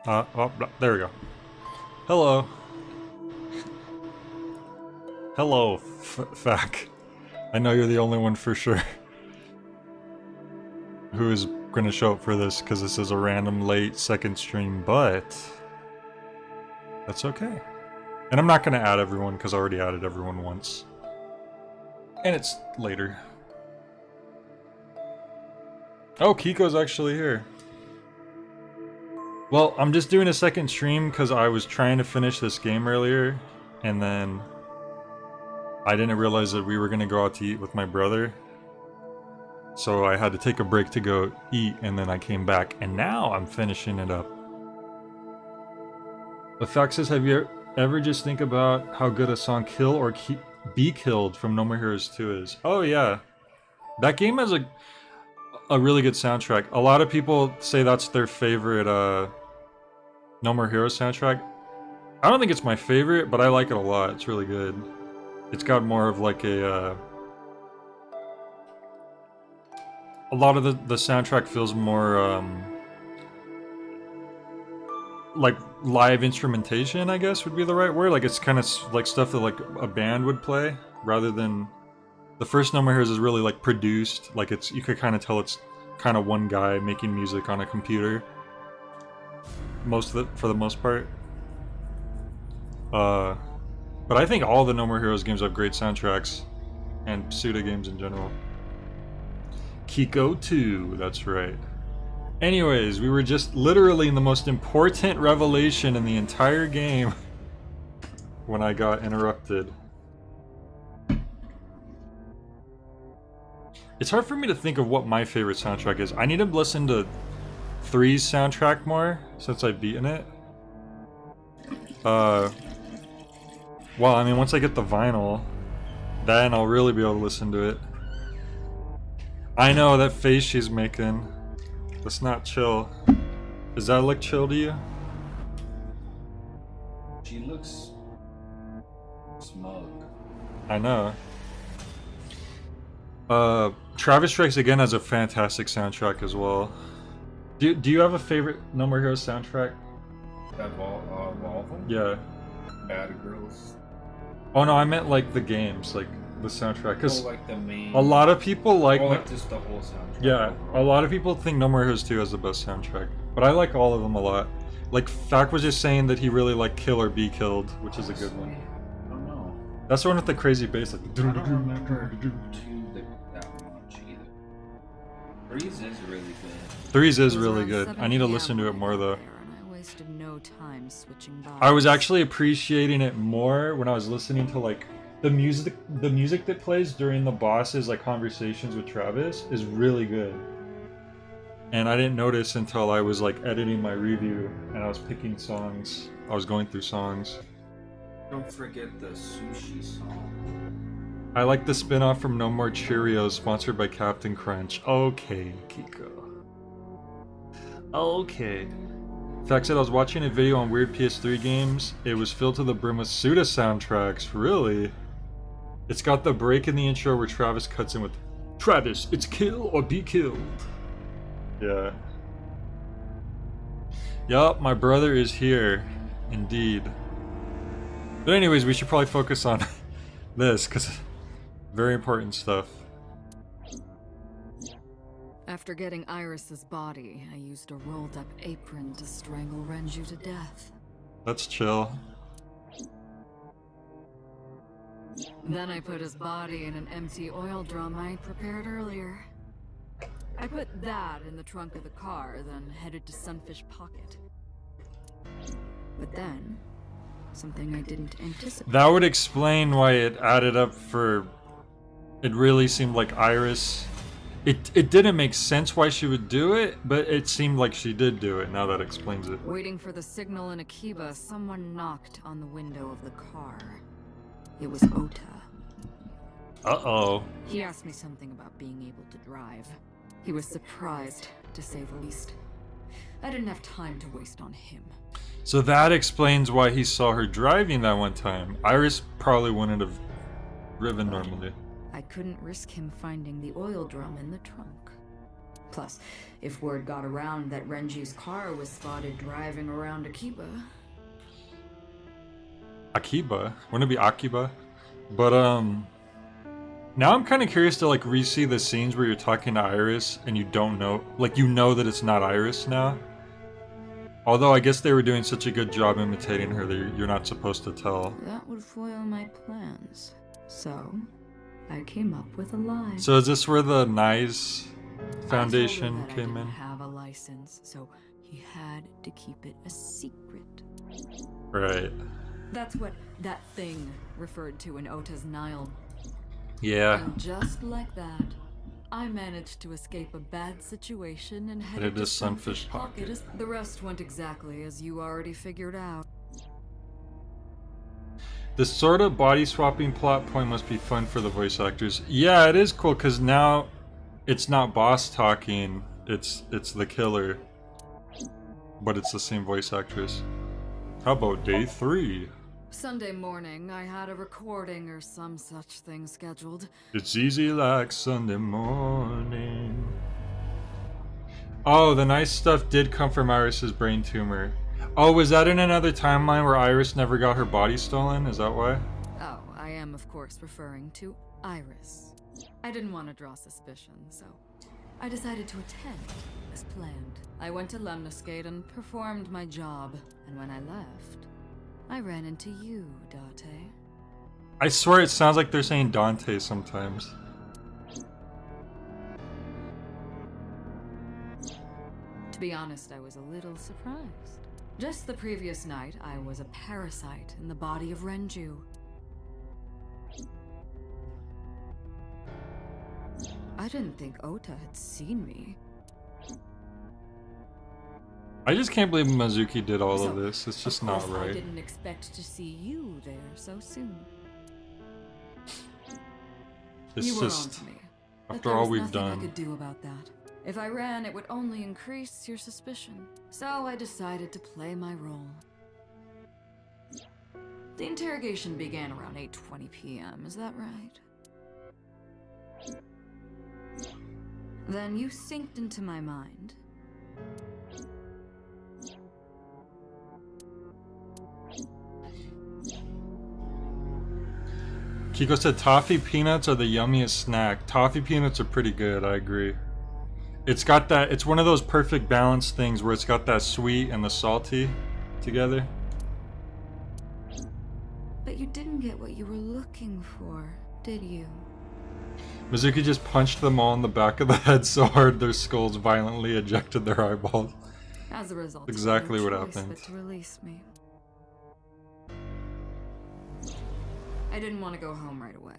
There we go. Hello. Hello, Fack. I know you're the only one for sure who is going to show up for this, because this is a random late second stream, but that's okay. And I'm not going to add everyone, because I already added everyone once. And it's later. Oh, Kiko's actually here. Well, I'm just doing a second stream because I was trying to finish this game earlier, and then I didn't realize that we were going to go out to eat with my brother. So I had to take a break to go eat, and then I came back, and now I'm finishing it up. The fact says, have you ever just think about how good a song Kill or Be Killed from No More Heroes 2 is? Oh yeah. That game has a really good soundtrack. A lot of people say that's their favorite No More Heroes soundtrack. I don't think it's my favorite, but I like it a lot. It's really good. It's got more of like a lot of the soundtrack feels more like live instrumentation, I guess would be the right word. Like it's kind of like stuff that like a band would play, rather than the first No More Heroes is really like produced. Like it's, you could kind of tell it's kind of one guy making music on a computer. For the most part. But I think all the No More Heroes games have great soundtracks, and Suda games in general. Kiko 2, that's right. Anyways, we were just literally in the most important revelation in the entire game when I got interrupted. It's hard for me to think of what my favorite soundtrack is. I need to listen to 3's soundtrack more since I've beaten it. Well, I mean, once I get the vinyl, then I'll really be able to listen to it. I know, that face she's making. That's not chill. Does that look chill to you? She looks smug. I know. Travis Strikes Again has a fantastic soundtrack as well. Do you have a favorite No More Heroes soundtrack? All of them? Yeah. Bad Girls. Oh no, I meant like the games, like the soundtrack. Because like the main... a lot of people like... like just the whole soundtrack. Yeah, a lot of people think No More Heroes 2 has the best soundtrack. But I like all of them a lot. Like, Fack was just saying that he really liked Kill or Be Killed, which is a good one. I don't know. That's the one with the crazy bass, like... I don't remember 2 that much either. 3's is really good. 3's is really good. I need to listen to it more though. No time switching bodies. I was actually appreciating it more when I was listening to like the music that plays during the boss's like conversations with Travis is really good. And I didn't notice until I was like editing my review and I was picking songs. I was going through songs. Don't forget the sushi song. I like the spin-off from No More Cheerios, sponsored by Captain Crunch. Okay, Kiko. Okay. Fact said, I was watching a video on weird PS3 games. It was filled to the brim with Suda soundtracks. Really? It's got the break in the intro where Travis cuts in with, "Travis, it's kill or be killed." Yeah. Yup, my brother is here. Indeed. But anyways, we should probably focus on this, because very important stuff. After getting Iris's body, I used a rolled-up apron to strangle Renju to death. Let's chill. Then I put his body in an empty oil drum I prepared earlier. I put that in the trunk of the car, then headed to Sunfish Pocket. But then, something I didn't anticipate. That would explain why it added up for... It really seemed like Iris... It didn't make sense why she would do it, but it seemed like she did do it. Now that explains it. Waiting for the signal in Akiba, someone knocked on the window of the car. It was Ota. Uh-oh. He asked me something about being able to drive. He was surprised, to say the least. I didn't have time to waste on him. So that explains why he saw her driving that one time. Iris probably wouldn't have driven normally. I couldn't risk him finding the oil drum in the trunk. Plus, if word got around that Renji's car was spotted driving around Akiba... Akiba? Wouldn't it be Akiba? But, now I'm kind of curious to, like, re-see the scenes where you're talking to Iris and you don't know... Like, you know that it's not Iris now. Although, I guess they were doing such a good job imitating her that you're not supposed to tell. That would foil my plans. So, I came up with a lie. So is this where the Nyes Foundation I told her that came I in? didn't have a license, so he had to keep it a secret. Right. That's what that thing referred to in Ota's Nile. Yeah. And just like that, I managed to escape a bad situation and headed Headed to to Sunfish Pocket. The rest went exactly as you already figured out. This sort of body swapping plot point must be fun for the voice actors. Yeah, it is cool because now it's not boss talking, it's the killer. But it's the same voice actress. How about day 3? Sunday morning, I had a recording or some such thing scheduled. It's easy like Sunday morning. Oh, the nice stuff did come from Iris's brain tumor. Oh, was that in another timeline where Iris never got her body stolen? Is that why? Oh, I am of course referring to Iris. I didn't want to draw suspicion, so I decided to attend as planned. I went to Lemniscate and performed my job, and when I left, I ran into you, Date. I swear it sounds like they're saying Dante sometimes. To be honest, I was a little surprised. Just the previous night, I was a parasite in the body of Renju. I didn't think Ota had seen me. I just can't believe Mizuki did all of this. It's just Of not course, I right. didn't expect to see you there so soon. It's You were just, on to me. But after there all was we've nothing I done. could do about that. If I ran, it would only increase your suspicion. So I decided to play my role. The interrogation began around 8:20 p.m., is that right? Then you synced into my mind. Kiko said toffee peanuts are the yummiest snack. Toffee peanuts are pretty good, I agree. It's got that, it's one of those perfect balance things where it's got that sweet and the salty together. But you didn't get what you were looking for, did you? Mizuki just punched them all in the back of the head so hard their skulls violently ejected their eyeballs. As a result, Exactly you had no what choice happened. but to release me. I didn't want to go home right away.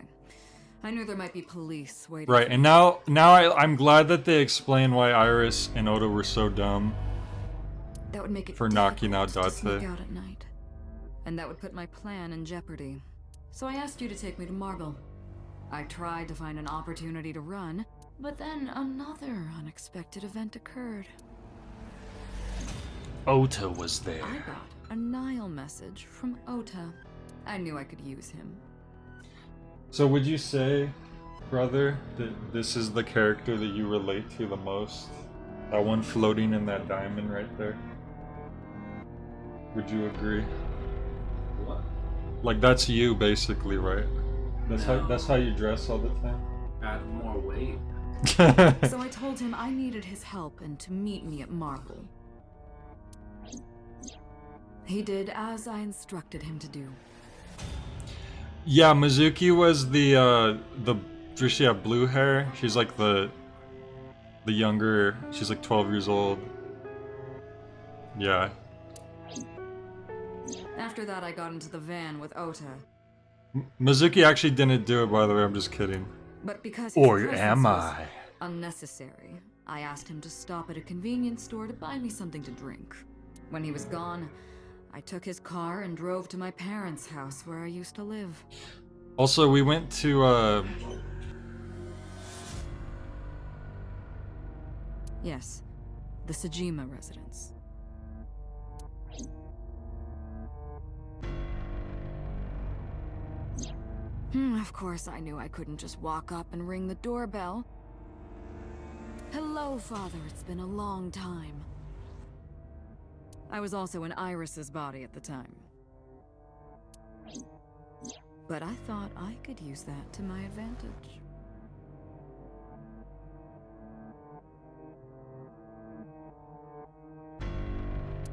I knew there might be police waiting. Right, for and me. now I'm glad that they explain why Iris and Oda were so dumb. That would make it for knocking out difficult to sneak Date. out at night, and that would put my plan in jeopardy. So I asked you to take me to Marble. I tried to find an opportunity to run, but then another unexpected event occurred. Ota was I there. got a Nile message from Ota. I knew I could use him. So would you say, brother, that this is the character that you relate to the most? That one floating in that diamond right there? Would you agree? What? Like that's you basically, right? That's how you dress all the time? Add more weight. So I told him I needed his help and to meet me at Marble. He did as I instructed him to do. Yeah, Mizuki was the does she have blue hair? She's like the younger, she's like 12 years old. Yeah. After that, I got into the van with Ota. Mizuki actually didn't do it, by the way, I'm just kidding. But because his Or presence am was I? unnecessary, I asked him to stop at a convenience store to buy me something to drink. When he was gone, I took his car and drove to my parents' house where I used to live. Also, we went to, Yes, the Sajima residence. Of course, I knew I couldn't just walk up and ring the doorbell. Hello, Father. It's been a long time. I was also in Iris's body at the time. But I thought I could use that to my advantage.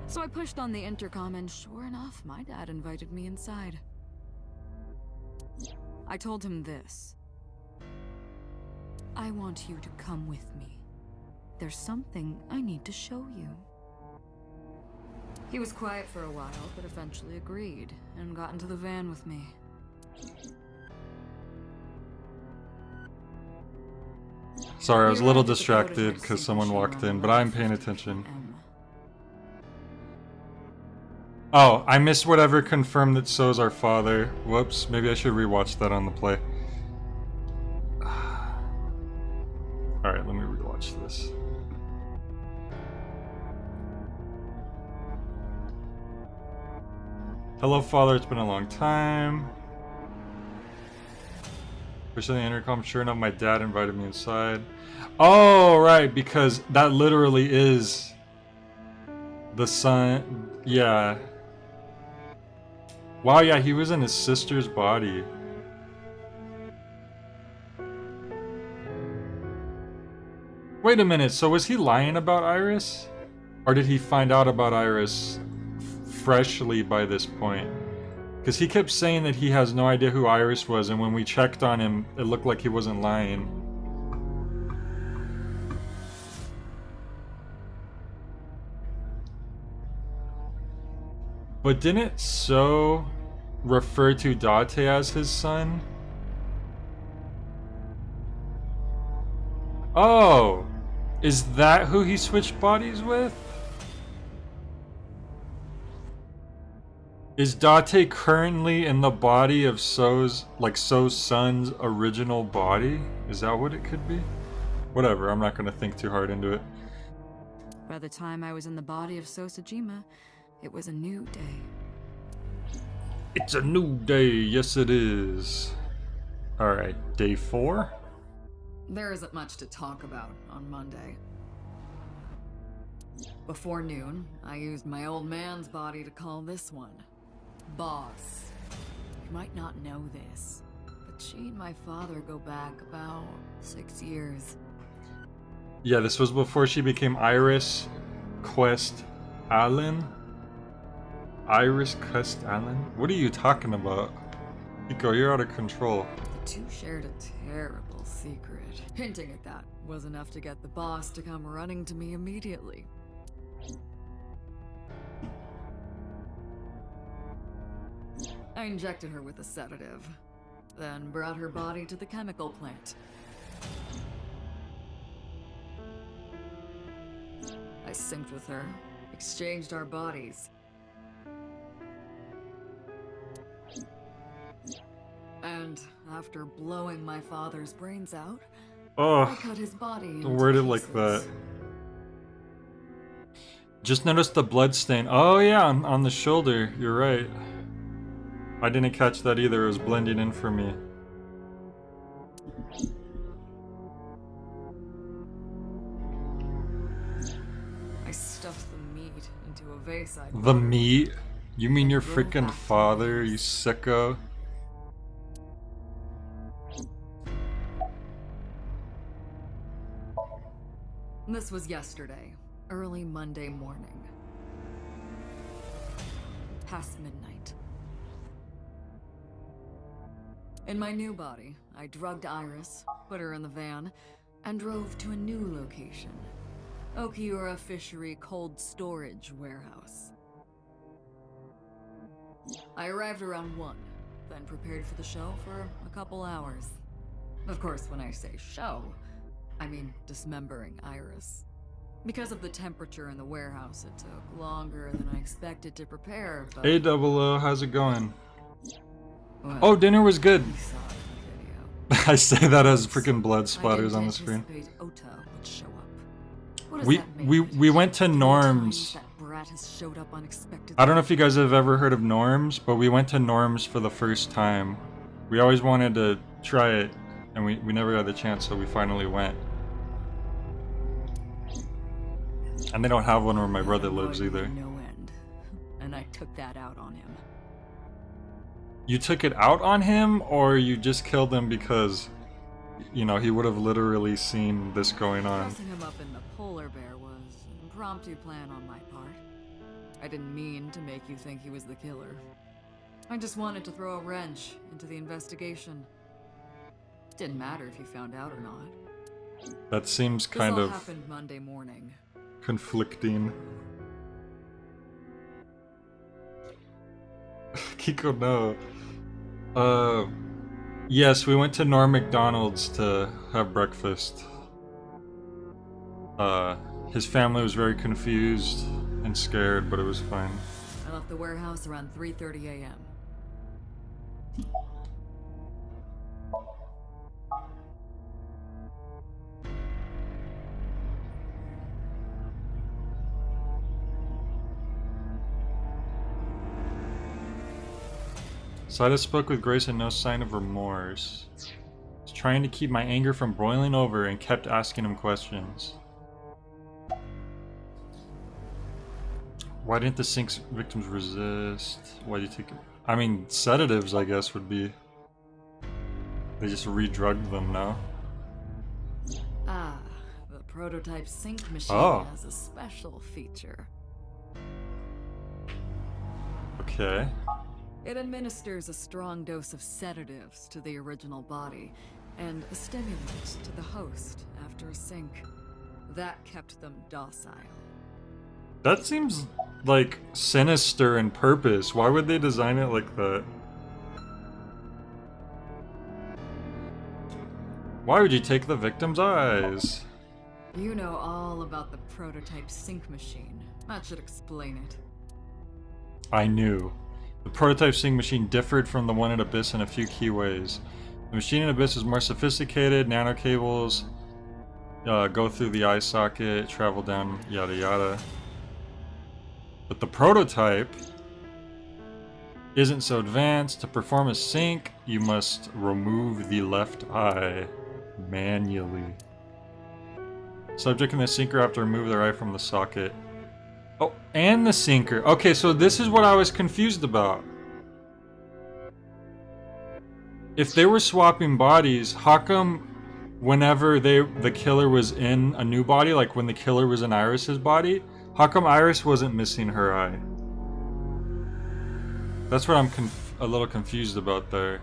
So I pushed on the intercom, and sure enough, my dad invited me inside. I told him this. I want you to come with me. There's something I need to show you. He was quiet for a while, but eventually agreed, and got into the van with me. Sorry, I was a little distracted because someone walked in, but I'm paying attention. Oh, I missed whatever confirmed that So's our father. Whoops, maybe I should rewatch that on the play. Alright, let me rewatch this. Hello, Father, it's been a long time. Push on the intercom, sure enough, my dad invited me inside. Oh, right, because that literally is the son. Yeah. Wow, yeah, he was in his sister's body. Wait a minute, so was he lying about Iris? Or did he find out about Iris freshly by this point? Because he kept saying that he has no idea who Iris was, and when we checked on him, it looked like he wasn't lying. But didn't So refer to Date as his son? Oh! Is that who he switched bodies with? Is Date currently in the body of So's son's original body? Is that what it could be? Whatever, I'm not gonna think too hard into it. By the time I was in the body of So Sajima, it was a new day. It's a new day, yes it is. Alright, day 4? There isn't much to talk about on Monday. Before noon, I used my old man's body to call this one Boss. You might not know this, but she and my father go back about 6 years. Yeah, this was before she became Iris Quest Allen. Iris Quest Allen? What are you talking about? Nico, you're out of control. The two shared a terrible secret. Hinting at that was enough to get the boss to come running to me immediately. I injected her with a sedative, then brought her body to the chemical plant. I synced with her, exchanged our bodies. And after blowing my father's brains out, I cut his body into worded like pieces. that. Just noticed the blood stain. Oh yeah, on the shoulder. You're right. I didn't catch that either. It was blending in for me. I stuffed the meat into a vase I The bought. meat? You mean your Roll freaking back to father, the you sicko? This was yesterday, early Monday morning. Past midnight. In my new body, I drugged Iris, put her in the van, and drove to a new location. Okiura Fishery Cold Storage Warehouse. I arrived around 1, then prepared for the show for a couple hours. Of course, when I say show, I mean dismembering Iris. Because of the temperature in the warehouse, it took longer than I expected to prepare, but... Hey, Double O, how's it going? Well, Oh, dinner was good. you saw it in the video. I say that as freaking blood I splatters didn't on the screen. anticipate Ota would show up. What does We that mean? we went to 3 Norm's. times that brat has showed up unexpectedly. I don't know if you guys have ever heard of Norm's, but we went to Norm's for the first time. We always wanted to try it, and we never had the chance, so we finally went. And they don't have one where my That brother annoyed lives me to either. no end, and I took that out on him. You took it out on him, or you just killed him because, you know, he would have literally seen this going on? Dressing him up in the polar bear was an impromptu plan on my part. I didn't mean to make you think he was the killer. I just wanted to throw a wrench into the investigation. Didn't matter if you found out or not. That seems This kind all of happened Monday morning. conflicting. Kiko, no. Yes, we went to Norm McDonald's to have breakfast. His family was very confused and scared, but it was fine. I left the warehouse around 3:30 a.m. Silas spoke with grace and no sign of remorse. Was trying to keep my anger from boiling over and kept asking him questions. Why didn't the sink's victims resist? Why did you take it? I mean, sedatives, I guess, would be... They just re-drugged them now. Ah, the prototype sync machine Oh. has a special feature. Okay. It administers a strong dose of sedatives to the original body and a stimulant to the host after a sync. That kept them docile. That seems like sinister and purpose. Why would they design it like that? Why would you take the victim's eyes? You know all about the prototype sync machine. That should explain it. I knew. The prototype sync machine differed from the one at Abyss in a few key ways. The machine in Abyss is more sophisticated, nanocables go through the eye socket, travel down, yada yada. But the prototype isn't so advanced. To perform a sync, you must remove the left eye manually. Subject and the sinker have to remove their eye from the socket. Oh, and the sinker. Okay, so this is what I was confused about. If they were swapping bodies, how come whenever the killer was in a new body, like when the killer was in Iris's body, how come Iris wasn't missing her eye? That's what I'm a little confused about there.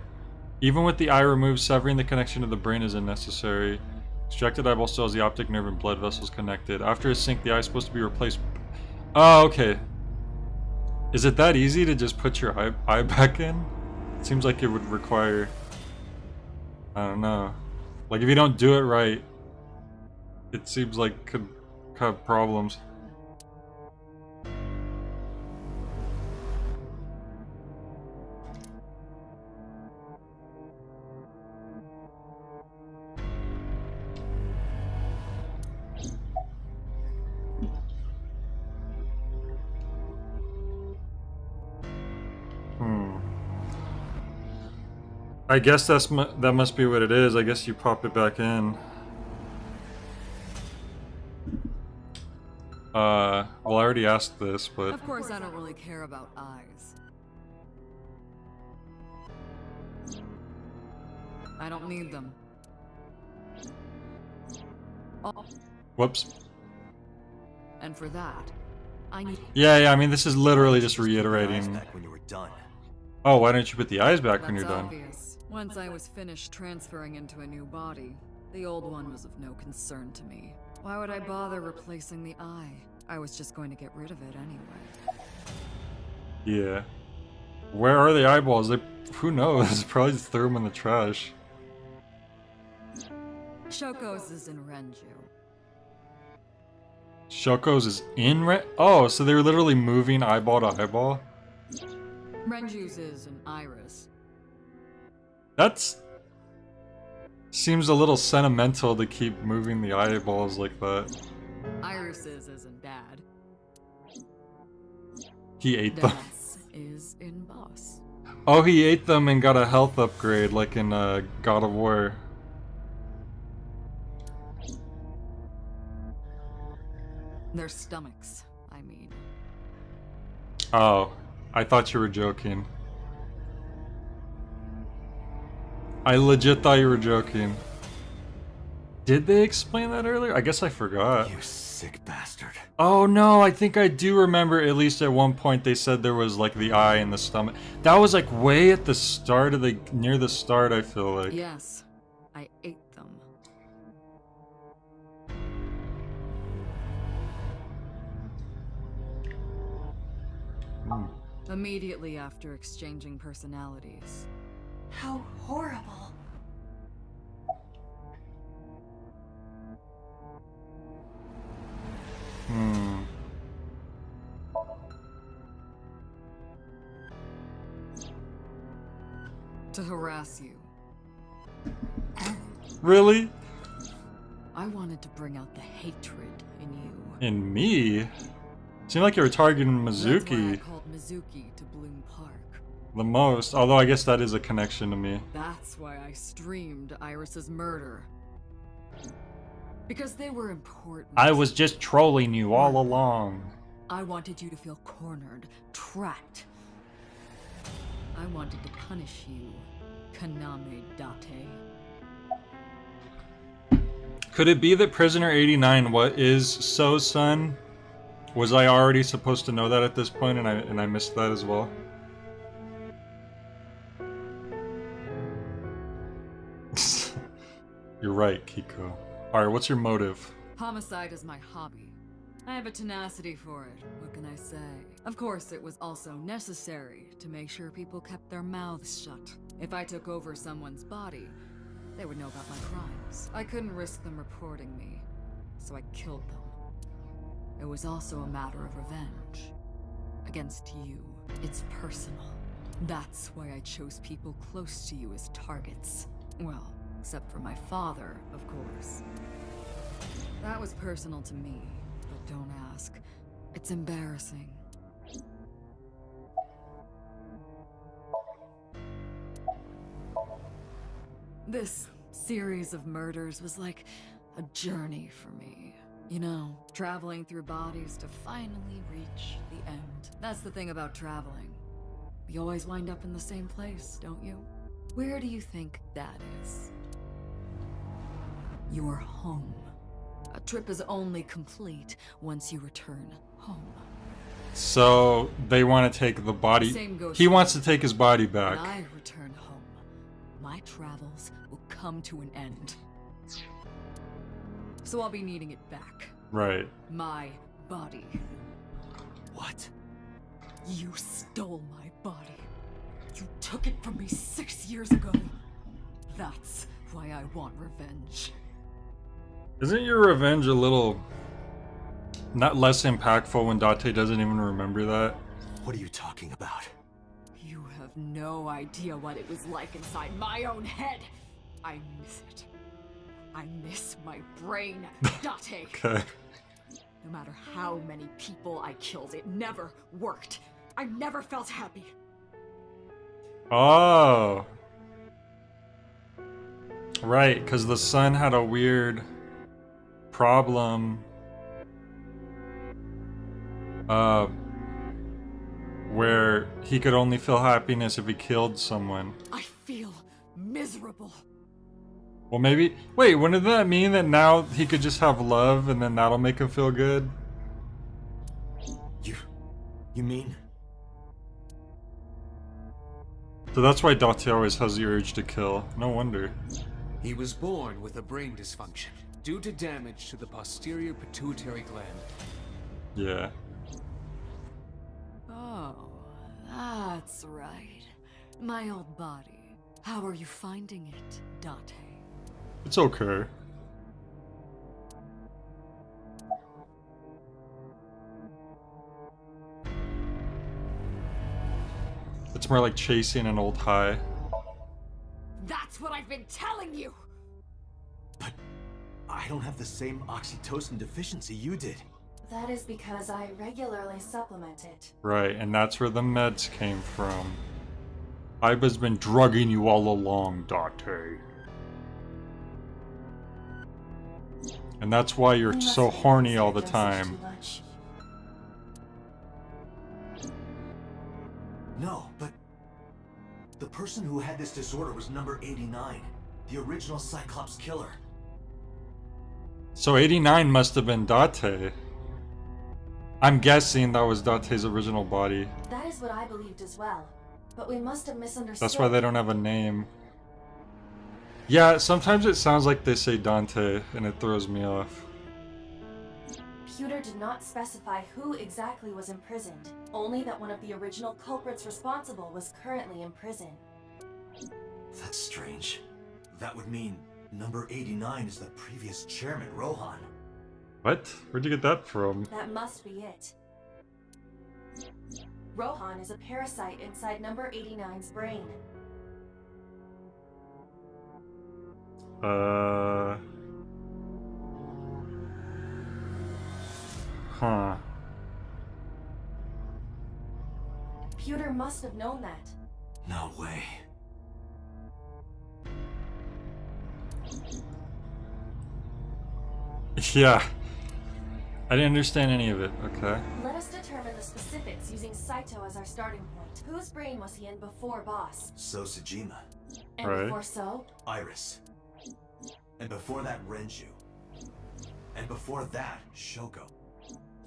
Even with the eye removed, severing the connection to the brain is unnecessary. Extracted eyeball still has the optic nerve and blood vessels connected. After a sync, the eye is supposed to be replaced. Oh, okay. Is it that easy to just put your eye back in? It seems like it would require... I don't know. Like if you don't do it right, it seems like could have problems. I guess that must be what it is. I guess you pop it back in. Well, I already asked this, but... Of course, I don't really care about eyes. I don't need them. Oh, Whoops. and for that, I need... Yeah, I mean, this is literally just Put your eyes reiterating... back when you were done. Oh, why don't you put the eyes back when That's you're done? obvious. Once I was finished transferring into a new body, the old one was of no concern to me. Why would I bother replacing the eye? I was just going to get rid of it anyway. Yeah. Where are the eyeballs? Who knows? Probably just threw them in the trash. Shoko's is in Renju. Shoko's is in Oh, so they were literally moving eyeball to eyeball? Renju's is in Iris. That's... Seems a little sentimental to keep moving the eyeballs like that. Iris's is in Dad. He ate them. Dad's is in Boss. Oh, he ate them and got a health upgrade like in God of War. Their stomachs, I mean. Oh, I thought you were joking. I legit thought you were joking. Did they explain that earlier? I guess I forgot. You sick bastard. Oh no, I think I do remember at least at one point they said there was like the eye in the stomach. That was like way at the start of the, near the start, I feel like. Yes, I ate them. Hmm. Immediately after exchanging personalities. How horrible. Hmm. To harass you. Really? I wanted to bring out the hatred in you. In me? Seemed like you were targeting That's why I Mizuki called Mizuki to Bloom Park. the most, although I guess that is a connection to me. That's why I streamed Iris's murder. Because they were important. I was just trolling you all along. I wanted you to feel cornered, trapped. I wanted to punish you, Kaname Date. Could it be that Prisoner 89 what is So's son? Was I already supposed to know that at this point and I missed that as well? You're right, Kiko. Alright, what's your motive? Homicide is my hobby. I have a tenacity for it, what can I say? Of course, it was also necessary to make sure people kept their mouths shut. If I took over someone's body, they would know about my crimes. I couldn't risk them reporting me, so I killed them. It was also a matter of revenge. Against you. It's personal. That's why I chose people close to you as targets. Well, except for my father, of course. That was personal to me, but don't ask. It's embarrassing. This series of murders was like a journey for me. You know, traveling through bodies to finally reach the end. That's the thing about traveling. You always wind up in the same place, don't you? Where do you think that is? Your home. A trip is only complete once you return home. So they want to take the body. Same goes He for wants me. to take his body back. When I return home, my travels will come to an end. So I'll be needing it back. Right. My body. What? You stole my body. You took it from me 6 years ago. That's why I want revenge. Isn't your revenge a little not less impactful when Date doesn't even remember that? What are you talking about? You have no idea what it was like inside my own head. I miss it. I miss my brain, Date. Okay. No matter how many people I killed, it never worked. I never felt happy. Oh. Right, because the son had a weird problem. Where he could only feel happiness if he killed someone. I feel miserable. Well, maybe. Wait, wouldn't that mean that now he could just have love and then that'll make him feel good? You mean? So that's why Date always has the urge to kill. No wonder. He was born with a brain dysfunction due to damage to the posterior pituitary gland. Yeah. Oh, that's right. My old body. How are you finding it, Date? It's okay. It's more like chasing an old high. That's what I've been telling you! But I don't have the same oxytocin deficiency you did. That is because I regularly supplement it. Right, and that's where the meds came from. Iba's been drugging you all along, Date. And that's why you're We must so make horny this all the dosage time. too much. No, but the person who had this disorder was number 89, the original Cyclops killer. So 89 must have been Date. I'm guessing that was Date's original body. That is what I believed as well. But we must have misunderstood. That's why they don't have a name. Yeah, sometimes it sounds like they say Dante, and it throws me off. Pewter did not specify who exactly was imprisoned, only that one of the original culprits responsible was currently in prison. That's strange. That would mean number 89 is the previous chairman, Rohan. What? Where'd you get that from? That must be it. Rohan is a parasite inside number 89's brain. Huh. Pewter must have known that. No way. Yeah. I didn't understand any of it, okay. Let us determine the specifics using Saito as our starting point. Whose brain was he in before Boss? So Sejima. And Right. before So? Iris. And before that, Renju. And before that, Shoko.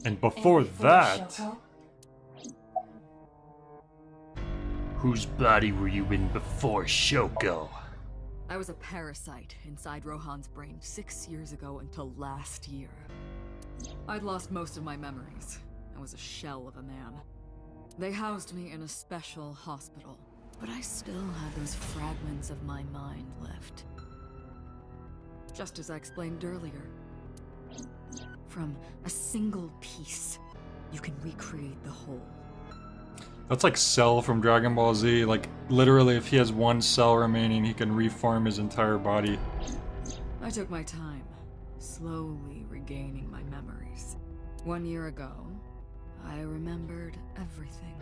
And before And that... Shoko? Whose body were you in before Shoko? I was a parasite inside Rohan's brain 6 years ago until last year. I'd lost most of my memories. I was a shell of a man. They housed me in a special hospital, but I still had those fragments of my mind left. Just as I explained earlier. From a single piece, you can recreate the whole. That's like Cell from Dragon Ball Z. Like, literally, if he has one cell remaining, he can reform his entire body. I took my time, slowly regaining my memories. 1 year ago, I remembered everything.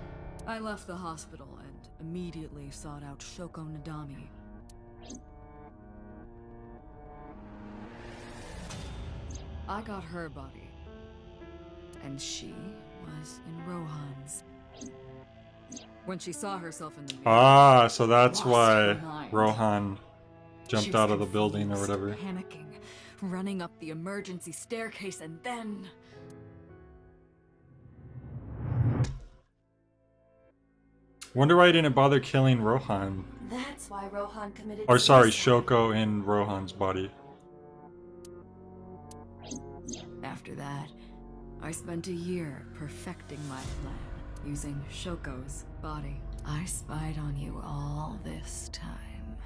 I left the hospital and immediately sought out Shoko Nadami. I got her body, and she was in Rohan's. When she saw herself in the mirror, Ah, so that's lost why her mind. Rohan She jumped was out of the building or confused, whatever. panicking, running up the emergency staircase, and then... Wonder why he didn't bother killing Rohan. That's why Rohan committed Or sorry, suicide. Shoko in Rohan's body. After that, I spent a year perfecting my plan, using Shoko's body. I spied on you all this time.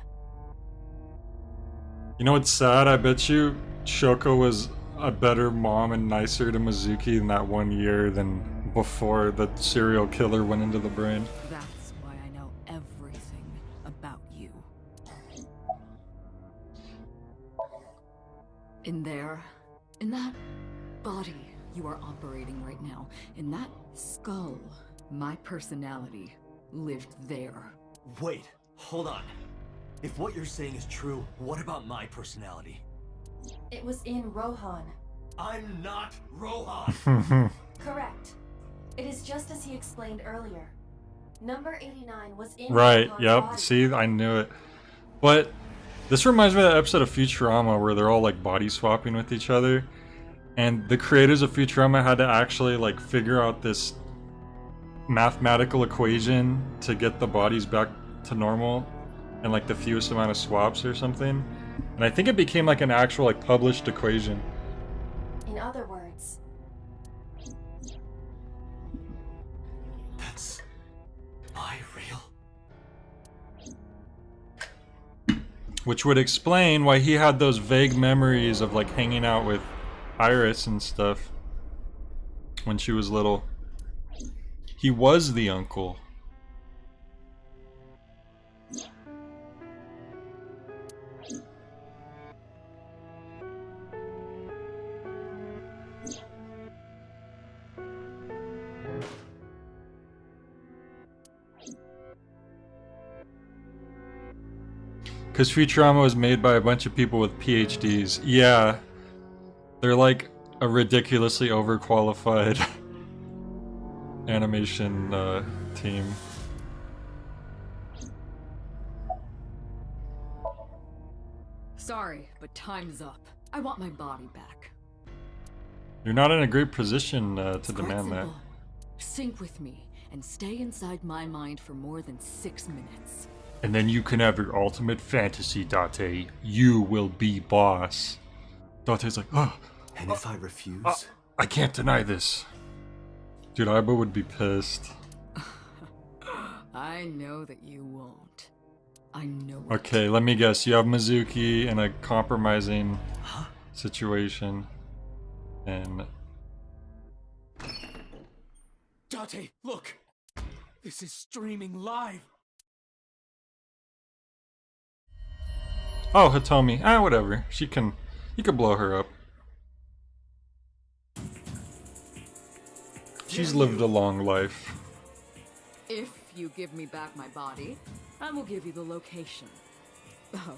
You know what's sad? I bet you Shoko was a better mom and nicer to Mizuki in that 1 year than before the serial killer went into the brain. That's why I know everything about you. In there, in that body you are operating right now, in that skull, my personality lived there. Wait, hold on. If what you're saying is true, what about my personality? It was in Rohan. I'm not Rohan! Correct. It is just as he explained earlier. Number 89 was in Right, Rohan's yep, body. see, I knew it. But this reminds me of that episode of Futurama where they're all like body swapping with each other. And the creators of Futurama had to actually like figure out this mathematical equation to get the bodies back to normal and like the fewest amount of swaps or something. And I think it became like an actual like published equation. In other words, That's... I real? Which would explain why he had those vague memories of like hanging out with Iris and stuff when she was little. He was the uncle. Because Futurama was made by a bunch of people with PhDs. Yeah. They're like a ridiculously overqualified animation team. Sorry, but time's up. I want my body back. You're not in a great position to It's quite demand that. simple. Sync with me and stay inside my mind for more than 6 minutes. And then you can have your ultimate fantasy, Date. You will be boss. Date's like, oh, And if I refuse? I can't deny this. Dude, Aiba would be pissed. I know that you won't. I know it. Okay, let me guess. You have Mizuki in a compromising situation. And Date, look! This is streaming live! oh, Hitomi. Ah, whatever. You can blow her up. She's lived a long life. If you give me back my body, I will give you the location. Oh,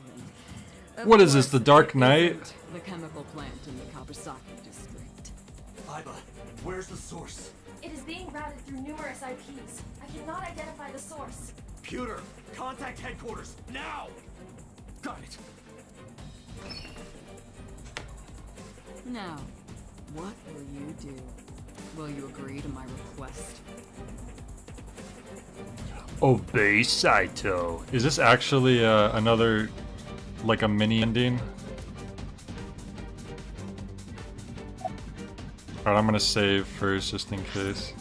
and What is this, the Dark it Knight? isn't the chemical plant in the Kawasaki district. Aiba, where's the source? It is being routed through numerous IPs. I cannot identify the source. Pewter, contact headquarters, now! Got it! Now, what will you do? Will you agree to my request? Obey Saito. Is this actually another, like a mini ending? Alright, I'm gonna save first just in case.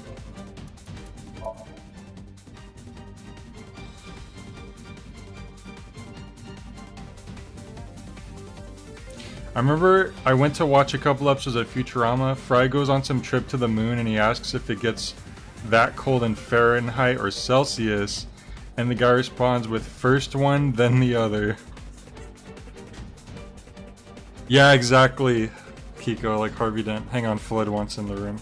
I remember I went to watch a couple episodes of Futurama. Fry goes on some trip to the moon and he asks if it gets that cold in Fahrenheit or Celsius, and the guy responds with first one, then the other. Yeah, exactly, Kiko, like Harvey Dent. Hang on, Flood wants in the room.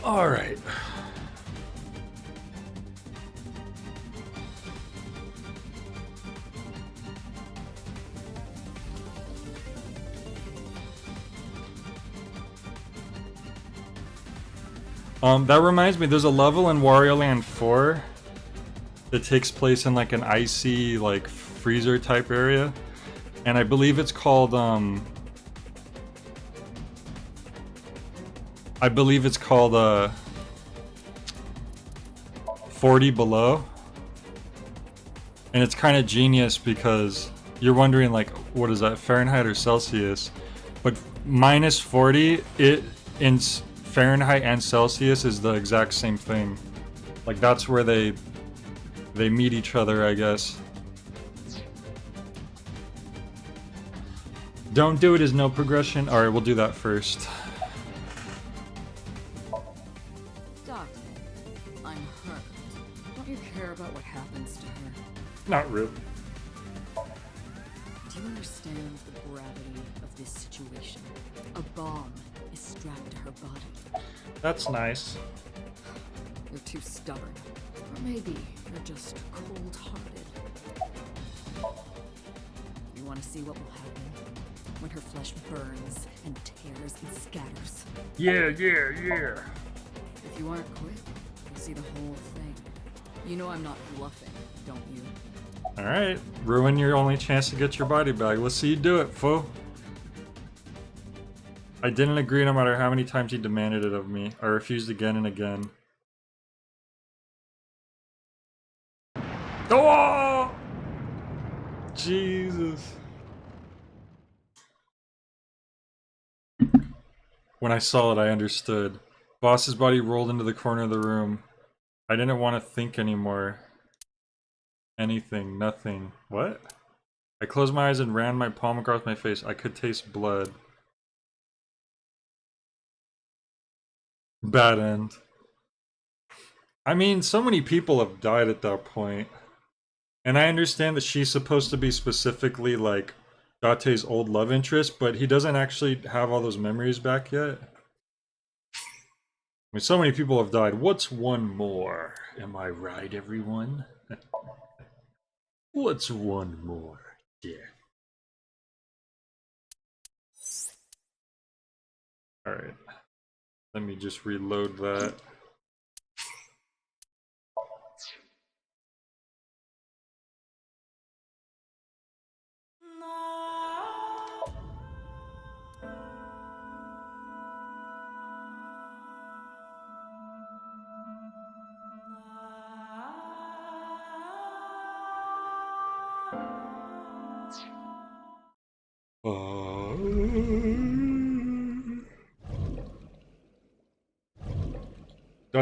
All right. That reminds me, there's a level in Wario Land 4 that takes place in like an icy, like freezer type area, and I believe it's called 40 below, and it's kind of genius because you're wondering like, what is that, Fahrenheit or Celsius? But minus 40, it in Fahrenheit and Celsius is the exact same thing. Like that's where they meet each other, I guess. Don't do it is no progression. All right, we'll do that first. Date, I'm hurt. Don't you care about what happens to her? Not really. Do you understand the gravity of this situation? A bomb is strapped to her body. That's nice. You're too stubborn. Or maybe you're just cold-hearted. You want to see what will happen when her flesh burns and tears and scatters? Yeah. If you aren't quick, you'll see the whole thing. You know I'm not bluffing, don't you? All right, ruin your only chance to get your body back. Let's see you do it, fool. I didn't agree no matter how many times he demanded it of me. I refused again and again. Oh! Jesus. When I saw it, I understood. Boss's body rolled into the corner of the room. I didn't want to think anymore. Anything, nothing. What? I closed my eyes and ran my palm across my face. I could taste blood. Bad end. I mean, so many people have died at that point. And I understand that she's supposed to be specifically like Date's old love interest, but he doesn't actually have all those memories back yet. I mean, so many people have died. What's one more? Am I right, everyone? What's one more? Yeah. Alright. Let me just reload that.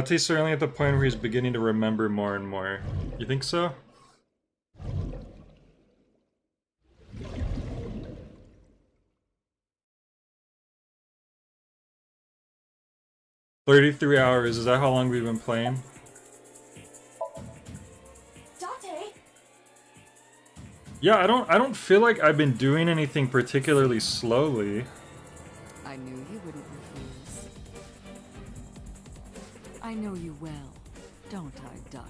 Date's certainly at the point where he's beginning to remember more and more. You think so? "33 hours, is that how long we've been playing?" Date! Yeah, I don't feel like I've been doing anything particularly slowly. I knew you wouldn't refuse. I know you well, don't I, Date?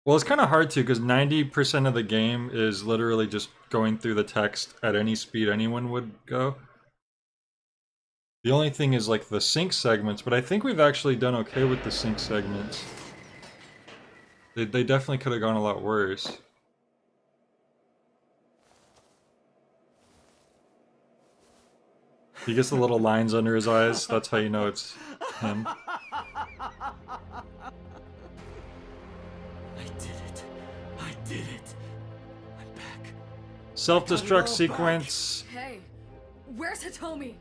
Well, it's kind of hard to, because 90% of the game is literally just going through the text at any speed anyone would go. The only thing is like the sync segments, but I think we've actually done okay with the sync segments. They definitely could have gone a lot worse. He gets the little lines under his eyes, that's how you know it's him. I did it. I'm back. Self-destruct sequence. Hey, where's Hitomi?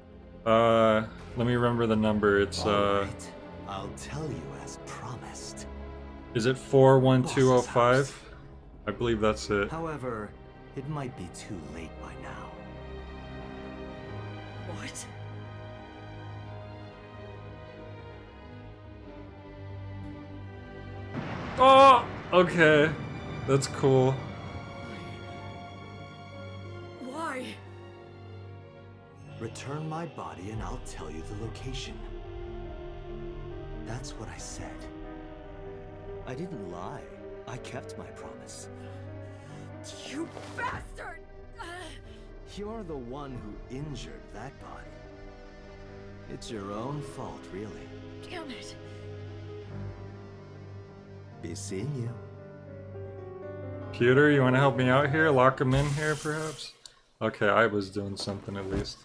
Let me remember the number. It's All right. I'll tell you as promised. is it 41205? I believe that's it. However, it might be too late by now. What? Oh, okay. That's cool. Why? Return my body and I'll tell you the location. That's what I said. I didn't lie. I kept my promise. You bastard! You're the one who injured that body. It's your own fault, really. Damn it! Be seeing you. Pewter, you want to help me out here? Lock him in here, perhaps? Okay, I was doing something at least.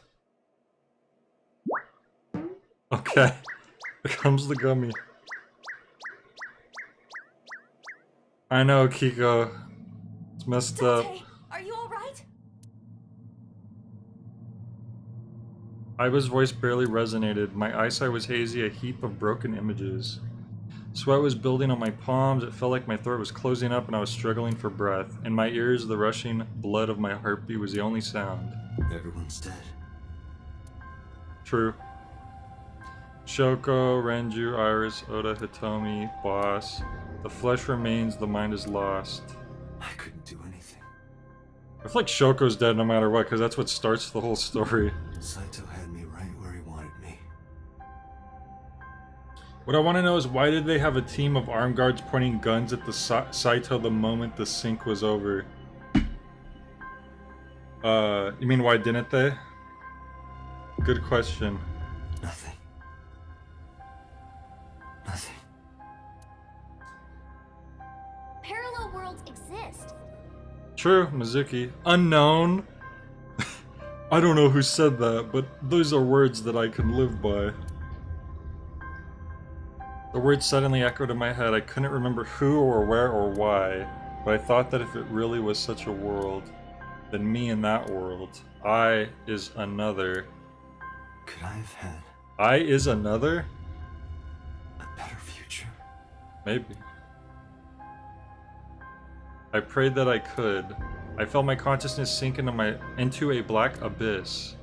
Okay. Here comes the gummy. I know, Kiko. It's messed up. Are you alright? Iva's voice barely resonated. My eyesight was hazy, a heap of broken images. Sweat was building on my palms. It felt like my throat was closing up and I was struggling for breath. In my ears, the rushing blood of my heartbeat was the only sound. Everyone's dead. True. Shoko, Renju, Iris, Oda, Hitomi, Boss. The flesh remains, the mind is lost. I couldn't do anything. I feel like Shoko's dead no matter what, because that's what starts the whole story. Saito had me right where he wanted me. What I want to know is, why did they have a team of armed guards pointing guns at the Saito the moment the sync was over? You mean why didn't they? Good question. Nothing. Nothing. Parallel worlds exist. True, Mizuki. Unknown. I don't know who said that, but those are words that I can live by. The words suddenly echoed in my head. I couldn't remember who or where or why, but I thought that if it really was such a world, then me in that world, I is another. Could I have had I is another? a better future? Maybe. I prayed that I could. I felt my consciousness sink into a black abyss.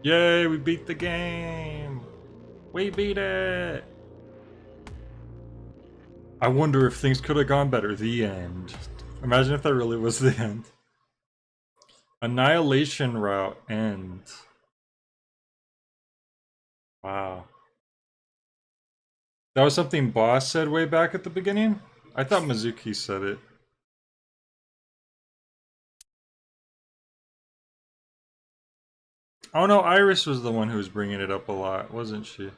Yay, we beat the game! We beat it! I wonder if things could have gone better. The end. Imagine if that really was the end. Annihilation route end. Wow. That was something Boss said way back at the beginning? I thought Mizuki said it. Oh no, Iris was the one who was bringing it up a lot, wasn't she?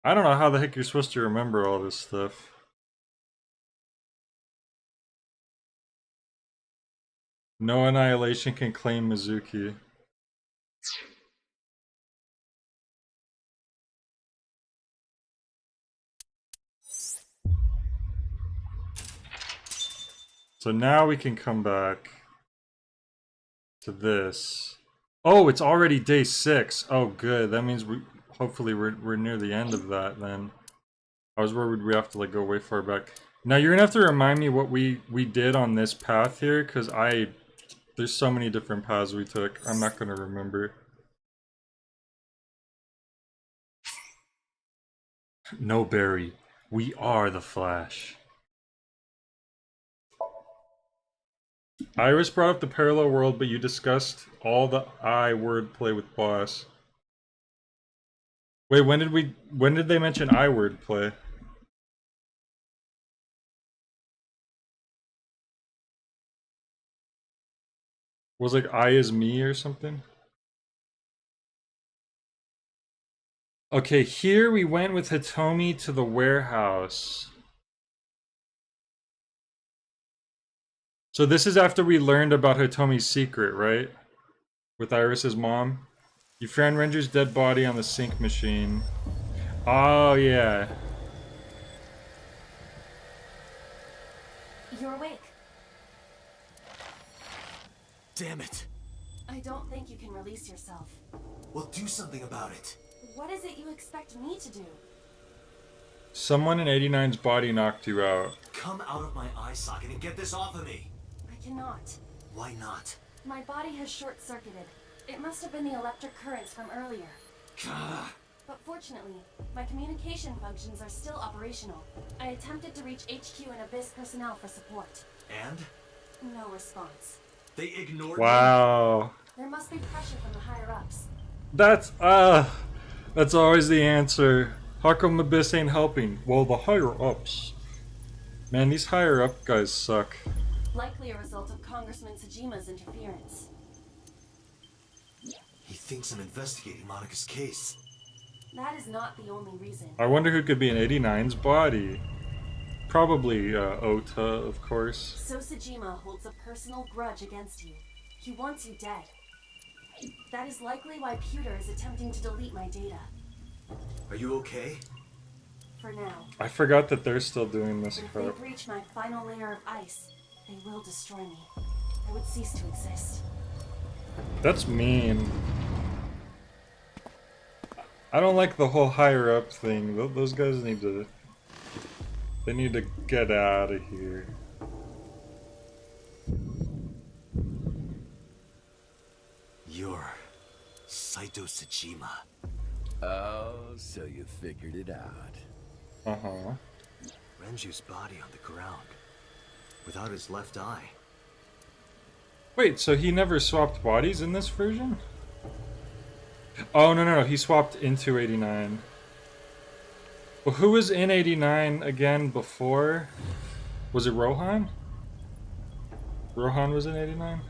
I don't know how the heck you're supposed to remember all this stuff. No Annihilation can claim Mizuki. So now we can come back to this. Oh, it's already day 6. Oh, good. That means hopefully we're near the end of that then. I was worried we have to like go way far back. Now you're gonna have to remind me what we did on this path here, because there's so many different paths we took. I'm not gonna remember. No, Barry. We are the Flash. Iris brought up the parallel world, but you discussed all the I wordplay with Boss. Wait, when did they mention I wordplay? Was like I is me or something? Okay, here we went with Hitomi to the warehouse. So this is after we learned about Hitomi's secret, right? With Iris's mom. You found Renju's dead body on the sink machine. Oh, yeah. You're awake. Damn it. I don't think you can release yourself. Well, do something about it. What is it you expect me to do? Someone in 89's body knocked you out. Come out of my eye socket and get this off of me. I cannot. Why not? My body has short-circuited. It must have been the electric currents from earlier. Gah. But fortunately, my communication functions are still operational. I attempted to reach HQ and Abyss personnel for support. And? No response. They ignored me? Wow. There must be pressure from the higher-ups. That's always the answer. How come Abyss ain't helping? Well, the higher-ups. Man, these higher-up guys suck. Likely a result of Congressman Tsujima's interference. He thinks I'm investigating Monika's case. That is not the only reason. I wonder who could be in 89's body. Probably Ota, of course. So Tsujima holds a personal grudge against you. He wants you dead. That is likely why Pewter is attempting to delete my data. Are you okay? For now. I forgot that they're still doing this But if they crap. breach my final layer of ice, they will destroy me. I would cease to exist. That's mean. I don't like the whole higher up thing. Those guys need to... They need to get out of here. You're Saito Tsujima. Oh, so you figured it out. Uh-huh. Renju's body on the ground. Without his left eye. Wait, so he never swapped bodies in this version? Oh, no, he swapped into 89. Well, who was in 89 again before? Was it Rohan? Rohan was in 89?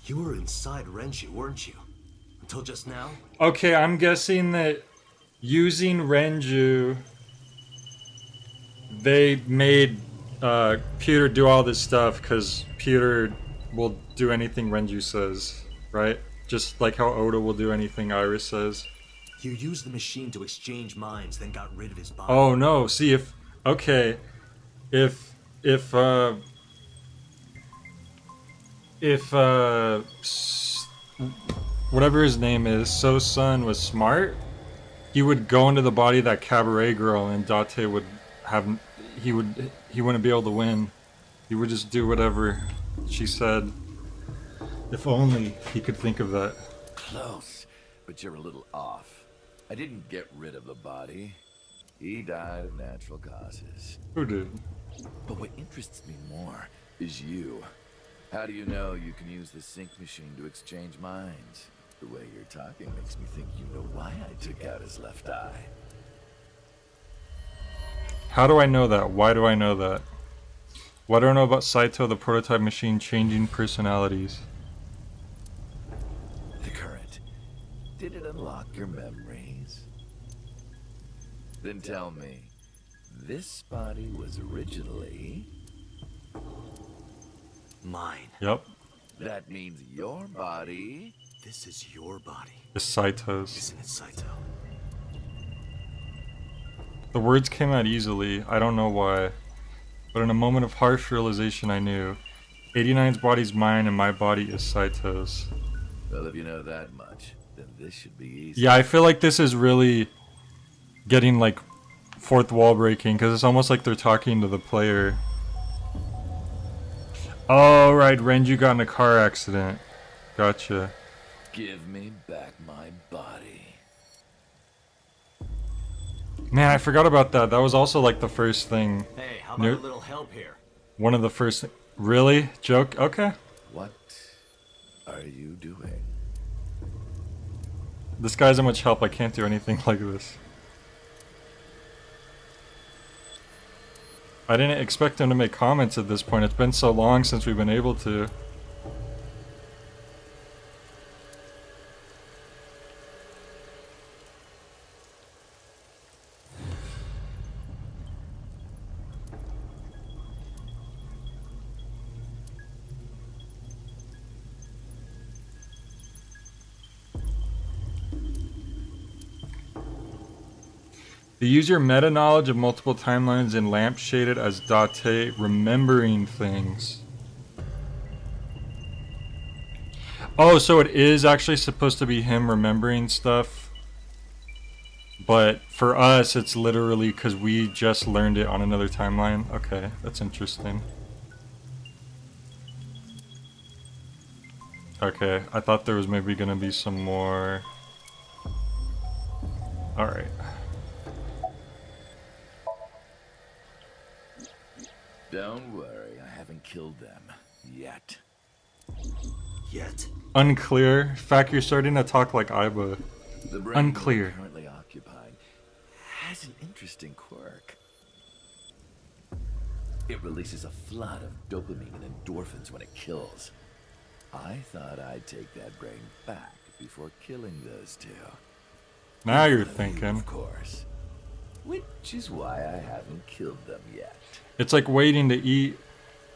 You were inside Renju, weren't you? Until just now? Okay, I'm guessing that using Renju, they made Peter do all this stuff because Peter will do anything Renju says, right? Just like how Oda will do anything Iris says. You used the machine to exchange minds, then got rid of his body. Oh no, see if... Okay, if whatever his name is, So-Sun was smart, he would go into the body of that cabaret girl, and Date would have he wouldn't be able to win. He would just do whatever she said. If only he could think of that. Close, but you're a little off. I didn't get rid of the body. He died of natural causes. Who did? But what interests me more is you. How do you know you can use the sync machine to exchange minds? The way you're talking makes me think you know why I took out his left eye. How do I know that? Why do I know that? What do I know about Saito, the prototype machine, changing personalities? The current. Did it unlock your memories? Then tell me, this body was originally... Mine. Yep. That means your body... This is your body, It's Saito's. isn't it, Saito? The words came out easily, I don't know why. But in a moment of harsh realization I knew. 89's body's mine and my body is Saito's. Well, if you know that much, then this should be easy. Yeah, I feel like this is really getting like fourth wall breaking, because it's almost like they're talking to the player. Oh right, Renju got in a car accident. Gotcha. Give me back my body. Man, I forgot about that. That was also like the first thing. Hey, how Near- about a little help here? One of the first. Really? Joke? Okay. What are you doing? This guy's not much help. I can't do anything like this. I didn't expect him to make comments at this point. It's been so long since we've been able to. The user meta knowledge of multiple timelines and lampshaded as Date remembering things. Oh, so it is actually supposed to be him remembering stuff. But for us, it's literally because we just learned it on another timeline. Okay, that's interesting. Okay, I thought there was maybe gonna be some more. Alright. Don't worry, I haven't killed them yet. Yet? Unclear. In fact, you're starting to talk like Aiba. The brain Unclear. you're currently occupied has an interesting quirk. It releases a flood of dopamine and endorphins when it kills. I thought I'd take that brain back before killing those two. Now you're In front of you, thinking. of course. Which is why I haven't killed them yet. It's like waiting to eat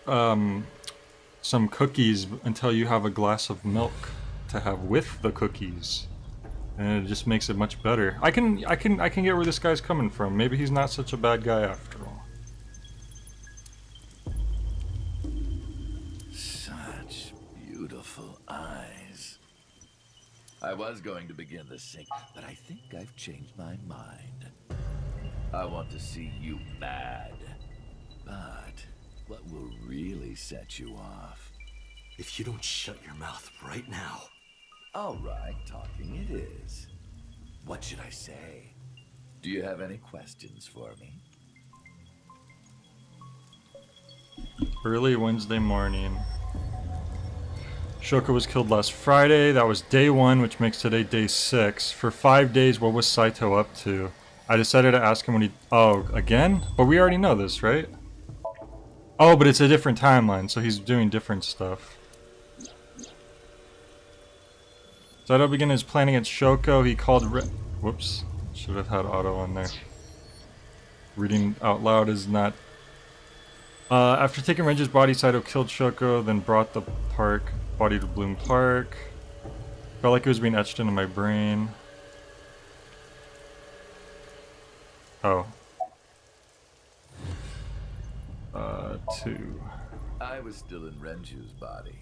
some cookies until you have a glass of milk to have with the cookies, and it just makes it much better. I can get where this guy's coming from. Maybe he's not such a bad guy after all. Such beautiful eyes. I was going to begin the sync, but I think I've changed my mind. I want to see you mad. But what will really set you off? If you don't shut your mouth right now. All right, talking it is. What should I say? Do you have any questions for me? Early Wednesday morning. Shoko was killed last Friday. That was day 1, which makes today day 6. For 5 days, what was Saito up to? I decided to ask him when he... Oh, again? But we already know this, right? Oh, but it's a different timeline, so he's doing different stuff. Saito began his plan against Shoko. He called whoops. Should have had auto on there. Reading out loud is not... after taking Renju's body, Saito killed Shoko, then brought the body to Bloom Park. Felt like it was being etched into my brain. Oh. 2. I was still in Renju's body.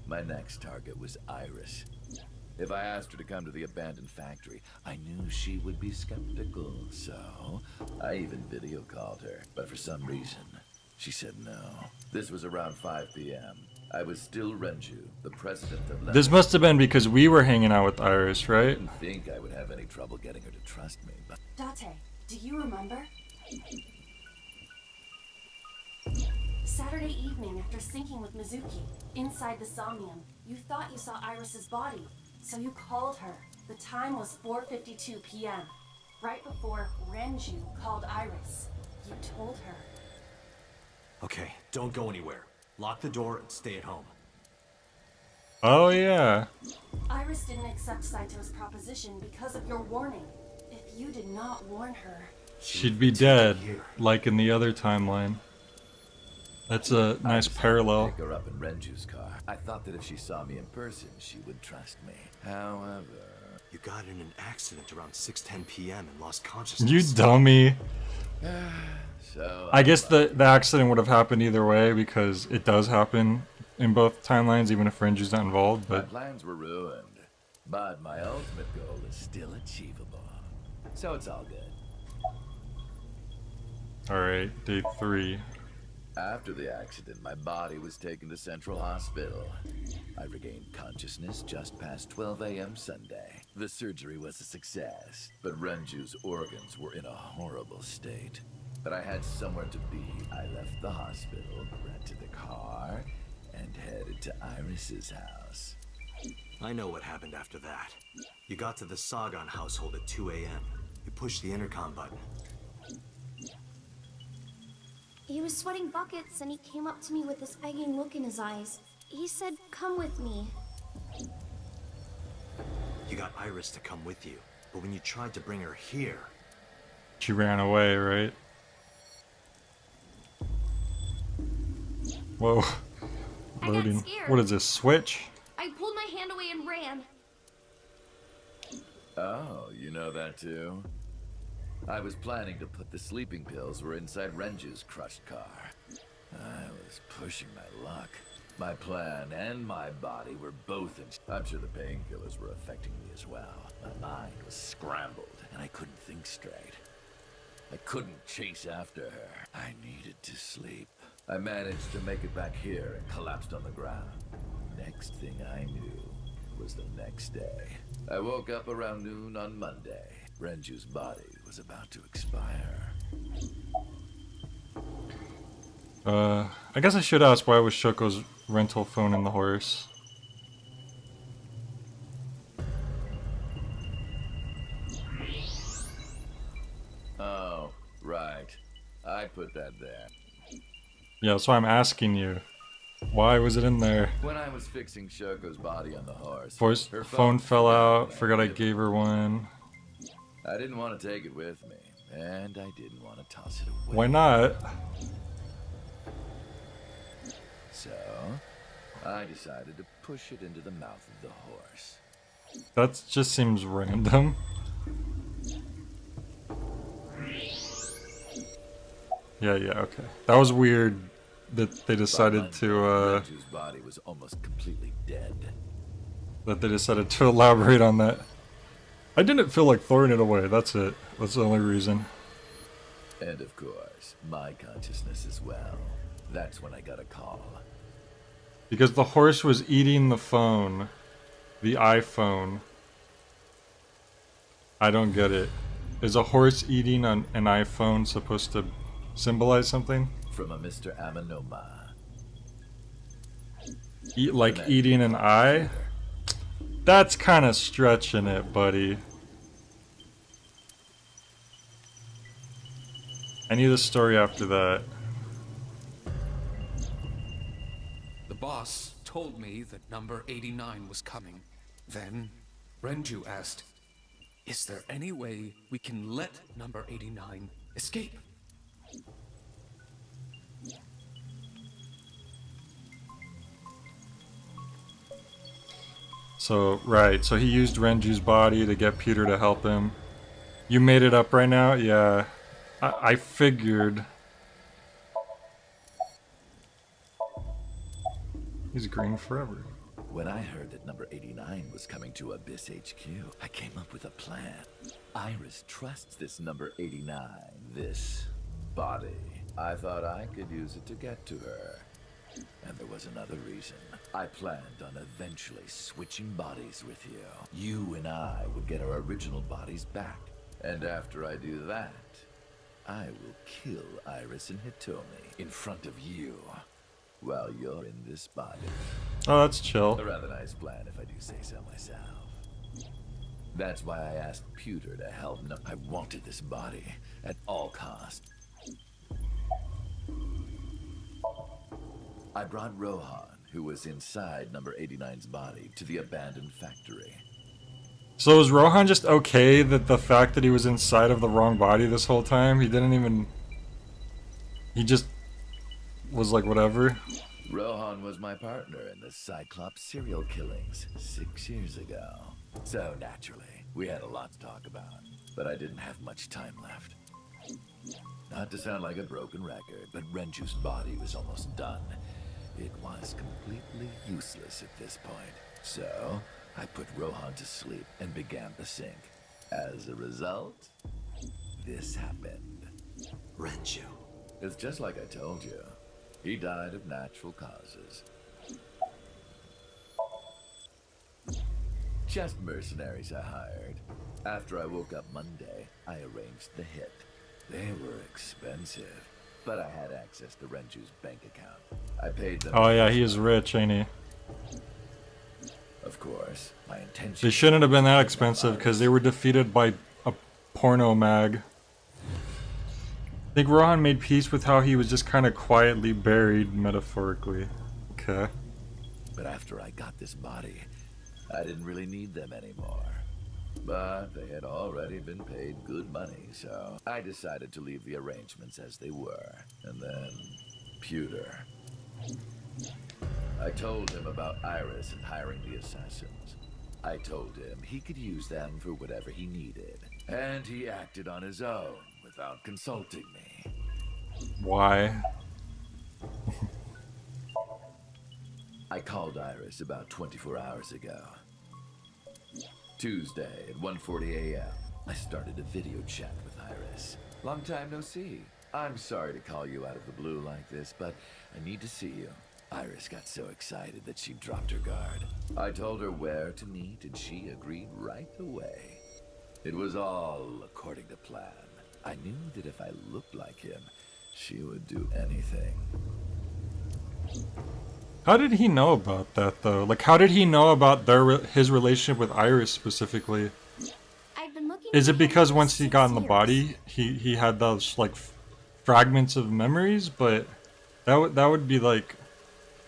My next target was Iris. If I asked her to come to the abandoned factory, I knew she would be skeptical, so I even video called her. But for some reason, she said no. This was around 5 p.m. I was still Renju, the president of This must have been because we were hanging out with Iris, I right? didn't think I would have any trouble getting her to trust me, but Date, do you remember? Saturday evening after syncing with Mizuki, inside the Somnium, you thought you saw Iris's body, so you called her. The time was 4:52 p.m., right before Renju called Iris. You told her. Okay, don't go anywhere. Lock the door and stay at home. Oh yeah. Iris didn't accept Saito's proposition because of your warning. If you did not warn her... She'd be dead, like in the other timeline. That's a nice parallel. pick her up in Renju's car. I thought that if she saw me in person, she would trust me. However, You got in an accident around 6:10 p.m. and lost consciousness. You dummy. so I guess the accident would have happened either way because it does happen in both timelines, even if Renju's not involved. my But plans were ruined, but my ultimate goal is still achievable. So it's all good. all right, day 3. After the accident, my body was taken to Central Hospital. I regained consciousness just past 12 a.m. Sunday. The surgery was a success, but Renju's organs were in a horrible state. But I had somewhere to be. I left the hospital, rented a car, and headed to Iris's house. I know what happened after that. You got to the Sagan household at 2 a.m. You pushed the intercom button. He was sweating buckets and he came up to me with this begging look in his eyes. He said, "Come with me." You got Iris to come with you, but when you tried to bring her here, She ran away, right? Whoa. I got Loading. scared. What is this, Switch? I pulled my hand away and ran. Oh, you know that too? I was planning to put the sleeping pills were inside Renju's crushed car. I was pushing my luck. My plan and my body were both in... I'm sure the painkillers were affecting me as well. My mind was scrambled, and I couldn't think straight. I couldn't chase after her. I needed to sleep. I managed to make it back here and collapsed on the ground. Next thing I knew was the next day. I woke up around noon on Monday. Renju's body was about to expire. I guess I should ask why was Shoko's rental phone in the horse? Oh, right. I put that there. Yeah, that's why I'm asking you. Why was it in there? When I was fixing Shoko's body on the horse, her Phone fell out. I Forgot I did- gave her one. I didn't want to take it with me, and I didn't want to toss it away. Why not? So, I decided to push it into the mouth of the horse. That just seems random. Yeah, okay. That was weird that they decided to Renju's body was almost completely dead. elaborate on that. I didn't feel like throwing it away. That's it. That's the only reason. And of course, my consciousness as well. That's when I got a call. Because the horse was eating the phone. The iPhone. I don't get it. Is a horse eating an iPhone supposed to symbolize something? From a Mr. Amanoma. Eat like eating an eye? That's kind of stretching it, buddy. I need a story after that. The boss told me that number 89 was coming. Then, Renju asked, "Is there any way we can let number 89 escape?" So, right, so he used Renju's body to get Peter to help him. You made it up right now? Yeah. I figured. He's green forever. When I heard that number 89 was coming to Abyss HQ, I came up with a plan. Iris trusts this number 89, this body. I thought I could use it to get to her. And there was another reason. I planned on eventually switching bodies with you. You and I would get our original bodies back. And after I do that, I will kill Iris and Hitomi in front of you while you're in this body. Oh, that's chill. A rather nice plan, if I do say so myself. That's why I asked Pewter to help. No, I wanted this body at all costs. I brought Rohan, who was inside number 89's body, to the abandoned factory. So was Rohan just okay that the fact that he was inside of the wrong body this whole time? He didn't even... He just was like, whatever. Rohan was my partner in the Cyclops serial killings 6 years ago. So naturally, we had a lot to talk about, but I didn't have much time left. Not to sound like a broken record, but Renju's body was almost done. It was completely useless at this point. So, I put Rohan to sleep and began the sync. As a result, this happened. Renju. It's just like I told you. He died of natural causes. Just mercenaries I hired. After I woke up Monday, I arranged the hit. They were expensive, but I had access to Renju's bank account. I paid them. Oh yeah, he is rich, ain't he? Of course, my intention. They shouldn't have been that expensive because they were defeated by a porno mag. I think Rohan made peace with how he was just kind of quietly buried, metaphorically. Okay. But after I got this body, I didn't really need them anymore. But they had already been paid good money, so I decided to leave the arrangements as they were. And then, Pewter. I told him about Iris and hiring the assassins. I told him he could use them for whatever he needed. And he acted on his own, without consulting me. Why? I called Iris about 24 hours ago. Tuesday at 1:40 a.m. I started a video chat with Iris. Long time no see. I'm sorry to call you out of the blue like this, but I need to see you. Iris got so excited that she dropped her guard. I told her where to meet, and she agreed right away. It was all according to plan. I knew that if I looked like him, she would do anything. How did he know about that though? Like, how did he know about his relationship with Iris specifically? I've been looking Is at it because him for once he 6 got in the years. body, he had those like fragments of memories? But that would be like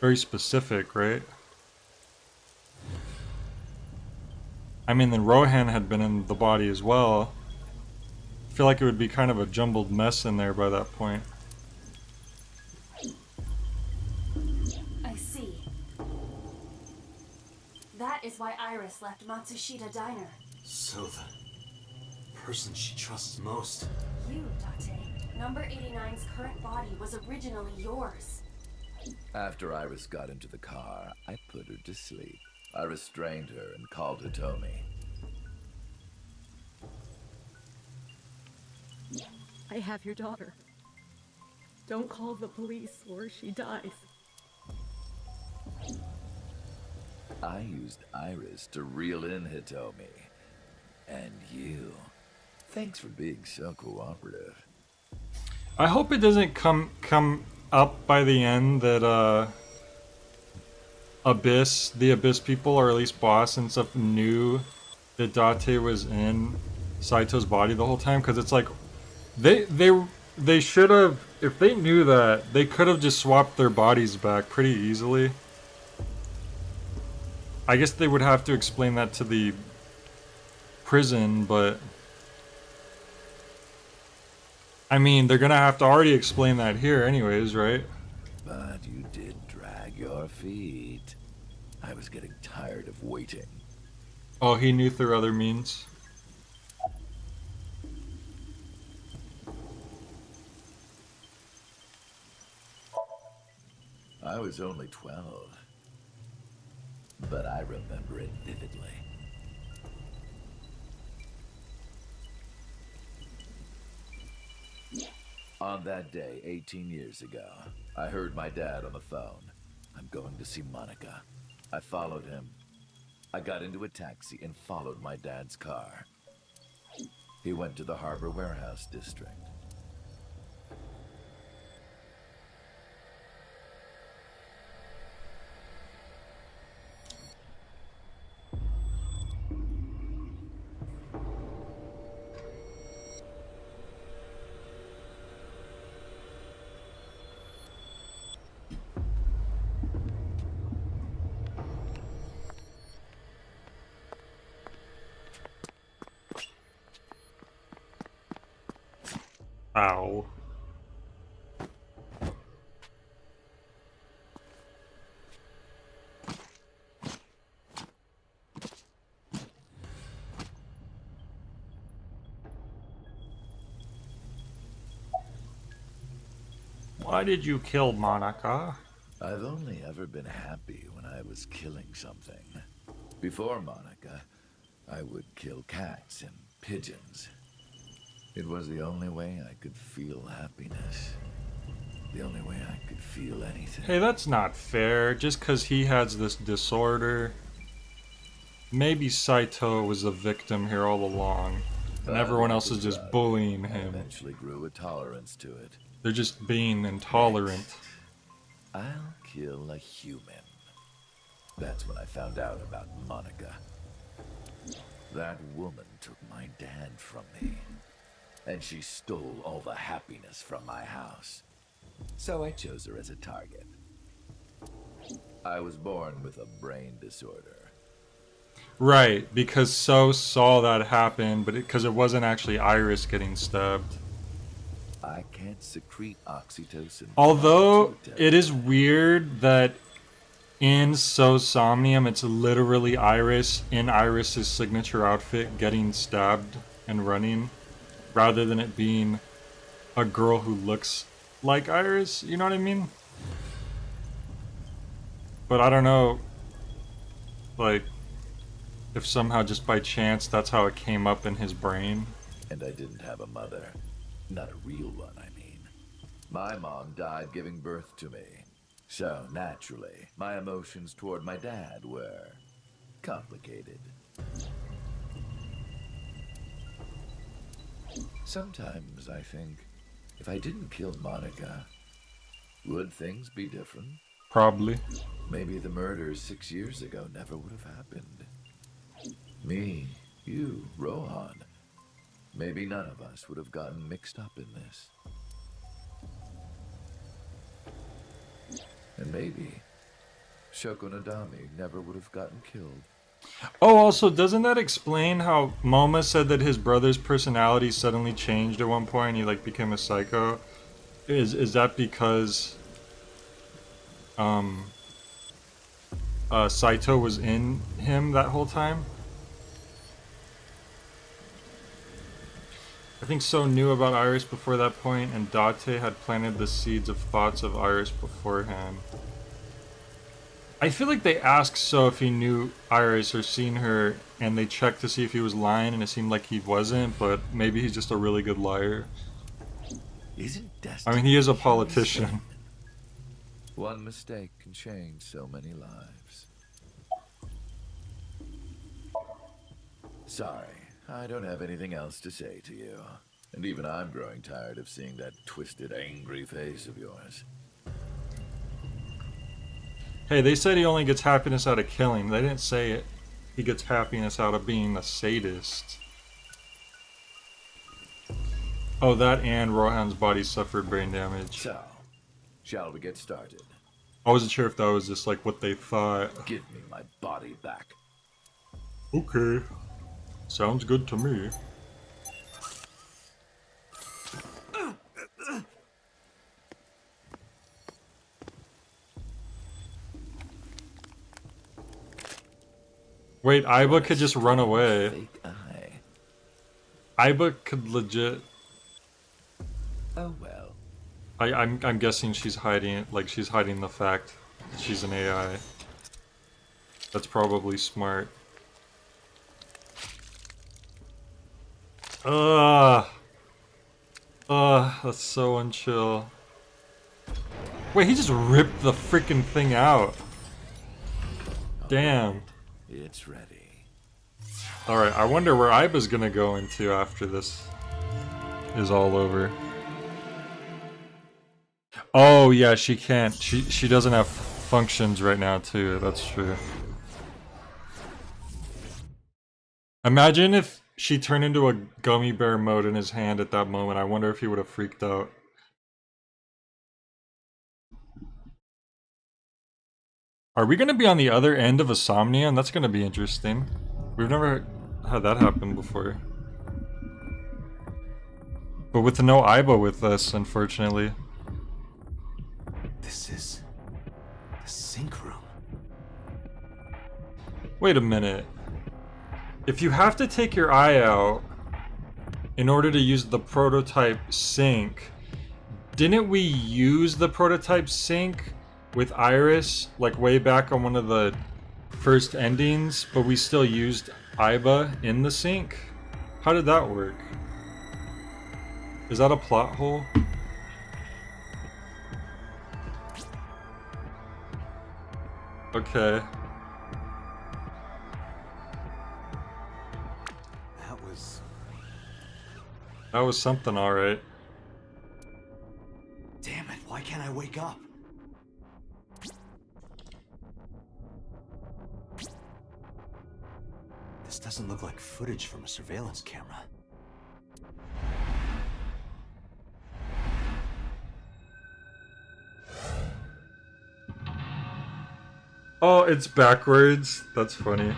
very specific, right? I mean, then Rohan had been in the body as well. I feel like it would be kind of a jumbled mess in there by that point. I see. That is why Iris left Matsushita Diner. So the person she trusts most. You, Date. Number 89's current body was originally yours. After Iris got into the car, I put her to sleep. I restrained her and called Hitomi. I have your daughter. Don't call the police or she dies. I used Iris to reel in Hitomi. And you. Thanks for being so cooperative. I hope it doesn't come up by the end that the Abyss people, or at least Boss and stuff, knew that Date was in Saito's body the whole time, because it's like they should have, if they knew that, they could have just swapped their bodies back pretty easily. I guess they would have to explain that to the prison, but I mean, they're gonna have to already explain that here anyways, right? But you did drag your feet. I was getting tired of waiting. Oh, he knew through other means. I was only 12. but I remember it vividly. On that day, 18 years ago, I heard my dad on the phone. I'm going to see Monica. I followed him. I got into a taxi and followed my dad's car. He went to the Harbor Warehouse District. Ow. Why did you kill Monica? I've only ever been happy when I was killing something. Before Monica, I would kill cats and pigeons. It was the only way I could feel happiness. The only way I could feel anything. Hey, that's not fair. Just because he has this disorder. Maybe Saito was the victim here all along. And everyone else is just bullying I him. eventually grew a tolerance to it. They're just being intolerant. I'll kill a human. That's when I found out about Monica. That woman took my dad from me. And she stole all the happiness from my house. So I chose her as a target. I was born with a brain disorder. Right, because So saw that happen, but because it wasn't actually Iris getting stabbed. I can't secrete oxytocin. Although it is weird that in So Somnium it's literally Iris in Iris's signature outfit getting stabbed and running, rather than it being a girl who looks like Iris, you know what I mean? But I don't know, like, if somehow just by chance that's how it came up in his brain. And I didn't have a mother. Not a real one, I mean. My mom died giving birth to me. So, naturally, my emotions toward my dad were complicated. Sometimes I think, if I didn't kill Monica, would things be different? Probably. Maybe the murders 6 years ago never would have happened. Me, you, Rohan. Maybe none of us would have gotten mixed up in this. And maybe Shoko Nadami never would have gotten killed. Oh, also, doesn't that explain how Moma said that his brother's personality suddenly changed at one point and he, like, became a psycho? Is that because Saito was in him that whole time? I think So knew about Iris before that point, and Date had planted the seeds of thoughts of Iris beforehand. I feel like they asked So if he knew Iris or seen her, and they checked to see if he was lying, and it seemed like he wasn't, but maybe he's just a really good liar. Isn't I mean, he is a politician. One mistake can change so many lives. Sorry, I don't have anything else to say to you. And even I'm growing tired of seeing that twisted, angry face of yours. Hey, they said he only gets happiness out of killing. They didn't say it. He gets happiness out of being a sadist. Oh, that and Rohan's body suffered brain damage. So, shall we get started? I wasn't sure if that was just like what they thought. Give me my body back. Okay. Sounds good to me. Wait, Aiba could just run away. Fake eye. Aiba could legit. Oh well. I'm guessing she's hiding it, like she's hiding the fact that she's an AI. That's probably smart. Ugh. Ugh, that's so unchill. Wait, he just ripped the freaking thing out. Damn. It's ready. Alright, I wonder where Iba's gonna go into after this is all over. Oh yeah, she can't. She doesn't have functions right now too, that's true. Imagine if she turned into a gummy bear mode in his hand at that moment. I wonder if he would have freaked out. Are we gonna be on the other end of a Somnium? That's gonna be interesting. We've never had that happen before. But with no Iba with us, unfortunately. This is the sync room. Wait a minute. If you have to take your eye out in order to use the prototype sync, didn't we use the prototype sync with Iris, like way back on one of the first endings, but we still used Iba in the sync? How did that work? Is that a plot hole? Okay. That was something, alright. Damn it, why can't I wake up? This doesn't look like footage from a surveillance camera. Oh, it's backwards. That's funny.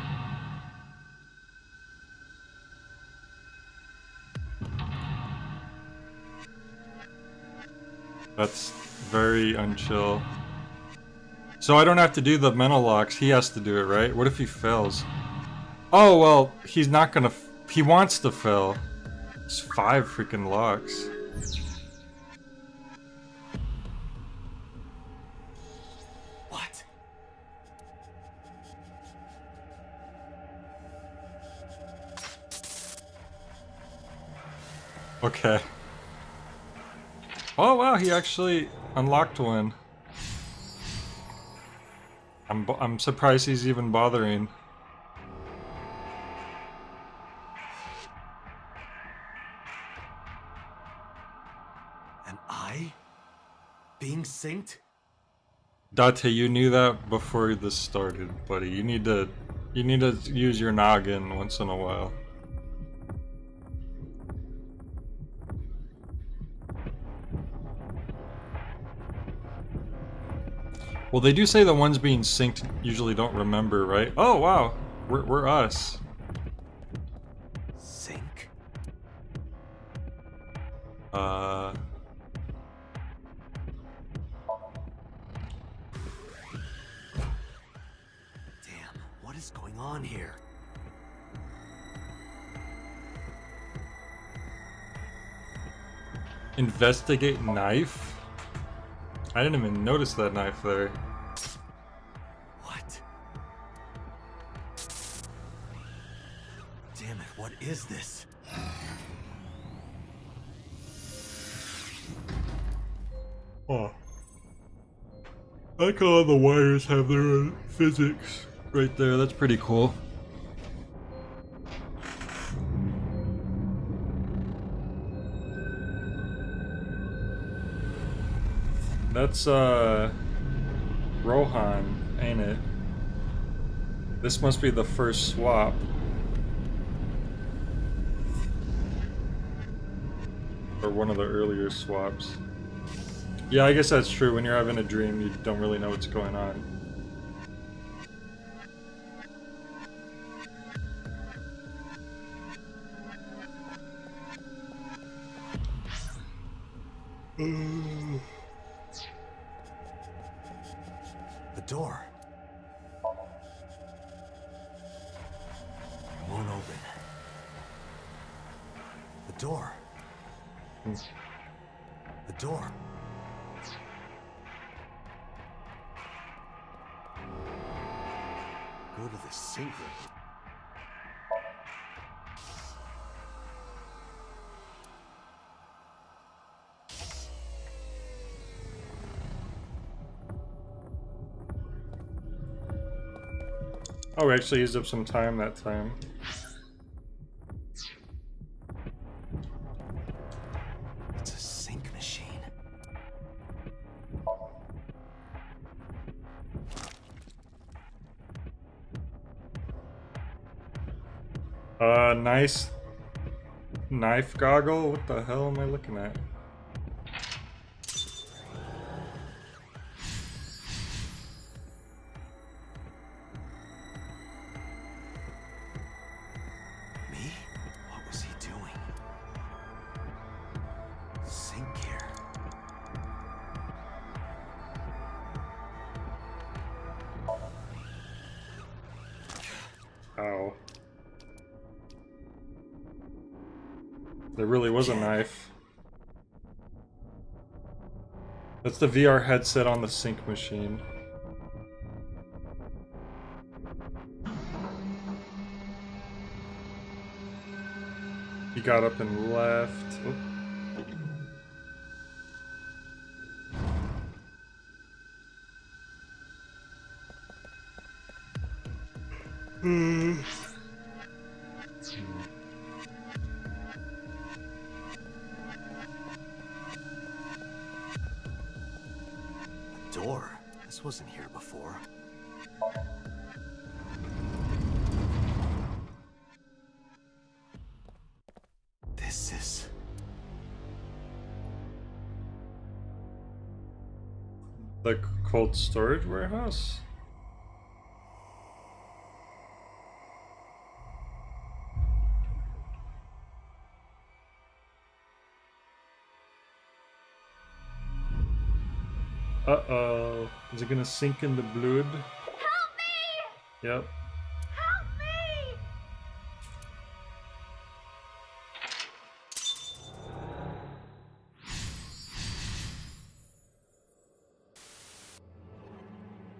That's very unchill. So I don't have to do the mental locks. He has to do it, right? What if he fails? Oh, well, he's not gonna... he wants to fail. It's 5 freaking locks. What? Okay. Oh wow, he actually unlocked one. I'm surprised he's even bothering. Am I being synced? Date, you knew that before this started, buddy. You need to use your noggin once in a while. Well, they do say the ones being synced usually don't remember, right? Oh wow, we're us. Sync? Damn, what is going on here? Investigate knife? I didn't even notice that knife there. What? Damn it, what is this? Oh. I like how all the wires have their own physics. Right there, that's pretty cool. That's, Rohan, ain't it? This must be the first swap. Or one of the earlier swaps. Yeah, I guess that's true. When you're having a dream, you don't really know what's going on. The door. It won't open. The door. The door. Go to the sink room. Oh, we actually used up some time that time. It's a sink machine. Nice knife goggle? What the hell am I looking at? Me? What was he doing? Sink here. Ow. There really was a knife. That's the VR headset on the sink machine. He got up and left. Oop. A door. This wasn't here before. This is... The cold storage warehouse? Uh-oh. Is it gonna sink in the blood? Help me! Yep. Help me!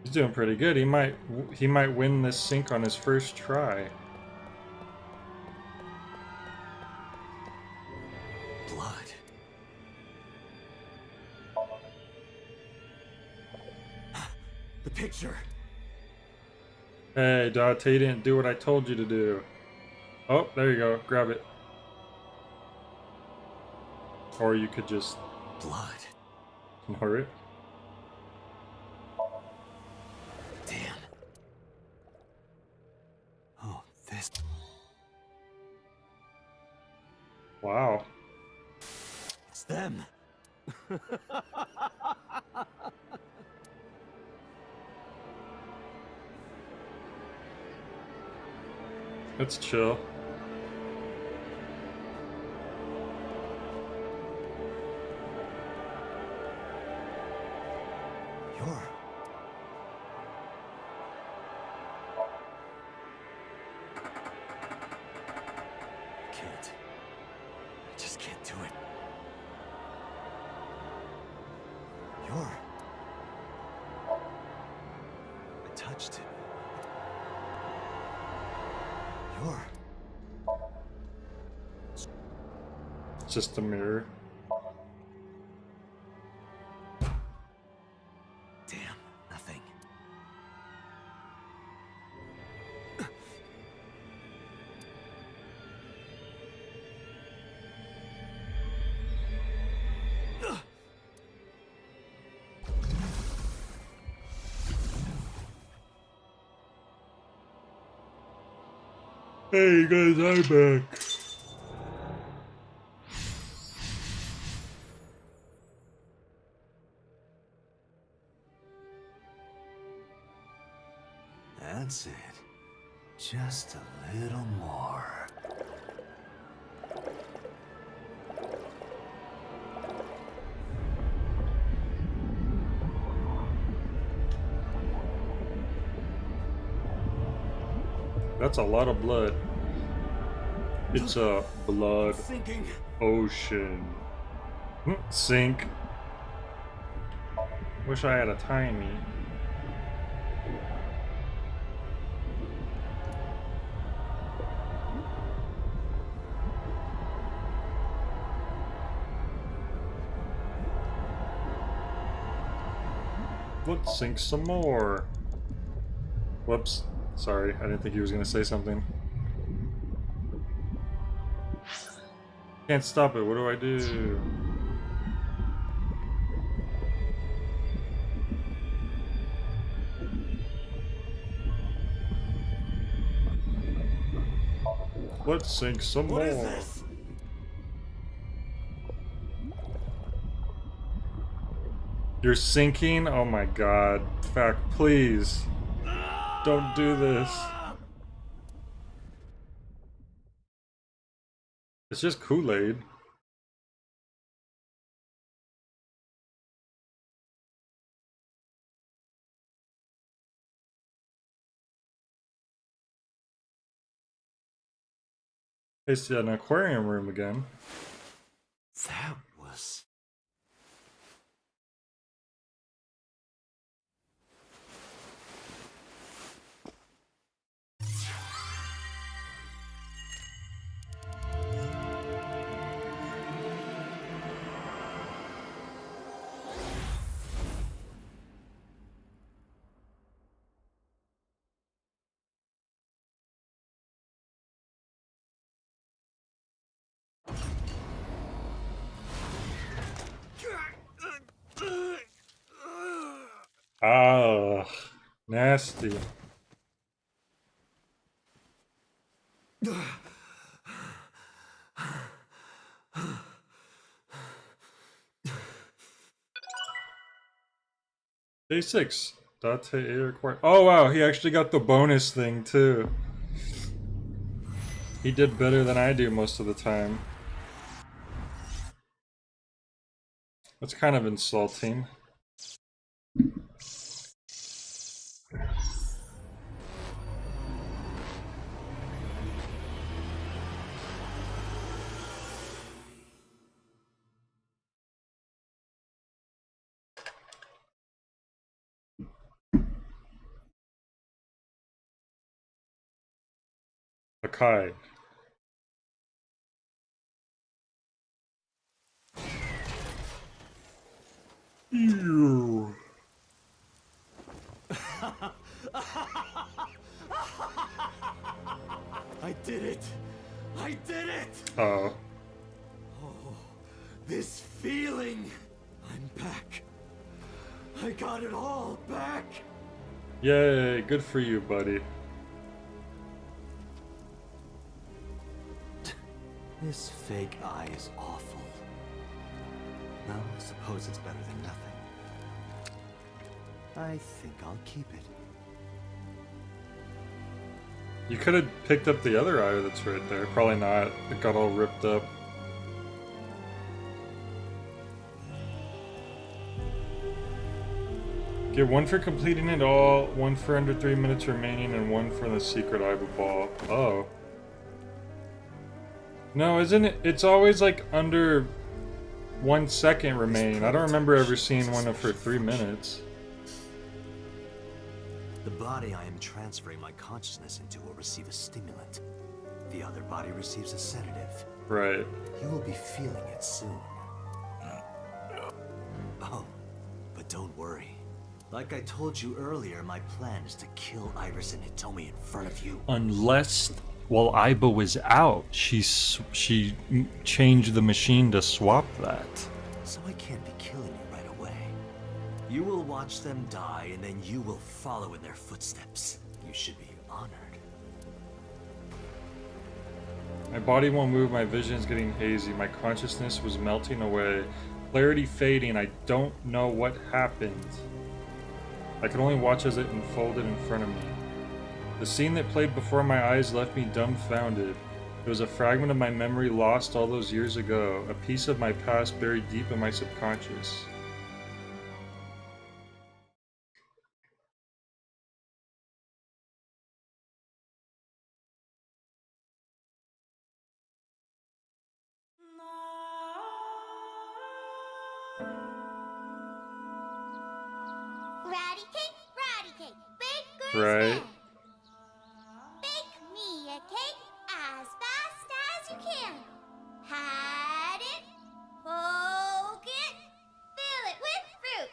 He's doing pretty good. He might win this sink on his first try. blood. The picture. Hey, Dante, you didn't do what I told you to do. Oh, there you go. Grab it. Or you could just Blood. ignore it. Damn. Oh, this. Wow. It's them. Let's chill. You're... Can't. I just can't do it. You're... I touched it. You're... It's just a mirror. Damn, nothing. Hey, you guys, I'm back. That's it. Just a little more. That's a lot of blood. It's a blood Sinking. ocean. Sink. Wish I had a timey. Let's sink some more. Whoops. Sorry, I didn't think he was gonna say something. Can't stop it, what do I do? Let's sink some more. What is this? You're sinking? Oh my god. Fuck, please. Don't do this. It's just Kool-Aid. It's an aquarium room again. That was... Ah, nasty. Day 6. Date air quite. Oh wow, he actually got the bonus thing too. He did better than I do most of the time. That's kind of insulting. Akai. Ew. I did it! I did it! Oh. Oh, this feeling! I'm back. I got it all back! Yay, good for you, buddy. This fake eye is awful. Well, I suppose it's better than nothing. I think I'll keep it. You could have picked up the other eye that's right there. Probably not. It got all ripped up. Get one for completing it all, one for under 3 minutes remaining, and one for the secret eyeball. Oh. No, isn't it? It's always like under 1 second remaining. I don't remember ever seeing one for 3 minutes. The body I am transferring my consciousness into will receive a stimulant. The other body receives a sedative. Right. You will be feeling it soon. Oh, but don't worry. Like I told you earlier, my plan is to kill Iris and Hitomi in front of you. Unless, while Aiba was out, she changed the machine to swap that. So I can't be killing you right away. You will watch them die, and then you will follow in their footsteps. You should be honored. My body won't move, my vision's getting hazy, my consciousness was melting away, clarity fading, I don't know what happened. I could only watch as it unfolded in front of me. The scene that played before my eyes left me dumbfounded. It was a fragment of my memory lost all those years ago, a piece of my past buried deep in my subconscious. Ratty cake, big girl's Right? man. Bake me a cake as fast as you can. Pat it, poke it, fill it with fruit.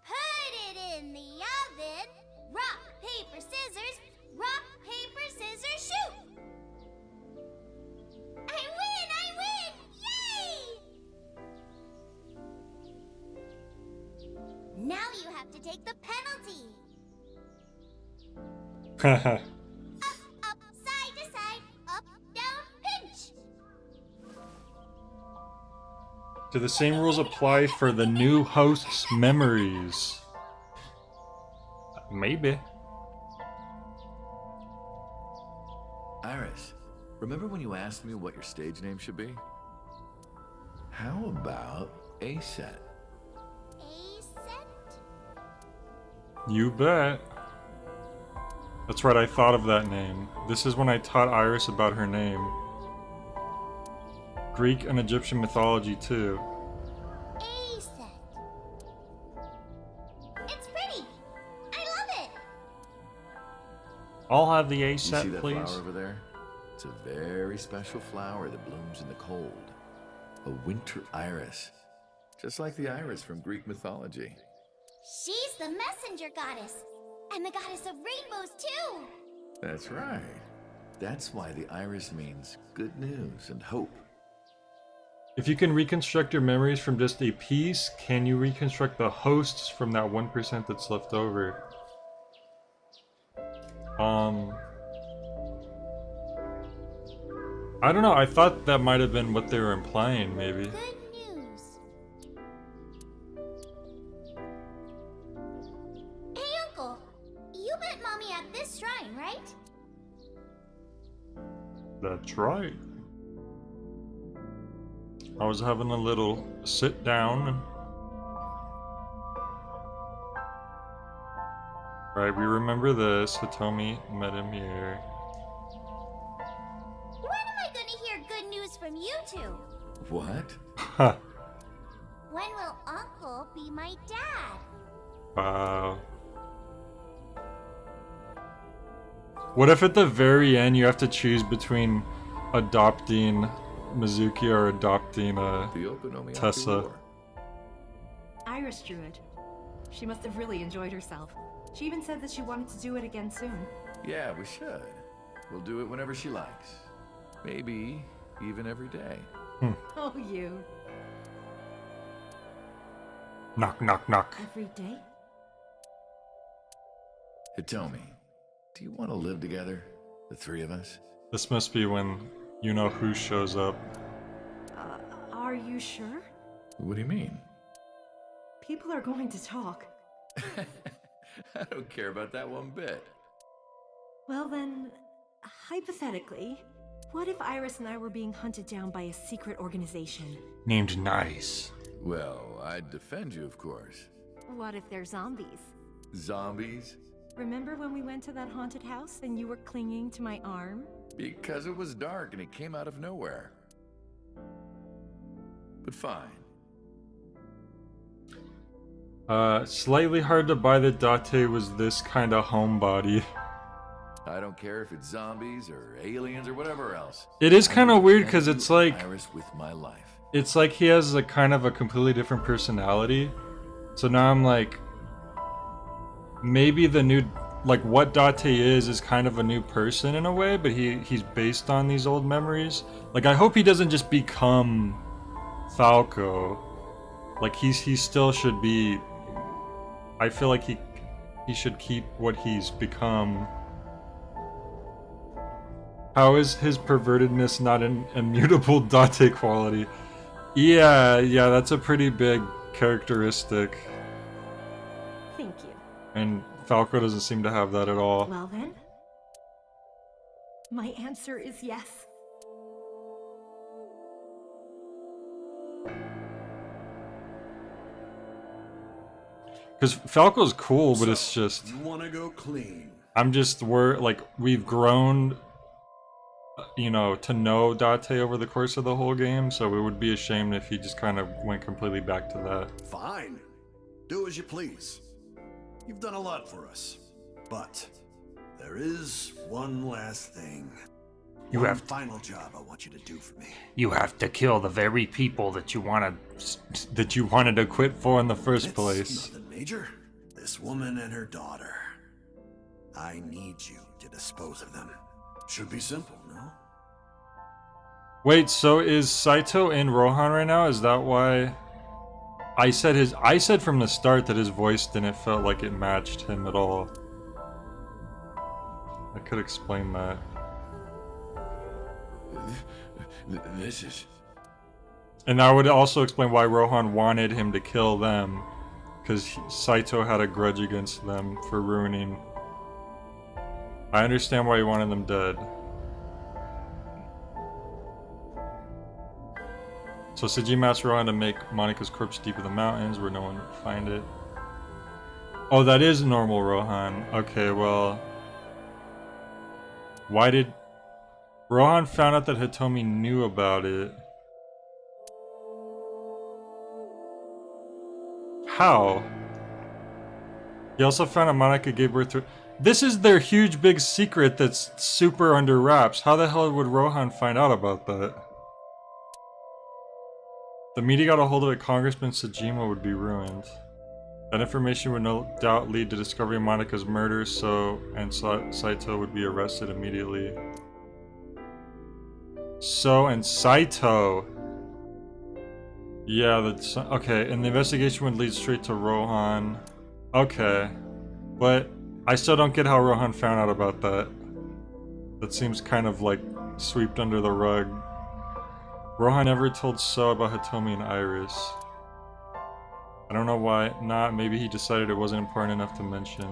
Put Now you have to take the penalty. Haha. Up, side to side, up, down, pinch. Do the same rules apply for the new host's memories? Maybe. Iris, remember when you asked me what your stage name should be? How about A-Set? A-set? You bet. That's right, I thought of that name. This is when I taught Iris about her name. Greek and Egyptian mythology too. A-set. It's pretty. I love it. I'll have the A You see set, that please. flower over there? It's a very special flower that blooms in the cold. A winter iris. Just like the iris from Greek mythology. She's the messenger goddess. And the goddess of rainbows, too. That's right. That's why the iris means good news and hope. If you can reconstruct your memories from just a piece, can you reconstruct the hosts from that 1% that's left over? I don't know, I thought that might have been what they were implying, maybe. Good news. Hey, Uncle. You met Mommy at this shrine, right? That's right. I was having a little sit down. Right, we remember this. Hitomi met him here. When am I gonna hear good news from you two? What? Ha! When will Uncle be my dad? Wow. What if at the very end you have to choose between adopting Mizuki or adopting The Okonomiyaki Tessa? War. Iris drew it. She must have really enjoyed herself. She even said that she wanted to do it again soon. Yeah, we should. We'll do it whenever she likes. Maybe even every day. Oh, you. Knock, knock, knock. Every day? Hitomi, do you want to live together? The three of us? This must be when you-know-who shows up. Are you sure? What do you mean? People are going to talk. I don't care about that one bit. Well then, hypothetically, what if Iris and I were being hunted down by a secret organization? Named Nice. Well, I'd defend you, of course. What if they're zombies? Zombies? Remember when we went to that haunted house and you were clinging to my arm? Because it was dark and it came out of nowhere. But fine. Slightly hard to buy that Date was this kind of homebody. I don't care if it's zombies or aliens or whatever else. It is I kind of will weird defend because you, it's like Iris, with my life. it's like he has a kind of a completely different personality. So now I'm like, maybe the new, like what Date is kind of a new person in a way, but he's based on these old memories. Like I hope he doesn't just become Falco. Like he still should be. I feel like he should keep what he's become. How is his pervertedness not an immutable Date quality? Yeah, that's a pretty big characteristic. Thank you. And Falco doesn't seem to have that at all. Well then, my answer is yes. Because Falco's cool, but it's just... You wanna go clean? I'm just... we've grown, you know, to know Date over the course of the whole game, so it would be a shame if he just kind of went completely back to that. Fine. Do as you please. You've done a lot for us. But there is one last thing. One final job I want you to do for me. You have to kill the very people that you wanted to quit for in the first It's place. nothing major. This woman and her daughter. I need you to dispose of them. Should be simple, no? Wait, so is Saito in Rohan right now? Is that why? I said from the start that his voice didn't feel like it matched him at all. I could explain that. This is... And that would also explain why Rohan wanted him to kill them. Because Saito had a grudge against them for ruining... I understand why he wanted them dead. So Sejima asked Rohan to make Monika's corpse deep in the mountains where no one would find it. Oh, that is normal Rohan. Okay, well... Why did... Rohan found out that Hitomi knew about it. How? He also found out Monika gave birth to... This is their huge big secret that's super under wraps. How the hell would Rohan find out about that? The media got a hold of it, Congressman Sejima would be ruined. That information would no doubt lead to discovery of Monika's murder, and Saito would be arrested immediately. And Saito. Yeah, that's okay. And the investigation would lead straight to Rohan. Okay, but I still don't get how Rohan found out about that. That seems kind of like swept under the rug. Rohan never told So about Hitomi and Iris. I don't know why not. Maybe he decided it wasn't important enough to mention.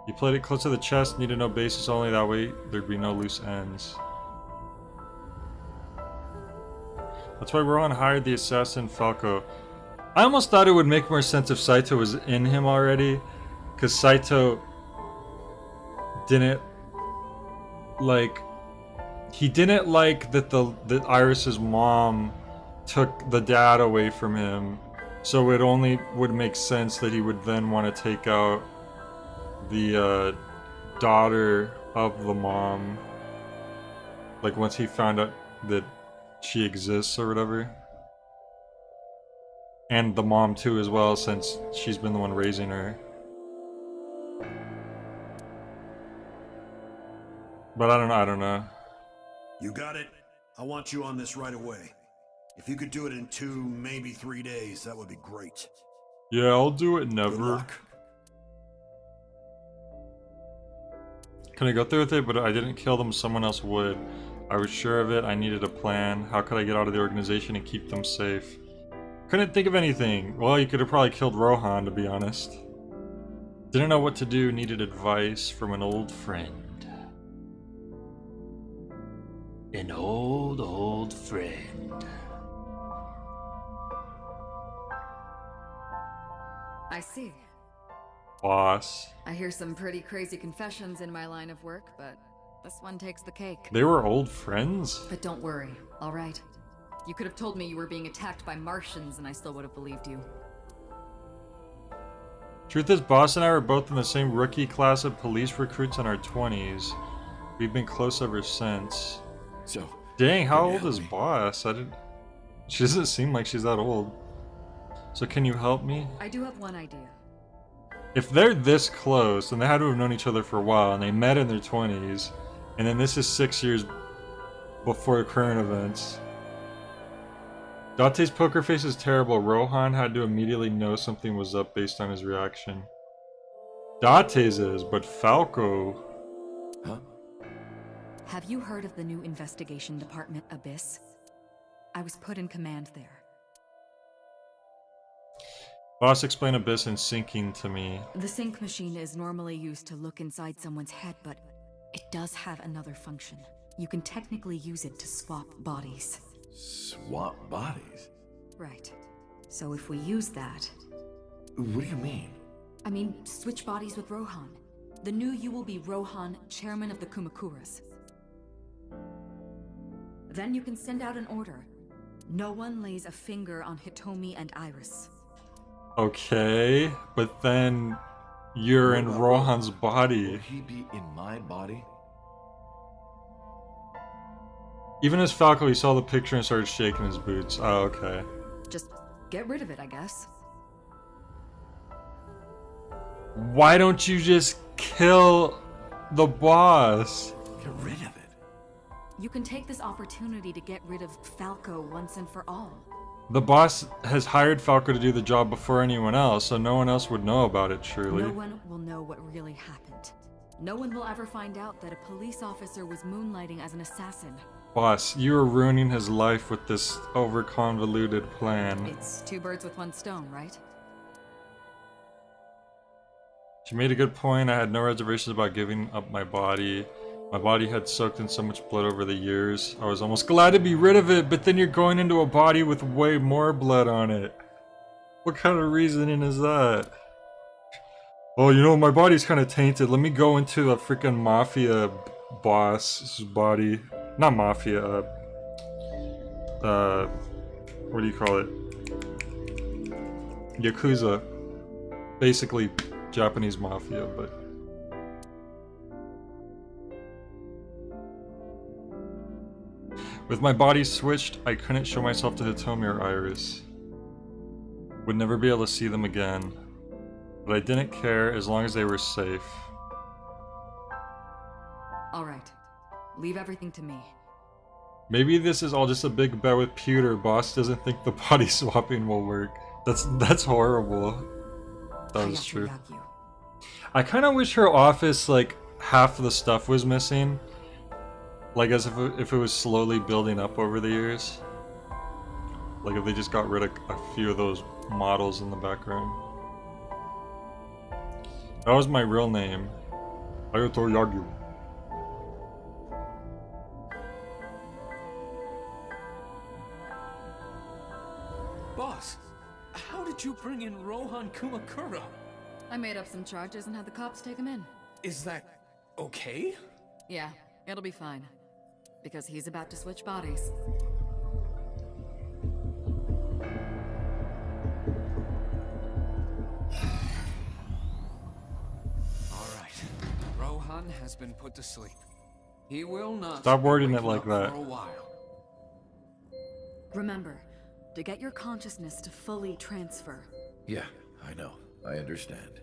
He played it close to the chest, needed no basis, only that way there'd be no loose ends. That's why Rohan hired the assassin Falco. I almost thought it would make more sense if Saito was in him already, because Saito didn't like... He didn't like that that Iris's mom took the dad away from him, so it only would make sense that he would then want to take out the daughter of the mom, like once he found out that she exists or whatever. And the mom too as well, since she's been the one raising her. But I don't know. You got it? I want you on this right away. If you could do it in 2, maybe 3 days, that would be great. Yeah, I'll do it Good never. luck. Can I go through with it? But I didn't kill them, someone else would. I was sure of it, I needed a plan. How could I get out of the organization and keep them safe? Couldn't think of anything. Well, you could have probably killed Rohan, to be honest. Didn't know what to do, needed advice from an old friend. An old friend. I see. Boss. I hear some pretty crazy confessions in my line of work, but this one takes the cake. They were old friends? But don't worry, alright? You could have told me you were being attacked by Martians and I still would have believed you. Truth is, Boss and I were both in the same rookie class of police recruits in our 20s. We've been close ever since. So, dang, how old is Boss? She doesn't seem like she's that old. So can you help me? I do have one idea. If they're this close, then they had to have known each other for a while, and they met in their 20s, and then this is 6 years before current events. Date's poker face is terrible. Rohan had to immediately know something was up based on his reaction. Date's is, but Falco... Huh? Have you heard of the new investigation department, Abyss? I was put in command there. Boss explained Abyss in syncing to me. The sync machine is normally used to look inside someone's head, but it does have another function. You can technically use it to swap bodies. Swap bodies? Right. So if we use that... What do you mean? I mean, switch bodies with Rohan. The new you will be Rohan, chairman of the Kumakuras. Then you can send out an order. No one lays a finger on Hitomi and Iris. Okay, but then you're in Rohan's body. Will he be in my body? Even as Falco, he saw the picture and started shaking his boots. Oh, okay. Just get rid of it, I guess. Why don't you just kill the boss? Get rid of it. You can take this opportunity to get rid of Falco once and for all. The boss has hired Falco to do the job before anyone else, so no one else would know about it, surely. No one will know what really happened. No one will ever find out that a police officer was moonlighting as an assassin. Boss, you are ruining his life with this over-convoluted plan. It's two birds with one stone, right? She made a good point. I had no reservations about giving up my body. My body had soaked in so much blood over the years. I was almost glad to be rid of it, but then you're going into a body with way more blood on it. What kind of reasoning is that? Oh, you know, my body's kind of tainted. Let me go into a freaking mafia boss's body. Not mafia, what do you call it? Yakuza. Basically Japanese mafia, but... With my body switched, I couldn't show myself to Hitomi or Iris. Would never be able to see them again. But I didn't care as long as they were safe. Alright. Leave everything to me. Maybe this is all just a big bet with Pewter. Boss doesn't think the body swapping will work. That's horrible. That was true. I kind of wish her office, like, half of the stuff was missing. Like, as if it was slowly building up over the years. Like, if they just got rid of a few of those models in the background. That was my real name. Ayato Yagyu. Boss, how did you bring in Rohan Kumakura? I made up some charges and had the cops take him in. Is that okay? Yeah, it'll be fine. Because he's about to switch bodies. Alright. Rohan has been put to sleep. He will not Stop wording it wake like up that. for a while. Remember, to get your consciousness to fully transfer. Yeah, I know. I understand.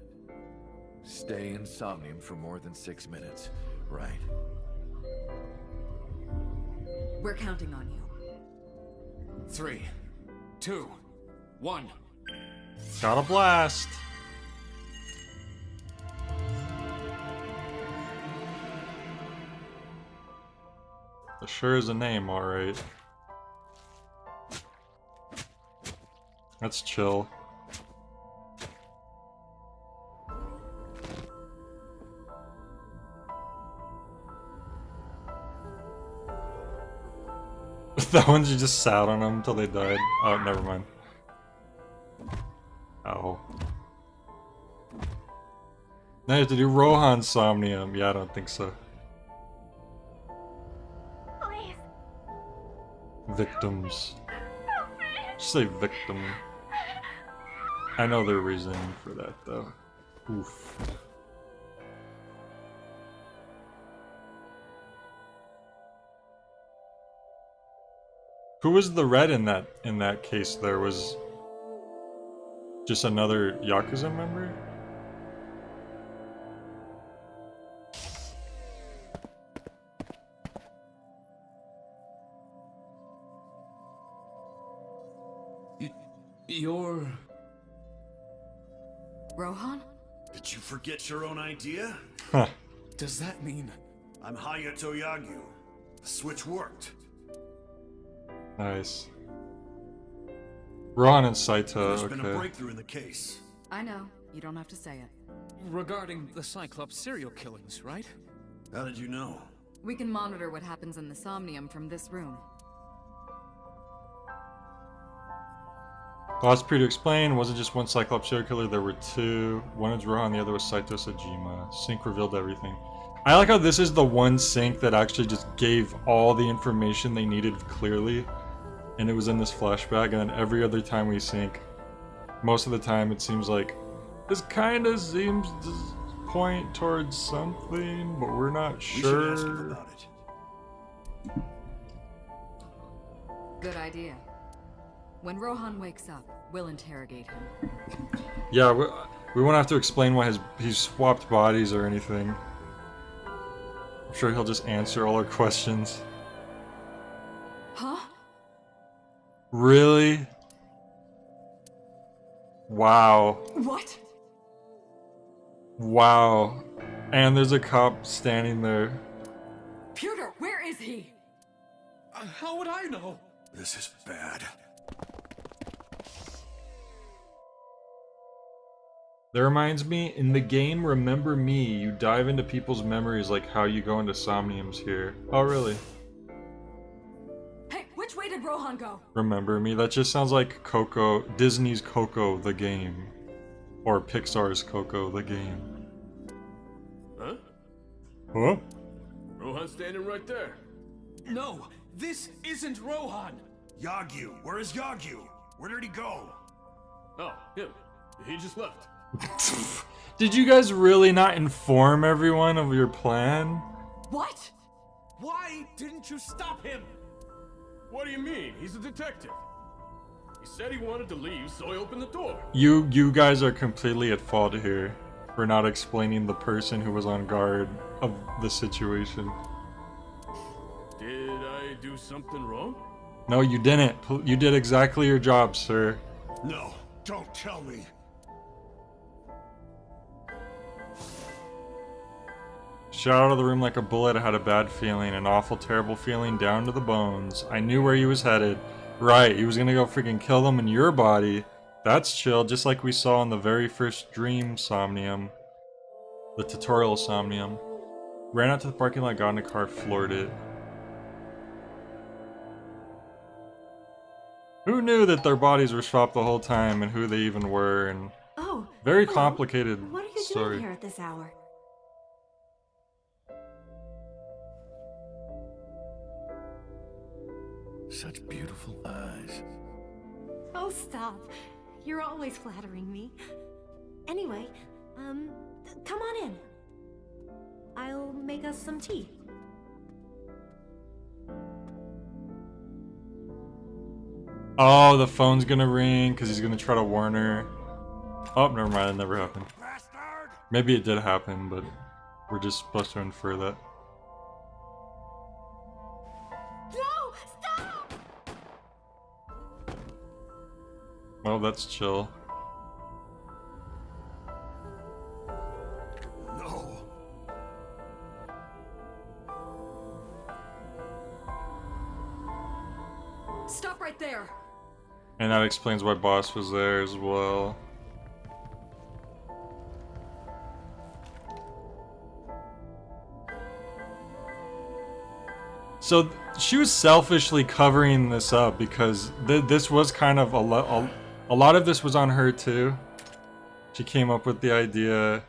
Stay in Somnium for more than 6 minutes, right? We're counting on you. 3, 2, 1. Got a blast. That sure is a name, alright. That's chill. That one you just sat on them until they died. Oh, never mind. Ow. Now you have to do Rohan Somnium. Yeah, I don't think so. Please. Victims. Just say victim. I know their reasoning for that, though. Oof. Who was the red in that case? There was just another Yakuza member? You're... Rohan? Did you forget your own idea? Huh. Does that mean... I'm Hayato Yagyu. The switch worked. Nice. Rohan and Saito, There's been a okay. breakthrough in the case. I know. You don't have to say it. Regarding the Cyclops serial killings, right? How did you know? We can monitor what happens in the Somnium from this room. Last period to explain, wasn't just one Cyclops serial killer, there were two. One was Rohan, the other was Saito Sajima. Sync revealed everything. I like how this is the one sync that actually just gave all the information they needed clearly. And it was in this flashback, and then every other time we sync, most of the time it seems like this kind of seems to point towards something, but we're not We should ask him sure. about it. Good idea. When Rohan wakes up, we'll interrogate him. Yeah, we won't have to explain why he's swapped bodies or anything. I'm sure he'll just answer all our questions. Huh? Really? Wow. What? Wow. And there's a cop standing there. Pewter, where is he? How would I know? This is bad. That reminds me, in the game Remember Me, you dive into people's memories like how you go into Somniums here. Oh, really? Hey, which way did Rohan go? Remember Me? That just sounds like Coco, Disney's Coco the game. Or Pixar's Coco the game. Huh? Huh? Rohan's standing right there. No, this isn't Rohan. Yagyu, where is Yagyu? Where did he go? Oh, him. He just left. Did you guys really not inform everyone of your plan? What? Why didn't you stop him? What do you mean? He's a detective. He said he wanted to leave, so I opened the door. You guys are completely at fault here for not explaining the person who was on guard of the situation. Did I do something wrong? No, you didn't. You did exactly your job, sir. No, don't tell me. Shot out of the room like a bullet. I had a bad feeling, an awful, terrible feeling down to the bones. I knew where he was headed. Right, he was gonna go freaking kill them in your body. That's chill, just like we saw in the very first dream Somnium. The tutorial Somnium. Ran out to the parking lot, got in a car, floored it. Who knew that their bodies were swapped the whole time and who they even were, and Oh. very hello. complicated What are you story. doing here at this hour? Such beautiful eyes. Oh, stop. You're always flattering me. Anyway, come on in. I'll make us some tea. Oh, the phone's gonna ring because he's gonna try to warn her. Oh, never mind, it never happened. Maybe it did happen, but we're just supposed to infer that. No! Stop! Oh, that's chill. No. Stop right there. And that explains why Boss was there as well. So she was selfishly covering this up because this was kind of a lot of this was on her too. She came up with the idea.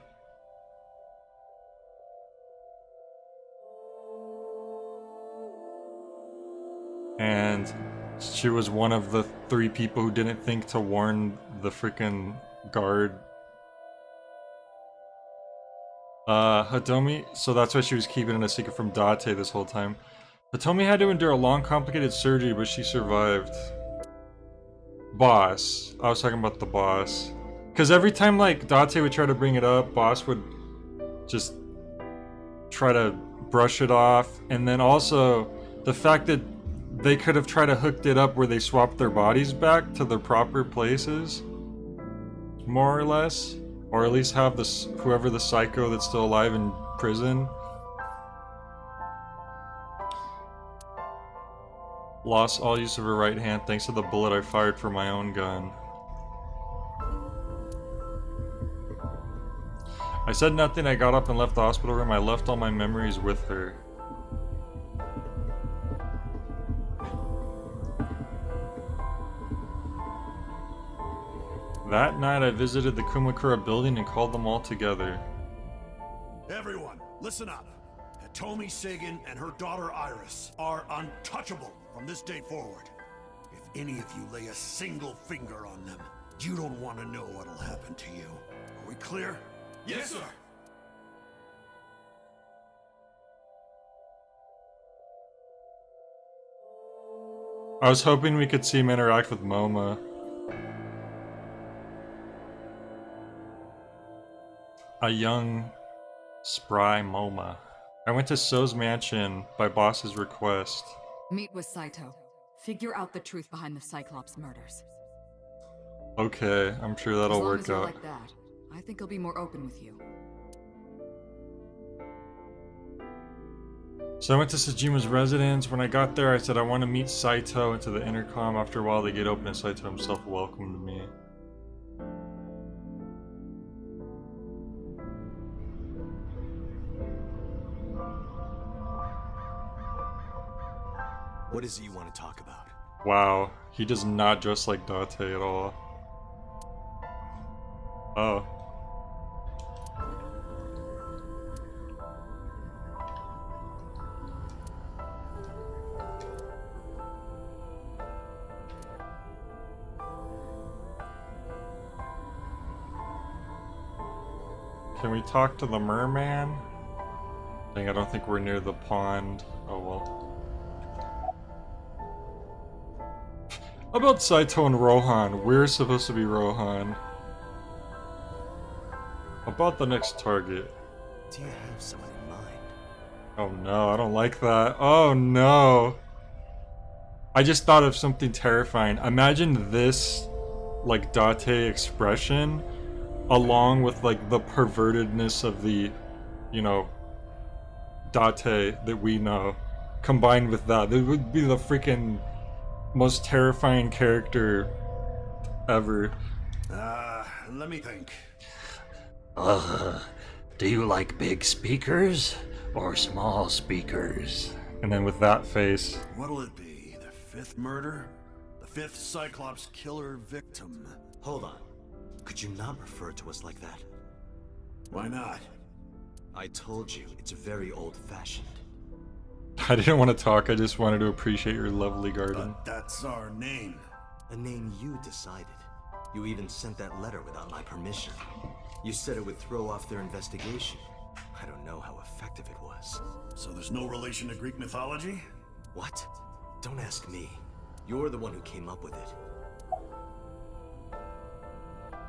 And she was one of the 3 people who didn't think to warn the freaking guard. Hitomi, so that's why she was keeping it a secret from Date this whole time. Hitomi had to endure a long, complicated surgery, but she survived. Boss. I was talking about the boss. Because every time, like, Date would try to bring it up, Boss would just try to brush it off. And then also, the fact that they could have tried to hook it up where they swapped their bodies back to their proper places. More or less. Or at least have this whoever the psycho that's still alive in prison. Lost all use of her right hand thanks to the bullet I fired from my own gun. I said nothing, I got up and left the hospital room. I left all my memories with her. That night I visited the Kumakura building and called them all together. Everyone, listen up. Hitomi Sagan and her daughter Iris are untouchable from this day forward. If any of you lay a single finger on them, you don't want to know what'll happen to you. Are we clear? Yes, sir. I was hoping we could see him interact with Moma. A young, spry Moma. I went to So's mansion by Boss's request. Meet with Saito. Figure out the truth behind the Cyclops murders. Okay, I'm sure As that'll long work as you're out. like that, I think I'll be more open with you. So I went to Sejima's residence. When I got there, I said I want to meet Saito into the intercom. After a while, they get open and Saito himself welcomed me. What is it you want to talk about? Wow, he does not dress like Date at all. Oh. Can we talk to the merman? Dang, I don't think we're near the pond. Oh well. How about Saito and Rohan? We're supposed to be Rohan. About the next target. Do you have someone in mind? Oh no, I don't like that. Oh no. I just thought of something terrifying. Imagine this, like, Date expression, along with, like, the pervertedness of the, you know, Date that we know, combined with that. It would be the freaking most terrifying character ever. Let me think. Do you like big speakers or small speakers? And then with that face. What'll it be? The fifth murder? The fifth Cyclops killer victim? Hold on. Could you not refer to us like that? Why not? I told you, it's very old-fashioned. I didn't want to talk, I just wanted to appreciate your lovely garden. But that's our name. A name you decided. You even sent that letter without my permission. You said it would throw off their investigation. I don't know how effective it was. So there's no relation to Greek mythology? What? Don't ask me. You're the one who came up with it.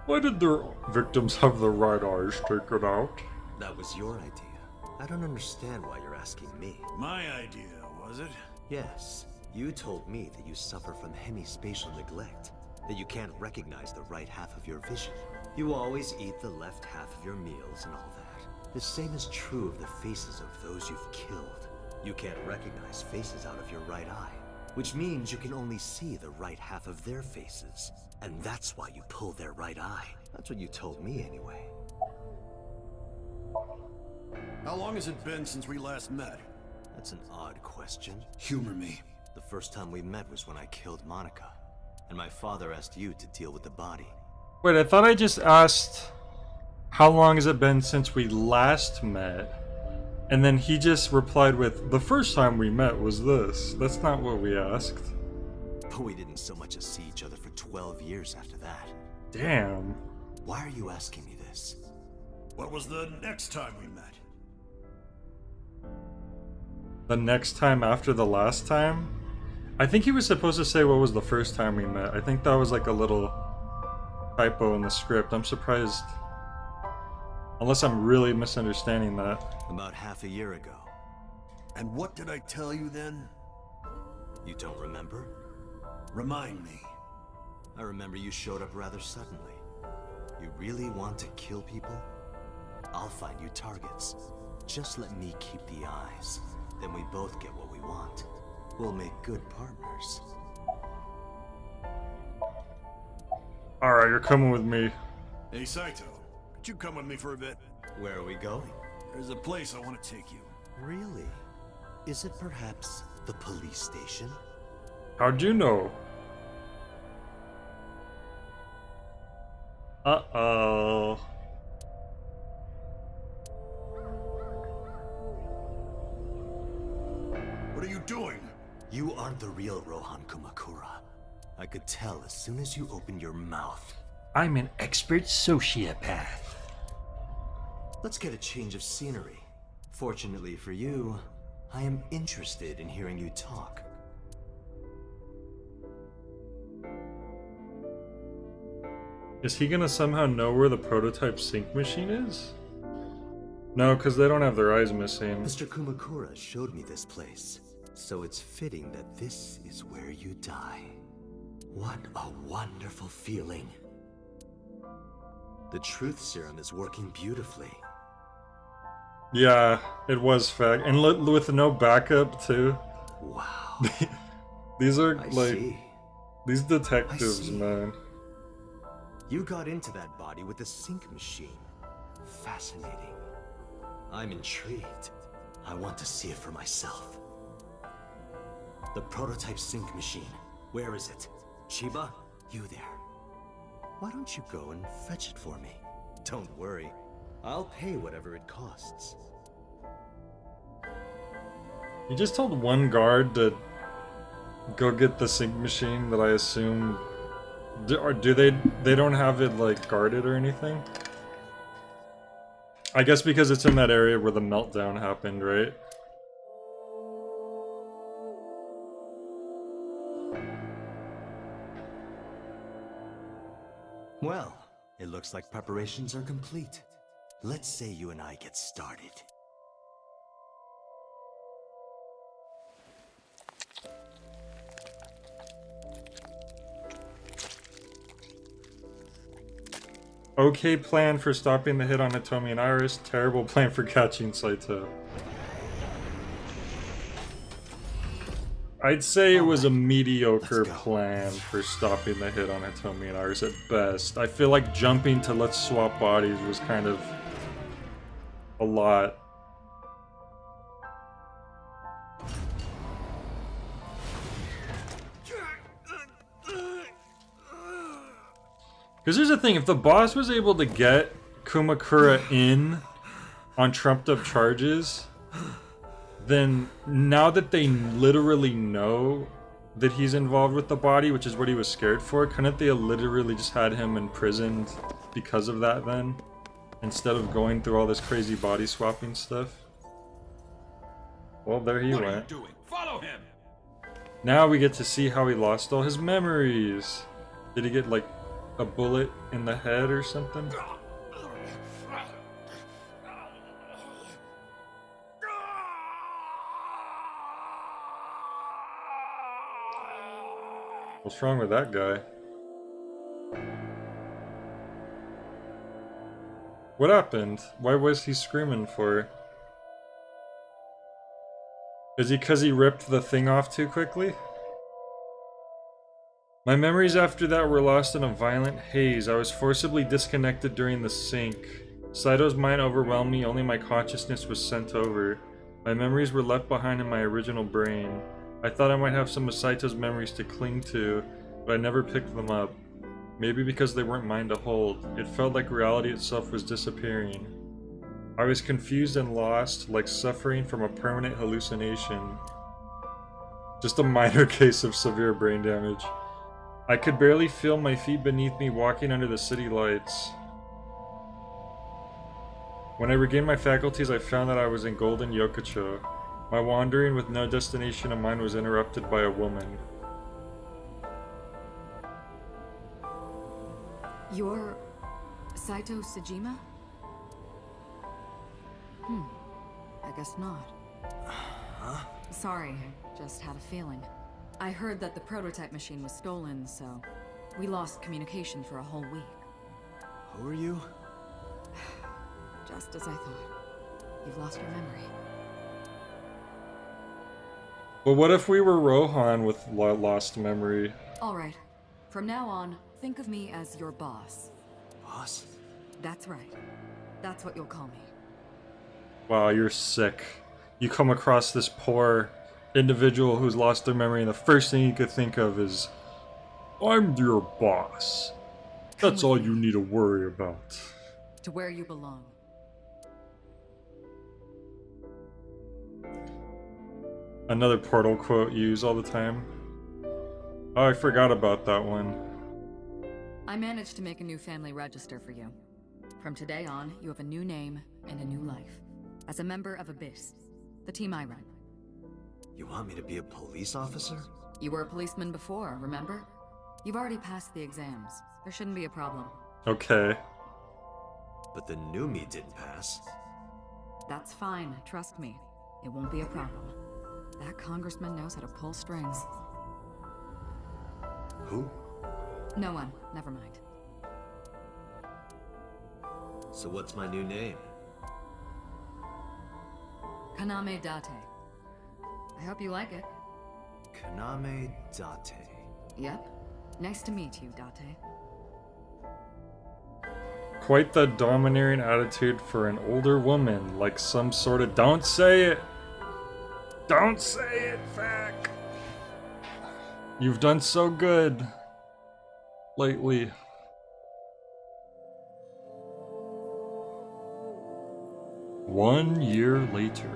Why did their victims have their right eyes taken out? That was your idea. I don't understand why you're asking me. My idea, was it? Yes. You told me that you suffer from hemispatial neglect. That you can't recognize the right half of your vision. You always eat the left half of your meals and all that. The same is true of the faces of those you've killed. You can't recognize faces out of your right eye, which means you can only see the right half of their faces. And that's why you pull their right eye. That's what you told me anyway. How long has it been since we last met? That's an odd question. Humor me. The first time we met was when I killed Monica. And my father asked you to deal with the body. Wait, I thought I just asked how long has it been since we last met? And then he just replied with, the first time we met was this. That's not what we asked. But we didn't so much as see each other for 12 years after that. Damn. Why are you asking me this? What was the next time we met? The next time after the last time? I think he was supposed to say what was the first time we met. I think that was like a little typo in the script. I'm surprised. Unless I'm really misunderstanding that. About half a year ago. And what did I tell you then? You don't remember? Remind me. I remember you showed up rather suddenly. You really want to kill people? I'll find you targets. Just let me keep the eyes. Then we both get what we want. We'll make good partners. Alright, you're coming with me. Hey, Saito. Could you come with me for a bit? Where are we going? There's a place I want to take you. Really? Is it perhaps the police station? How'd you know? Uh-oh. What are you doing? You aren't the real Rohan Kumakura. I could tell as soon as you opened your mouth. I'm an expert sociopath. Let's get a change of scenery. Fortunately for you, I am interested in hearing you talk. Is he gonna somehow know where the prototype sync machine is? No, because they don't have their eyes missing. Mr. Kumakura showed me this place, so it's fitting that this is where you die. What a wonderful feeling. The truth serum is working beautifully. Yeah, it was fact, and with no backup too. Wow. These are I like see. these detectives, see. man. You got into that body with the sync machine. Fascinating. I'm intrigued. I want to see it for myself. The prototype sync machine. Where is it? Chiba, you there. Why don't you go and fetch it for me? Don't worry. I'll pay whatever it costs. You just told one guard to go get the sync machine that I assume... Do they don't have it, like, guarded or anything? I guess because it's in that area where the meltdown happened, right? Well, it looks like preparations are complete. Let's say you and I get started. Okay plan for stopping the hit on Hitomi and Iris, terrible plan for catching Saito. I'd say it was a mediocre plan for stopping the hit on Hitomi and Iris at best. I feel like jumping to let's swap bodies was kind of a lot. Because here's the thing, if the boss was able to get Kumakura in on trumped up charges, then now that they literally know that he's involved with the body, which is what he was scared for, couldn't they have literally just had him imprisoned because of that then? Instead of going through all this crazy body swapping stuff? Well, there he went. What are you doing? Follow him! Now we get to see how he lost all his memories. Did he get, like, a bullet in the head or something? What's wrong with that guy? What happened? Why was he screaming for? Is he 'cause he ripped the thing off too quickly? My memories after that were lost in a violent haze. I was forcibly disconnected during the sync. Saito's mind overwhelmed me, only my consciousness was sent over. My memories were left behind in my original brain. I thought I might have some of Saito's memories to cling to, but I never picked them up. Maybe because they weren't mine to hold. It felt like reality itself was disappearing. I was confused and lost, like suffering from a permanent hallucination. Just a minor case of severe brain damage. I could barely feel my feet beneath me walking under the city lights. When I regained my faculties, I found that I was in Golden Yokocho. My wandering with no destination in mind was interrupted by a woman. You're Saito Sejima? I guess not. Huh? Sorry, I just had a feeling. I heard that the prototype machine was stolen, so we lost communication for a whole week. Who are you? Just as I thought. You've lost your memory. But what if we were Rohan with lost memory? Alright. From now on, think of me as your boss. Boss? That's right. That's what you'll call me. Wow, you're sick. You come across this poor individual who's lost their memory and the first thing you could think of is, I'm your boss. That's all you need to worry about. To where you belong. Another Portal quote you use all the time. Oh, I forgot about that one. I managed to make a new family register for you. From today on, you have a new name and a new life. As a member of Abyss, the team I run. You want me to be a police officer? You were a policeman before, remember? You've already passed the exams. There shouldn't be a problem. Okay. But the new me didn't pass. That's fine, trust me. It won't be a problem. That congressman knows how to pull strings. Who? No one, never mind. So what's my new name? Kaname Date. I hope you like it. Kaname Date. Yep. Nice to meet you, Date. Quite the domineering attitude for an older woman, like some sort of don't say it! Don't say it, Fack! You've done so good lately. One year later.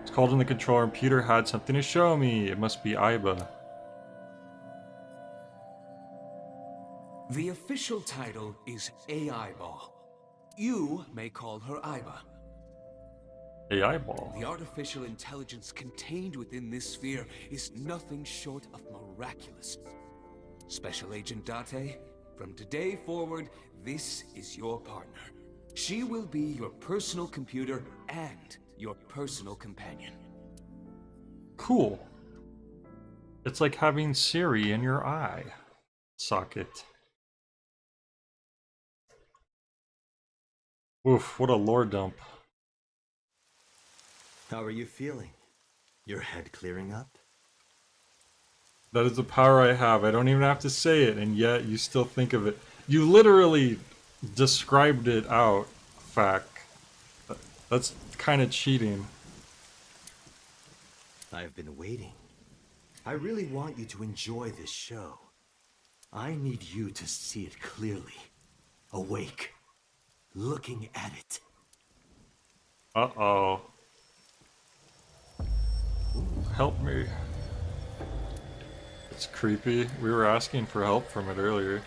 It's called in the controller and Peter had something to show me. It must be Aiba. The official title is AI Ball. You may call her Aiba. AI ball. The artificial intelligence contained within this sphere is nothing short of miraculous. Special Agent Date, from today forward, this is your partner. She will be your personal computer and your personal companion. Cool. It's like having Siri in your eye socket. Oof, what a lore dump. How are you feeling? Your head clearing up? That is the power I have. I don't even have to say it, and yet you still think of it. You literally described it out, Fact. That's kind of cheating. I've been waiting. I really want you to enjoy this show. I need you to see it clearly. Awake. Looking at it. Uh-oh. Help me. It's creepy. We were asking for help from it earlier.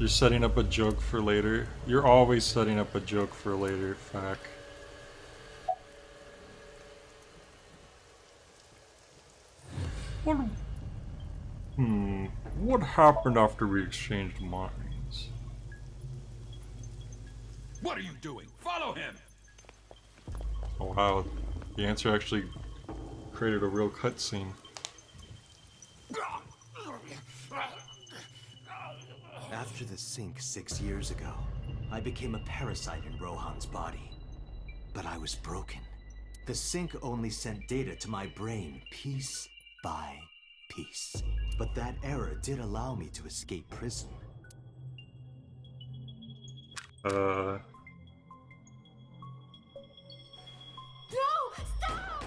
You're setting up a joke for later. You're always setting up a joke for later, Fack. What happened after we exchanged minds? What are you doing? Follow him! Oh wow, the answer actually created a real cutscene. After the sink 6 years ago, I became a parasite in Rohan's body. But I was broken. The sink only sent data to my brain piece by piece. But that error did allow me to escape prison. No! Stop!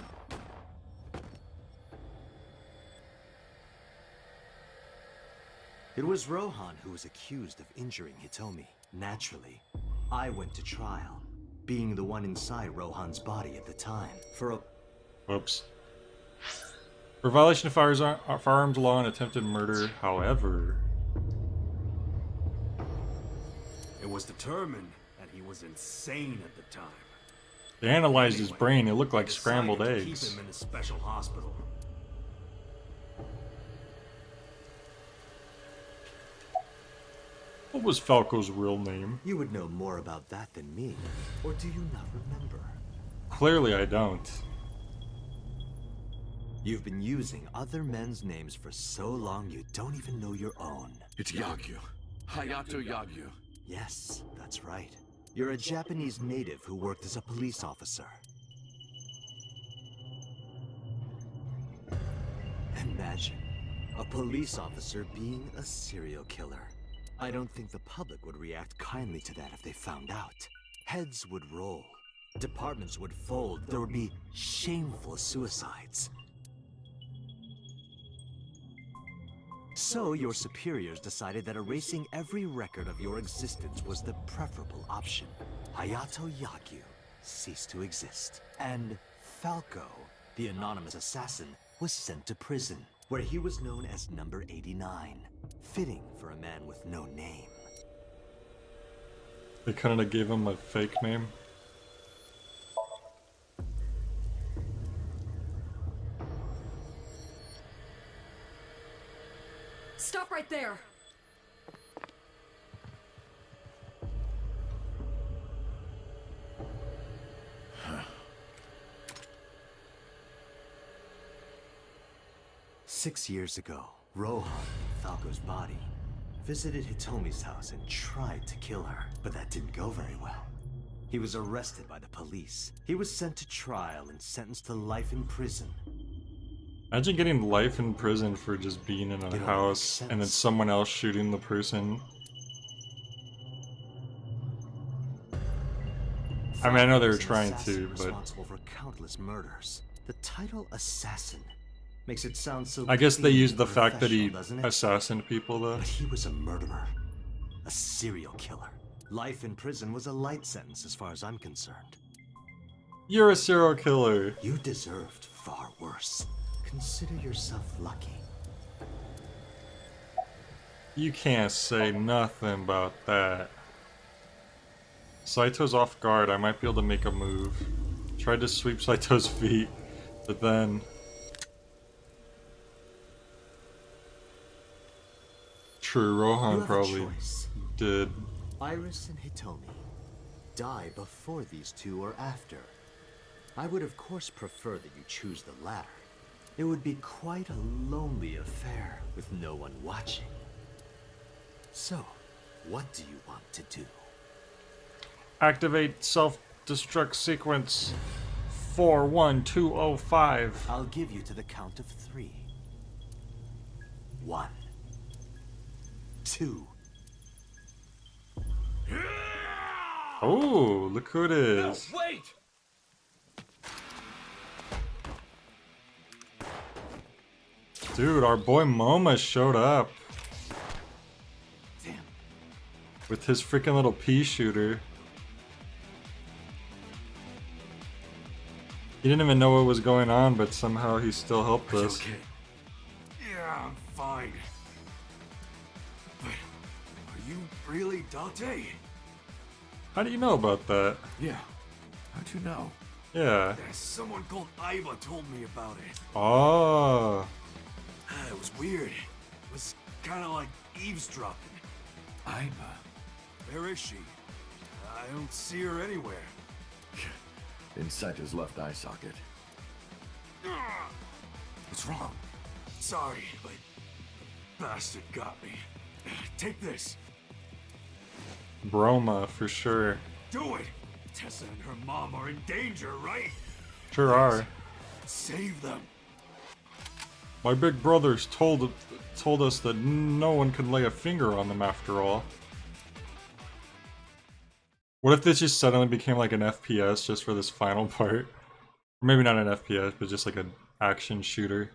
It was Rohan who was accused of injuring Hitomi. Naturally, I went to trial, being the one inside Rohan's body at the time. Whoops. For violation of firearms law and attempted murder, however... It was determined that he was insane at the time. They analyzed his brain, it looked like Decided scrambled to eggs. Keep him in a special hospital. What was Falco's real name? You would know more about that than me, or do you not remember? Clearly I don't. You've been using other men's names for so long you don't even know your own. It's Yagyu. Hayato Yagyu. Yes, that's right. You're a Japanese native who worked as a police officer. Imagine a police officer being a serial killer. I don't think the public would react kindly to that if they found out. Heads would roll. Departments would fold. There would be shameful suicides. So your superiors decided that erasing every record of your existence was the preferable option. Hayato Yagyu ceased to exist. And Falco, the anonymous assassin, was sent to prison, where he was known as Number 89. Fitting for a man with no name. They kinda gave him a fake name. Stop right there! 6 years ago, Rohan, Falco's body, visited Hitomi's house and tried to kill her, but that didn't go very well. He was arrested by the police. He was sent to trial and sentenced to life in prison. Imagine getting life in prison for just being in a house and then someone else shooting the person. I mean, I know they were trying to, but responsible for countless murders. The title assassin makes it sound so. I guess they clean used and the fact that he professional, doesn't it? assassinated people, though. But he was a murderer, a serial killer. Life in prison was a light sentence as far as I'm concerned. You're a serial killer. You deserved far worse. Consider yourself lucky. You can't say nothing about that. Saito's off guard. I might be able to make a move. Tried to sweep Saito's feet, but then... True, Rohan probably did. Iris and Hitomi. Die before these two or after. I would of course prefer that you choose the latter. It would be quite a lonely affair with no one watching. So, what do you want to do? Activate self-destruct sequence 41205. I'll give you to the count of 3. 1, 2. Oh, look who it is. No, wait! Dude, our boy Moma showed up. Damn. With his freaking little pea shooter. He didn't even know what was going on, but somehow he still helped us. Okay. Yeah, I'm fine. But are you really Date? How do you know about that? Yeah. How'd you know? Yeah. Someone called Iba told me about it. Oh. It was weird. It was kind of like eavesdropping. Iba. Where is she? I don't see her anywhere. Inside his left eye socket. What's wrong? Sorry, but the bastard got me. Take this. Broma, for sure. Do it! Tessa and her mom are in danger, right? Sure are. Save them. My big brothers told us that no one could lay a finger on them after all. What if this just suddenly became like an FPS just for this final part? Or maybe not an FPS, but just like an action shooter.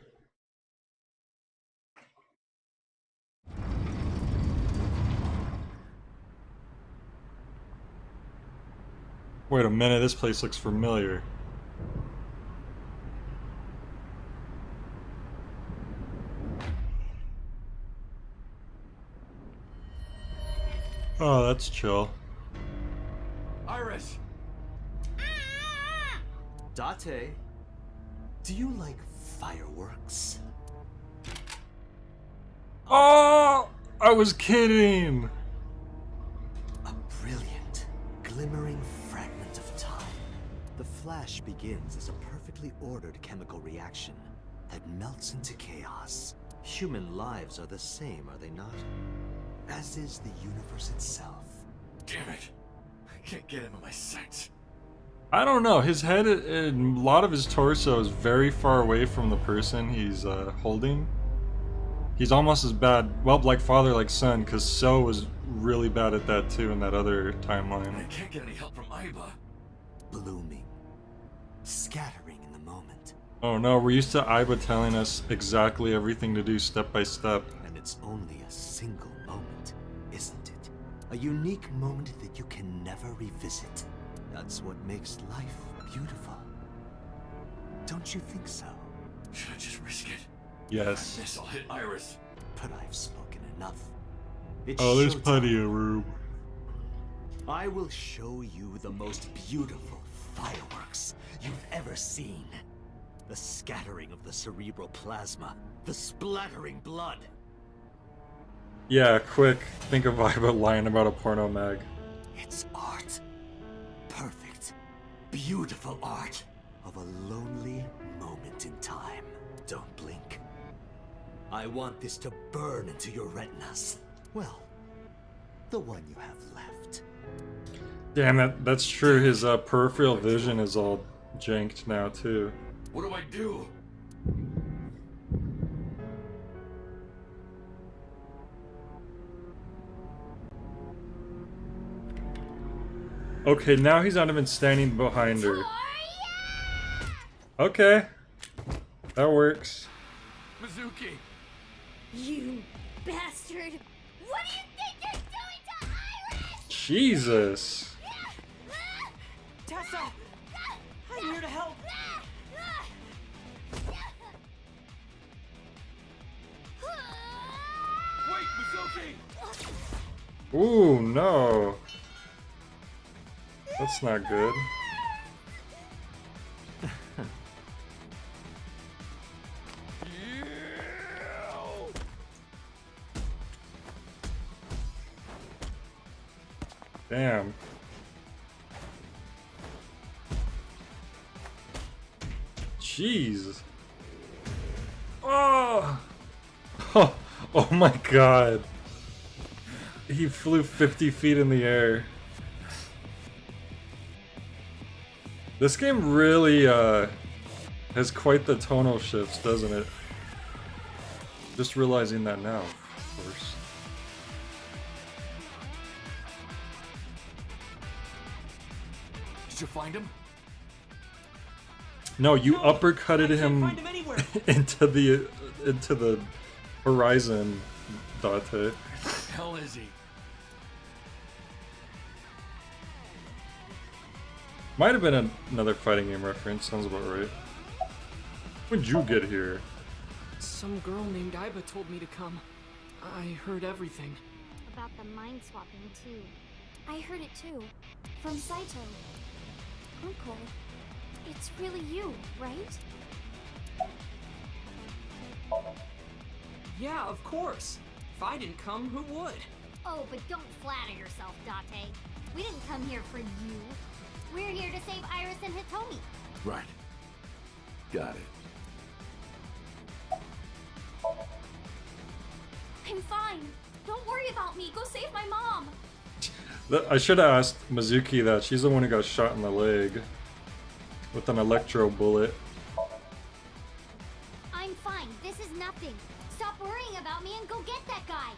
Wait a minute, this place looks familiar. Oh, that's chill. Iris! Date, do you like fireworks? Oh! I was kidding! A brilliant, glimmering fragment of time. The flash begins as a perfectly ordered chemical reaction that melts into chaos. Human lives are the same, are they not? As is the universe itself. Damn it. I can't get him in my sights. I don't know, his head and a lot of his torso is very far away from the person he's holding. He's almost as bad, well, like father, like son, because So was really bad at that too in that other timeline. I can't get any help from Iba. Blooming. Scattering in the moment. Oh no, we're used to Iba telling us exactly everything to do step by step. And it's only a single moment, isn't it? A unique moment that you can never revisit. That's what makes life beautiful. Don't you think so? Should I just risk it? Yes. Yes, I'll hit Iris. But I've spoken enough. It's Oh, there's showtime. plenty of room. I will show you the most beautiful fireworks you've ever seen. The scattering of the cerebral plasma, the splattering blood. Yeah, quick. Think of vibe lying about a porno mag. It's art. Perfect. Beautiful art. Of a lonely moment in time. Don't blink. I want this to burn into your retinas. Well, the one you have left. Damn, that's true. His peripheral vision is all janked now, too. What do I do? Okay, now he's not even standing behind her. Okay. That works. Mizuki! You bastard! What do you think you're doing to Iris? Jesus. Tessa! I'm here to help! Wait, Mizuki! Ooh, no. That's not good. Damn. Jeez. Oh. Oh my god. He flew 50 feet in the air. This game really has quite the tonal shifts, doesn't it? Just realizing that now, of course. Did you find him? No, you uppercutted him into the horizon, Date. Where the hell is he? Might have been another fighting game reference, sounds about right. When'd you get here? Some girl named Iba told me to come. I heard everything. About the mind swapping, too. I heard it too. From Saito. Uncle, it's really you, right? Yeah, of course. If I didn't come, who would? Oh, but don't flatter yourself, Date. We didn't come here for you. We're here to save Iris and Hitomi. Right. Got it. I'm fine. Don't worry about me. Go save my mom. I should have asked Mizuki that. She's the one who got shot in the leg with an electro bullet. I'm fine. This is nothing. Stop worrying about me and go get that guy.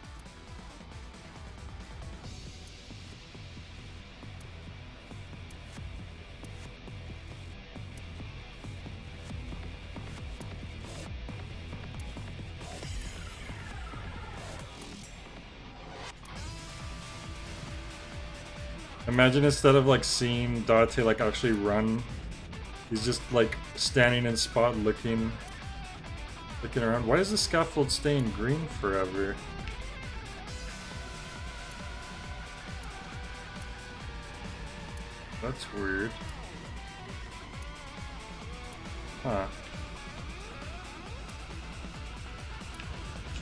Imagine instead of like seeing Date like actually run, he's just like standing in spot looking around. Why is the scaffold staying green forever? That's weird. Huh.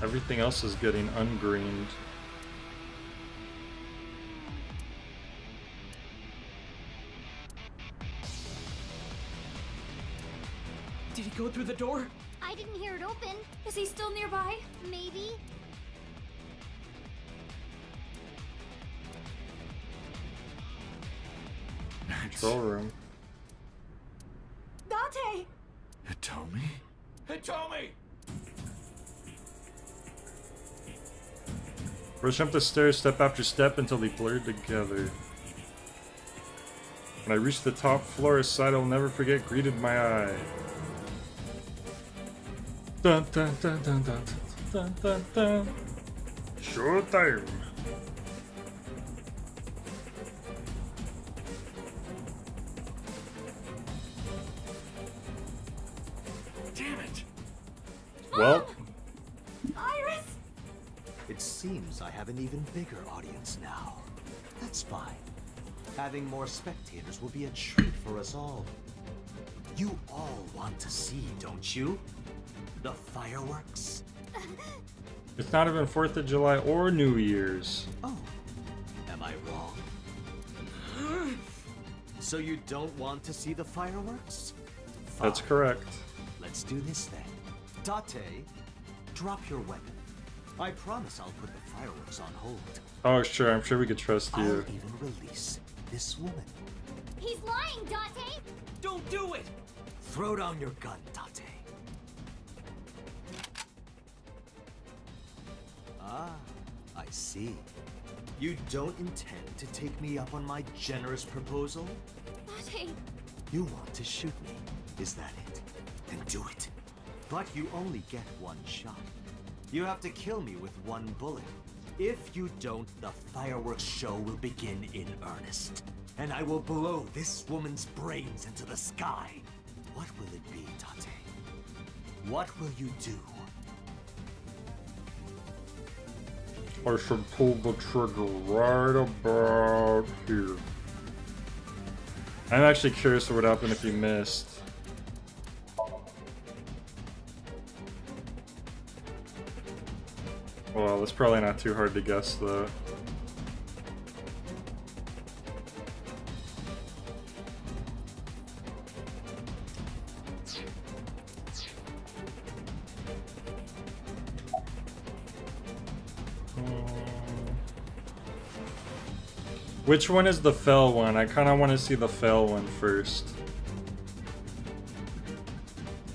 Everything else is getting ungreened. Did he go through the door? I didn't hear it open. Is he still nearby? Maybe. Control room. Date! Hitomi? Hitomi! Rush up the stairs step after step until they blurred together. When I reached the top floor, a sight I'll never forget greeted my eye. Dun dun dun dun dun dun dun dun. Showtime. Damn it! Well, Iris! It seems I have an even bigger audience now. That's fine. Having more spectators will be a treat for us all. You all want to see, don't you? The fireworks? It's not even 4th of July or New Year's. Oh, am I wrong? So you don't want to see the fireworks? That's Fine. correct. Let's do this then. Date, drop your weapon. I promise I'll put the fireworks on hold. Oh, sure. I'm sure we could trust I'll you. even release this woman. He's lying, Date! Don't do it! Throw down your gun, Date. Ah, I see. You don't intend to take me up on my generous proposal? Date! You want to shoot me, is that it? Then do it. But you only get one shot. You have to kill me with one bullet. If you don't, the fireworks show will begin in earnest. And I will blow this woman's brains into the sky. What will it be, Date? What will you do? I should pull the trigger right about here. I'm actually curious what would happen if you missed. Well, that's probably not too hard to guess, though. Which one is the fell one? I kind of want to see the fell one first.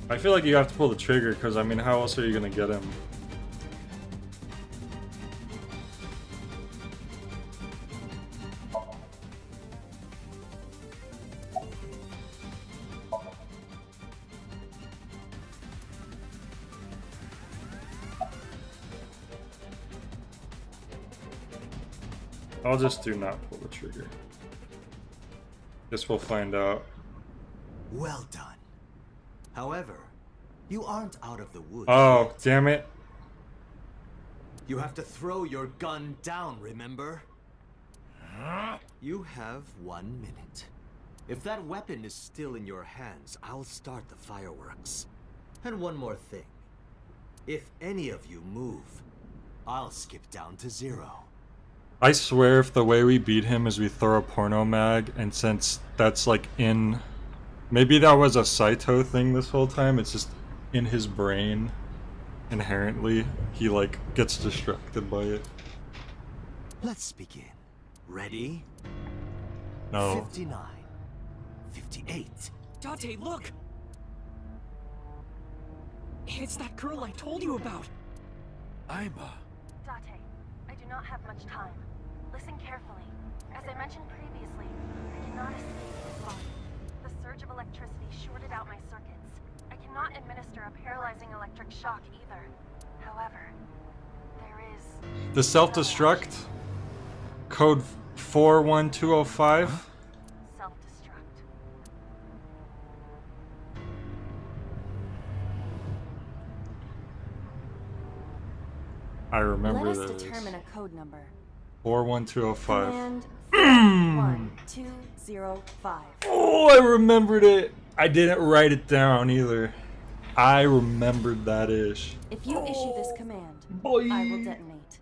I feel like you have to pull the trigger because, I mean, how else are you going to get him? I'll just do not pull the trigger. Guess we'll find out. Well done. However, you aren't out of the woods. Oh, damn it. You have to throw your gun down, remember? You have 1 minute. If that weapon is still in your hands, I'll start the fireworks. And one more thing. If any of you move, I'll skip down to 0. I swear if the way we beat him is we throw a porno mag, and since that's like in... Maybe that was a Saito thing this whole time, it's just in his brain. Inherently, he like gets distracted by it. Let's begin. Ready? No. 59. 58. Date, look! It's that girl I told you about! Aiba. Date, I do not have much time. Listen carefully. As I mentioned previously, I cannot escape this body. The surge of electricity shorted out my circuits. I cannot administer a paralyzing electric shock either. However, there is... The self-destruct? Code 41205? Self-destruct. I remember Let us this. determine a code number. 41205. Command 41205. Oh, I remembered it. I didn't write it down either. I remembered that ish. If you issue this command, Boy. I will detonate.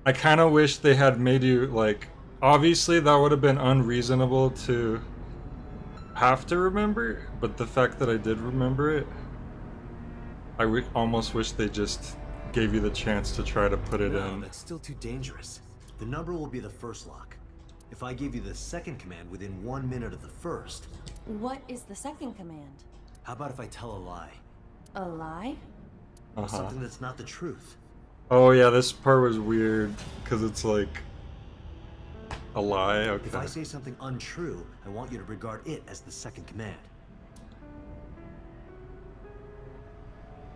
I kind of wish they had made you like. Obviously, that would have been unreasonable to have to remember, but the fact that I did remember it, I almost wish they just gave you the chance to try to put it No, in. that's still too dangerous. The number will be the first lock. If I give you the second command within 1 minute of the first... What is the second command? How about if I tell a lie? A lie? Something that's not the truth. Oh yeah, this part was weird because it's like a lie. Okay. If I say something untrue, I want you to regard it as the second command.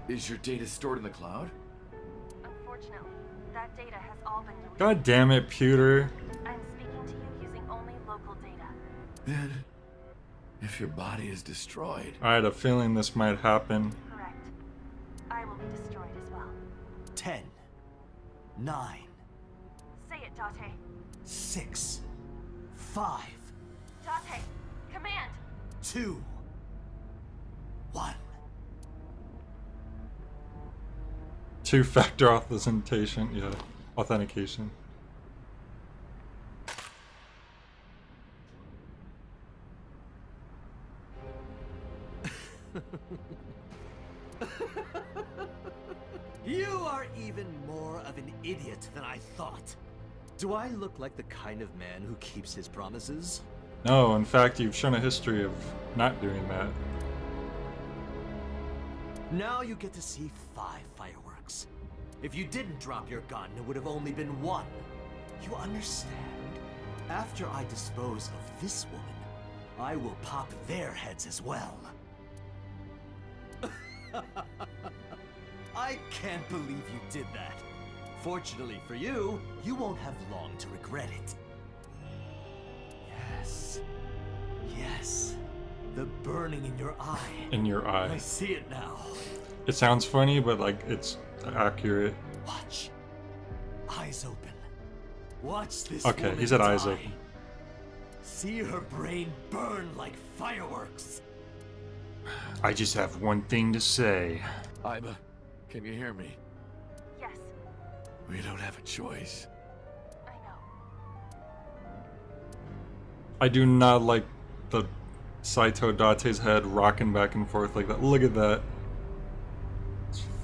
Is your data stored in the cloud? Unfortunately, that data has all been deleted. God damn it, Pewter. I'm speaking to you using only local data. Then, if your body is destroyed... I had a feeling this might happen. Correct. I will be destroyed as well. 10, 9, Say it, Date. 6, 5, Date, command! Two-factor authentication, yeah. Authentication. You are even more of an idiot than I thought. Do I look like the kind of man who keeps his promises? No, in fact, you've shown a history of not doing that. Now you get to see 5 fireworks. If you didn't drop your gun, it would have only been 1. You understand? After I dispose of this woman, I will pop their heads as well. I can't believe you did that. Fortunately for you, you won't have long to regret it. Yes. Yes. The burning in your eye. In your eye. I see it now. It sounds funny, but like it's accurate. Watch. Eyes open. Watch this. Okay, he said eyes die. open. See her brain burn like fireworks. I just have one thing to say. Iba, can you hear me? Yes, We don't have a choice. I know. I do not like the Saito Date's head rocking back and forth like that. Look at that.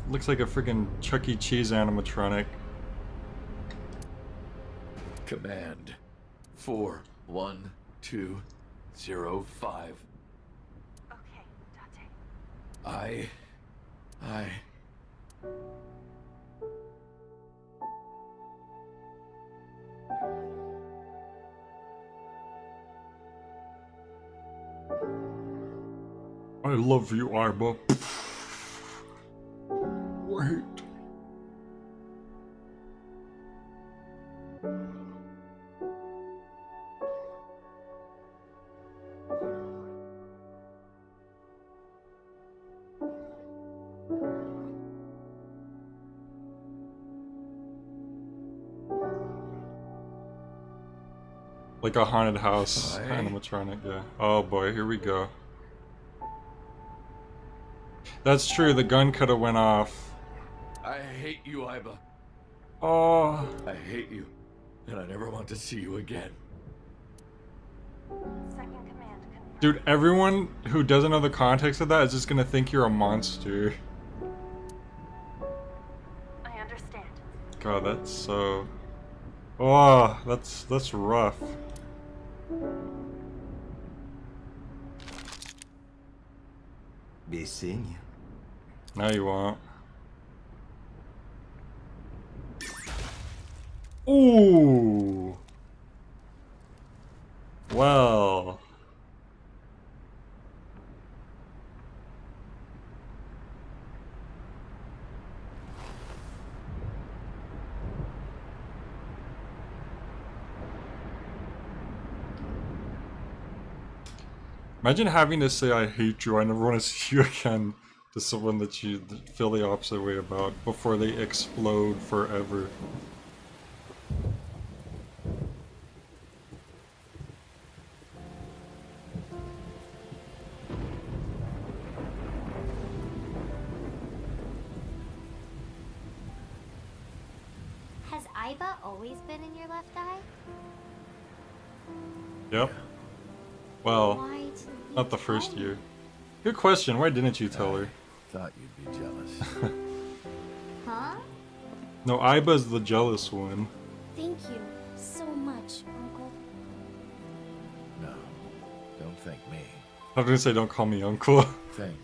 Looks like a freaking Chuck E. Cheese animatronic. Command 41205. Okay, Date. I love you, Iba. Wait. Like a haunted house animatronic, yeah. Oh boy, here we go. That's true, the gun could have went off. I hate you, Iba. Oh. I hate you, and I never want to see you again. Second command confirmed. Dude, everyone who doesn't know the context of that is just gonna think you're a monster. I understand. God, that's so... Oh, that's rough. Be seeing you. No, you won't. Ooh. Well. Imagine having to say I hate you, I never want to see you again to someone that you feel the opposite way about before they explode forever. Has Iba always been in your left eye? Yep. Well, Why didn't you not the tell first me? year. Good question, why didn't you tell her? Thought you'd be jealous. Huh? No, Iba's the jealous one. Thank you so much, Uncle. No, don't thank me. I was gonna say don't call me uncle. Thank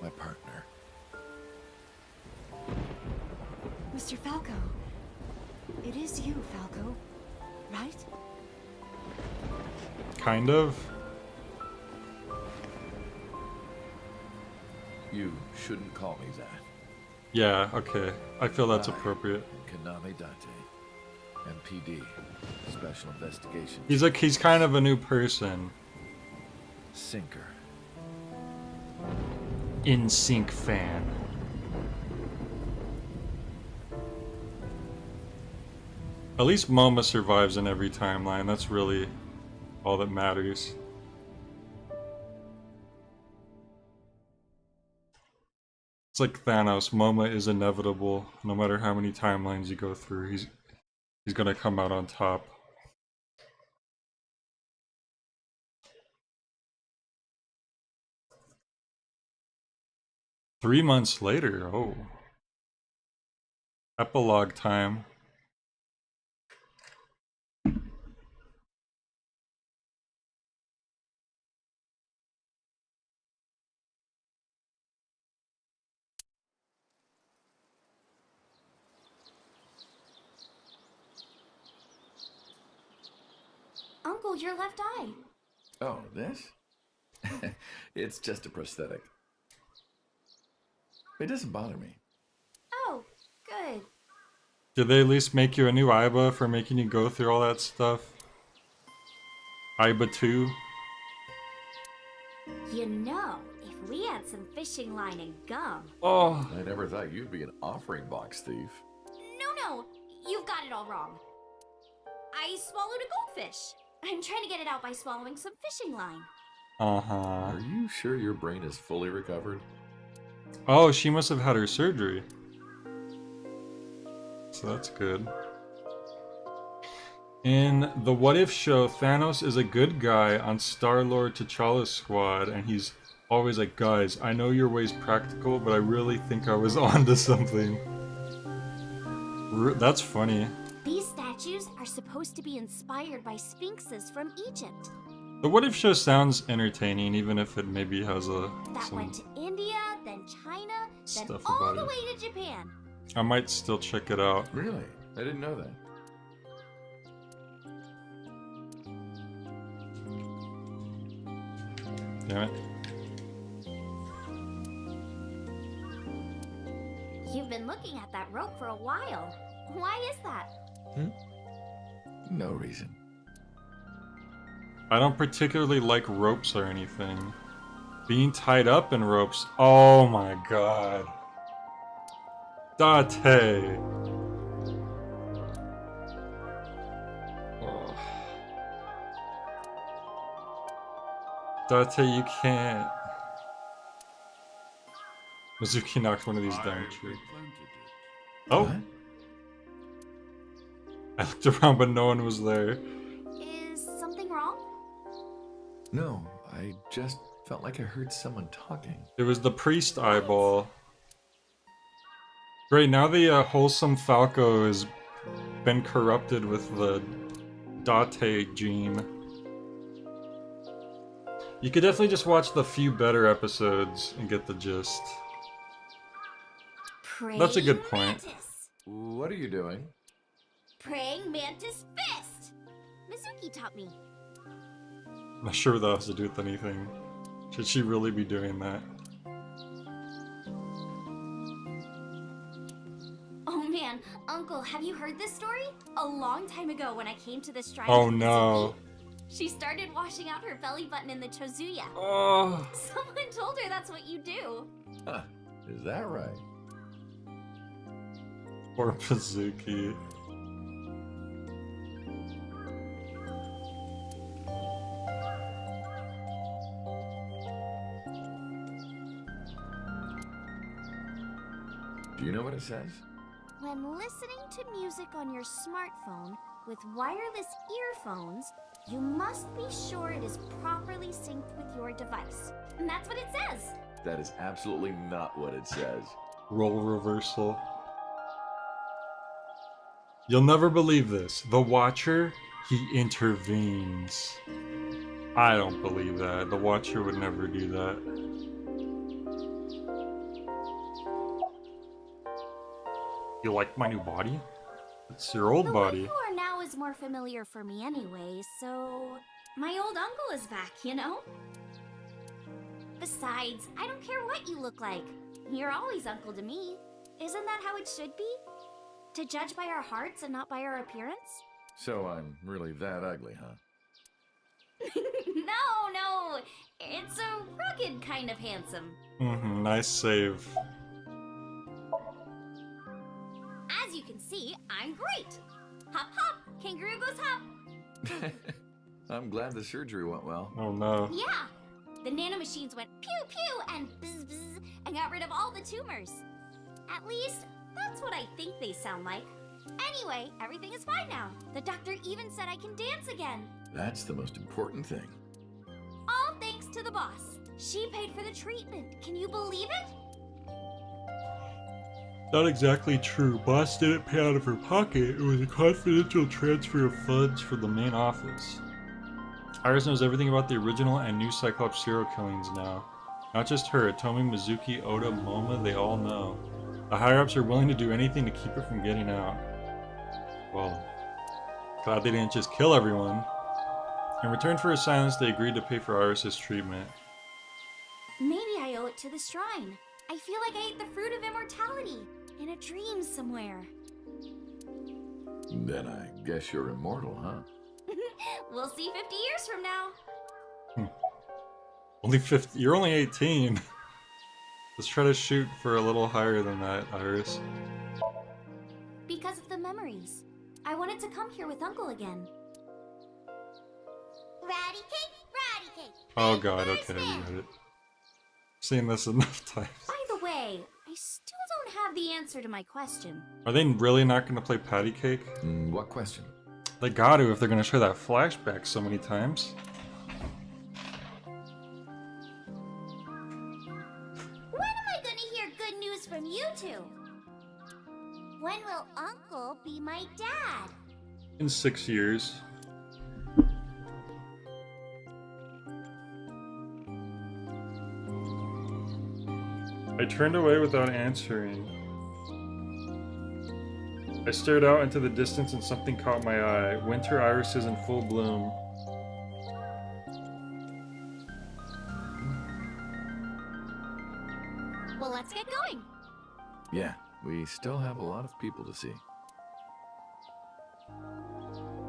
my partner. Mr. Falco. It is you, Falco. Right? Kind of. You shouldn't call me that. Yeah, okay. I feel that's appropriate. Kaname Date, MPD, Special Investigation. He's kind of a new person. Sinker. In sync fan. At least Moma survives in every timeline. That's really all that matters. It's like Thanos. Moma is inevitable. No matter how many timelines you go through, he's gonna come out on top. Three months later, oh. Epilogue time. Uncle, your left eye. Oh, this? It's just a prosthetic. It doesn't bother me. Oh, good. Did they at least make you a new Aiba for making you go through all that stuff? Aiba 2? You know, if we had some fishing line and gum. Oh. I never thought you'd be an offering box thief. No, you've got it all wrong. I swallowed a goldfish. I'm trying to get it out by swallowing some fishing line. Uh-huh. Are you sure your brain is fully recovered? Oh, she must have had her surgery. So that's good. In the What If show, Thanos is a good guy on Star-Lord T'Challa's squad, and he's always like, guys, I know your way's practical, but I really think I was onto something. That's funny. These statues are supposed to be inspired by sphinxes from Egypt. The What If show sounds entertaining, even if it maybe has That went to India, then China, then stuff all about the it. way to Japan. I might still check it out. Really? I didn't know that. Damn it. You've been looking at that rope for a while. Why is that? No reason. I don't particularly like ropes or anything. Being tied up in ropes, oh my god. Date. Oh. Date, you can't. Mizuki knocked one of these down too. Oh! What? I looked around but no one was there. Is something wrong? No, I just felt like I heard someone talking. It was the priest eyeball. Great, now the wholesome Falco has been corrupted with the Date gene. You could definitely just watch the few better episodes and get the gist. That's a good point. Mantis. What are you doing? Praying mantis fist. Mizuki taught me. I'm not sure what that has to do with anything. Should she really be doing that? Oh man, Uncle, have you heard this story? A long time ago when I came to this shrine. Oh with no. Mizuki, she started washing out her belly button in the Chozuya. Oh. Someone told her that's what you do. Huh, is that right? Poor Mizuki. Do you know what it says? When listening to music on your smartphone with wireless earphones, you must be sure it is properly synced with your device. And that's what it says. That is absolutely not what it says. Role reversal. You'll never believe this. The Watcher, he intervenes. I don't believe that. The Watcher would never do that. You like my new body? It's your old The body. way you are now is more familiar for me anyway, so... My old uncle is back, you know? Besides, I don't care what you look like. You're always uncle to me. Isn't that how it should be? To judge by our hearts and not by our appearance? So I'm really that ugly, huh? No. It's a rugged kind of handsome. Mm-hmm, nice save. As you can see, I'm great. Hop hop, kangaroo goes hop. I'm glad the surgery went well. Oh no. Yeah, The nanomachines went pew pew and bzz bzz and got rid of all the tumors. At least, that's what I think they sound like. Anyway, everything is fine now. The doctor even said I can dance again. That's the most important thing. All thanks to the boss. She paid for the treatment. Can you believe it? Not exactly true. Boss didn't pay out of her pocket. It was a confidential transfer of funds from the main office. Iris knows everything about the original and new Cyclops serial killings now. Not just her, Tomi, Mizuki, Oda, Moma, they all know. The higher-ups are willing to do anything to keep it from getting out. Well, glad they didn't just kill everyone. In return for her silence, they agreed to pay for Iris's treatment. Maybe I owe it to the shrine. I feel like I ate the fruit of immortality in a dream somewhere. Then I guess you're immortal, huh? We'll see 50 years from now. Only 50. You're only 18. Let's try to shoot for a little higher than that, Iris. Because of the memories. I wanted to come here with Uncle again. Ratty cake, ratty cake. Oh god, okay, we got it. Seen this enough times. By the way, I still don't have the answer to my question. Are they really not going to play patty cake? What question? They got to if they're going to show that flashback so many times. When am I gonna hear good news from you two? When will Uncle be my dad? In 6 years. I turned away without answering. I stared out into the distance and something caught my eye. Winter irises in full bloom. Well, let's get going. Yeah, we still have a lot of people to see.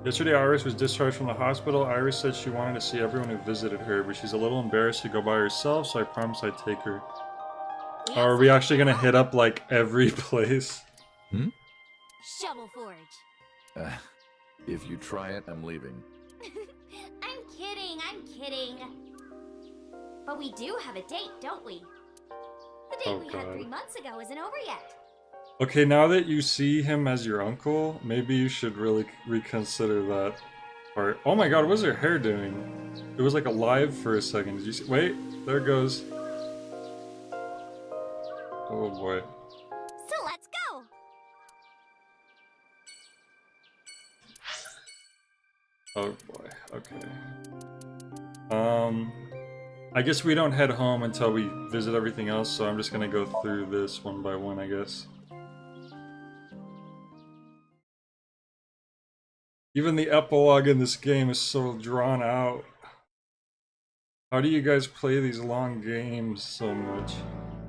Yesterday, Iris was discharged from the hospital. Iris said she wanted to see everyone who visited her, but she's a little embarrassed to go by herself, so I promised I'd take her. Are we actually gonna hit up, like, every place? Shovel Forge. If you try it, I'm leaving. I'm kidding. But we do have a date, don't we? The date Oh, we had God. 3 months ago isn't over yet. Okay, now that you see him as your uncle, maybe you should really reconsider that part. Oh my god, what was her hair doing? It was like alive for a second. Did you see? Wait, there it goes. Oh boy. So let's go. Oh boy, okay. I guess we don't head home until we visit everything else, so I'm just gonna go through this one by one, I guess. Even the epilogue in this game is so drawn out. How do you guys play these long games so much?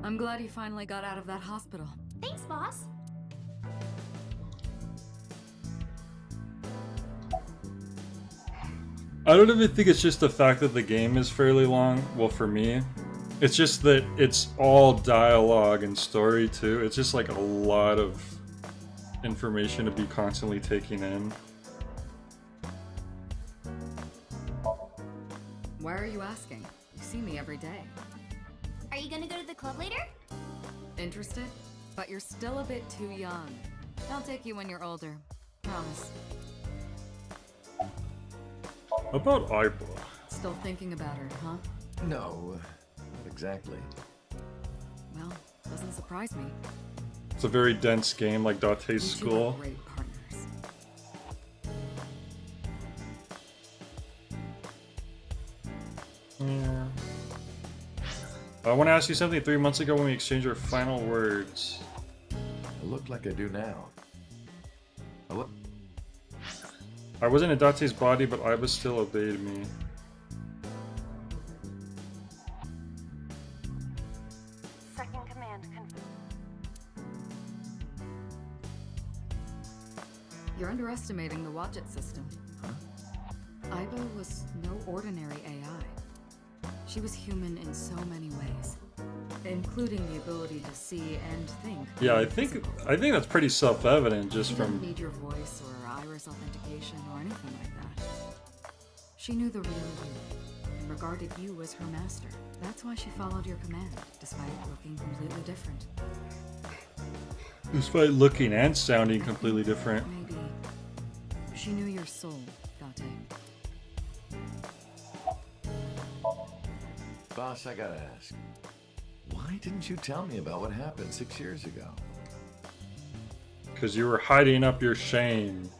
I'm glad you finally got out of that hospital. Thanks, boss. I don't even think it's just the fact that the game is fairly long. Well, for me, it's just that it's all dialogue and story too. It's just like a lot of information to be constantly taking in. Why are you asking? You see me every day. Are you gonna go to the club later? Interested? But you're still a bit too young. I'll take you when you're older. Promise. About Aiba. Still thinking about her, huh? No, not exactly. Well, doesn't surprise me. It's a very dense game, like Date's You two school. are great partners. Yeah. I want to ask you something. 3 months ago when we exchanged our final words. It looked like I do now. I wasn't in Date's body, but Aiba still obeyed me. Second command confirmed. You're underestimating the Watch It system. Aiba was no ordinary AI. She was human in so many ways, including the ability to see and think. Yeah, I think that's pretty self-evident just She from. didn't need your voice or iris authentication or anything like that. She knew the real you. regarded you as her master. That's why she followed your command, despite looking completely different. Despite looking and sounding completely different. Maybe she knew your soul, Date. Boss, I gotta ask. Why didn't you tell me about what happened 6 years ago? Because you were hiding up your shame.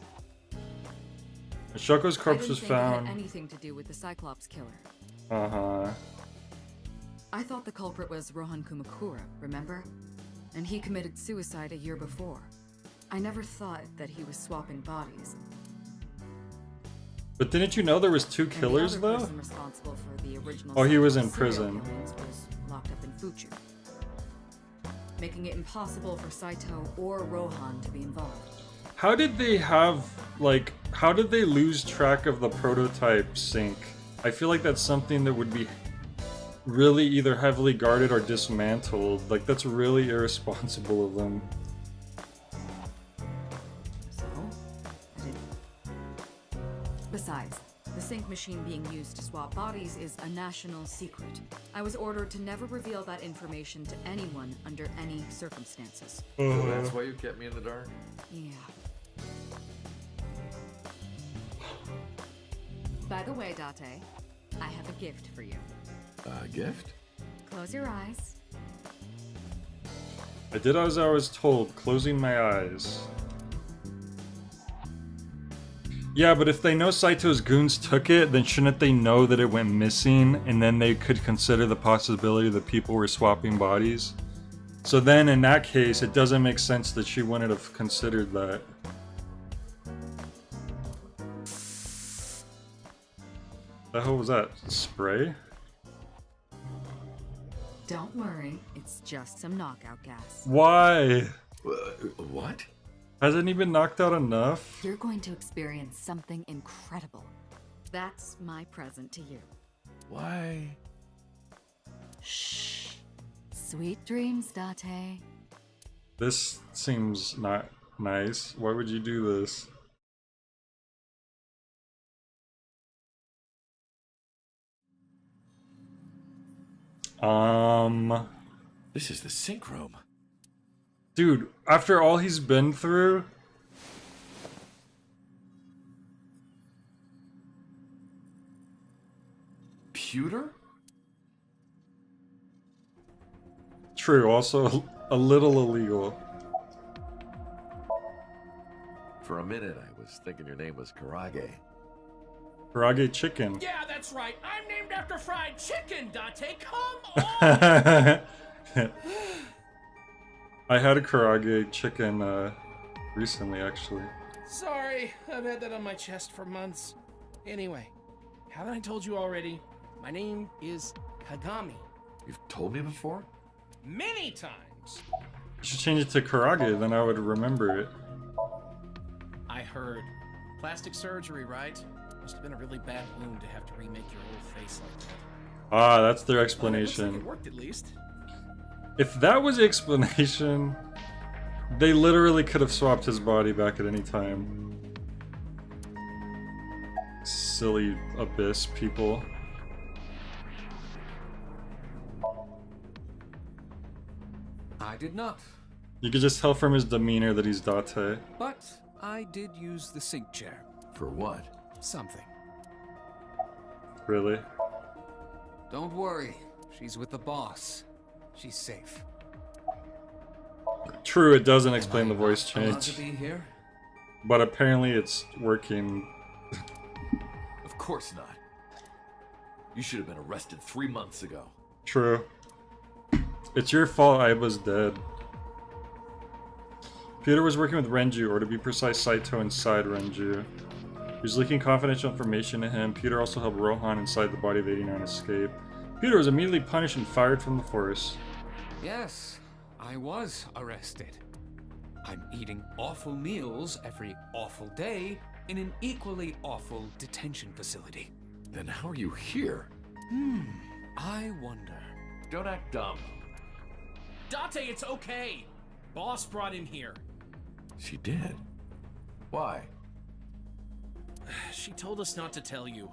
Shoko's corpse was It found. had anything to do with the Cyclops killer. Uh-huh. I thought the culprit was Rohan Kumakura, remember? And he committed suicide a year before. I never thought that he was swapping bodies. But didn't you know there was 2 killers, and the other though? person responsible for the original Oh, he was in Cyclops serial prison. killings was locked up in Fuchu, making it impossible for Saito or Rohan to be involved. How did they have, like, how did they lose track of the prototype sync? I feel like that's something that would be really either heavily guarded or dismantled. Like, that's really irresponsible of them. So, I didn't. Besides, the sync machine being used to swap bodies is a national secret. I was ordered to never reveal that information to anyone under any circumstances. So that's why you kept me in the dark? Yeah. By the way, Date, I have a gift for you. A gift? Close your eyes. I did as I was told, closing my eyes. Yeah, but if they know Saito's goons took it, then shouldn't they know that it went missing, and then they could consider the possibility that people were swapping bodies? So then, in that case, it doesn't make sense that she wouldn't have considered that. The hell was that? Spray? Don't worry, it's just some knockout gas. Why? What? Hasn't he been knocked out enough? You're going to experience something incredible. That's my present to you. Why? Shh. Sweet dreams, Date. This seems not nice. Why would you do this? This is the sync room. Dude, after all he's been through... Pewter? True, also a little illegal. For a minute, I was thinking your name was Karage. Karage chicken. Yeah, that's right. I'm named after fried chicken, Date. Come on! I had a Karage chicken recently, actually. Sorry, I've had that on my chest for months. Anyway, haven't I told you already? My name is Kagami. You've told me before? Many times! You should change it to Karage, then I would remember it. I heard. Plastic surgery, right? Must have been a really bad wound to have to remake your old face like that. Ah, that's their Well, it looks like explanation. it worked at least. If that was the explanation, they literally could have swapped his body back at any time. Silly Abyss people. I did not, You could just tell from his demeanor that he's Date. but I did use the sync chair. For what? Something. Really? Don't worry, she's with the boss. She's safe. True, it doesn't explain the Am I voice not allowed change. to be here? But apparently it's working. Of course not. You should have been arrested 3 months ago. True. It's your fault I was dead. Peter was working with Renju, or to be precise, Saito inside Renju. He was leaking confidential information to him. Peter also helped Rohan inside the body of 89 escape. Peter was immediately punished and fired from the force. Yes, I was arrested. I'm eating awful meals every awful day in an equally awful detention facility. Then how are you here? I wonder. Don't act dumb. Date, it's okay. Boss brought him here. She did. Why? She told us not to tell you.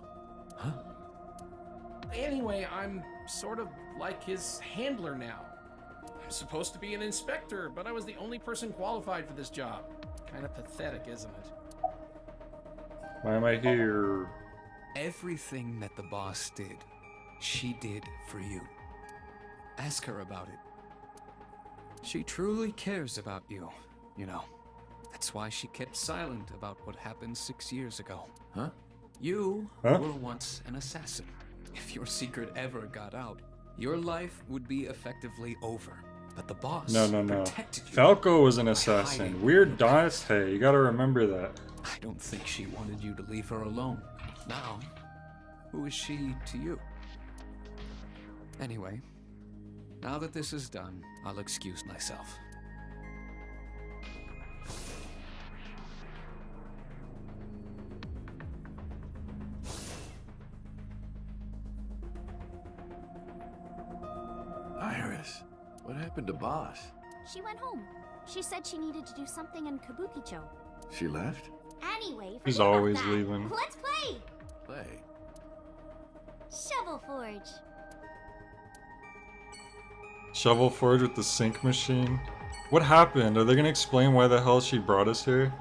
Huh? Anyway, I'm sort of like his handler now. I'm supposed to be an inspector, but I was the only person qualified for this job. Kind of pathetic, isn't it? Why am I here? Everything that the boss did, she did for you. Ask her about it. She truly cares about you, you know. That's why she kept silent about what happened 6 years ago. Huh? You Huh? were once an assassin. If your secret ever got out, your life would be effectively over. But the boss No. protected you. Falco was an by assassin. hiding Weird your past. Dante. You gotta remember that. I don't think she wanted you to leave her alone. Now, who is she to you? Anyway, now that this is done, I'll excuse myself. Iris, what happened to Boss? She went home. She said she needed to do something in Kabukicho. She left? Anyway, He's forget about always that. leaving. Let's play! Play. Shovel Forge. Shovel Forge with the sink machine. What happened? Are they gonna explain why the hell she brought us here?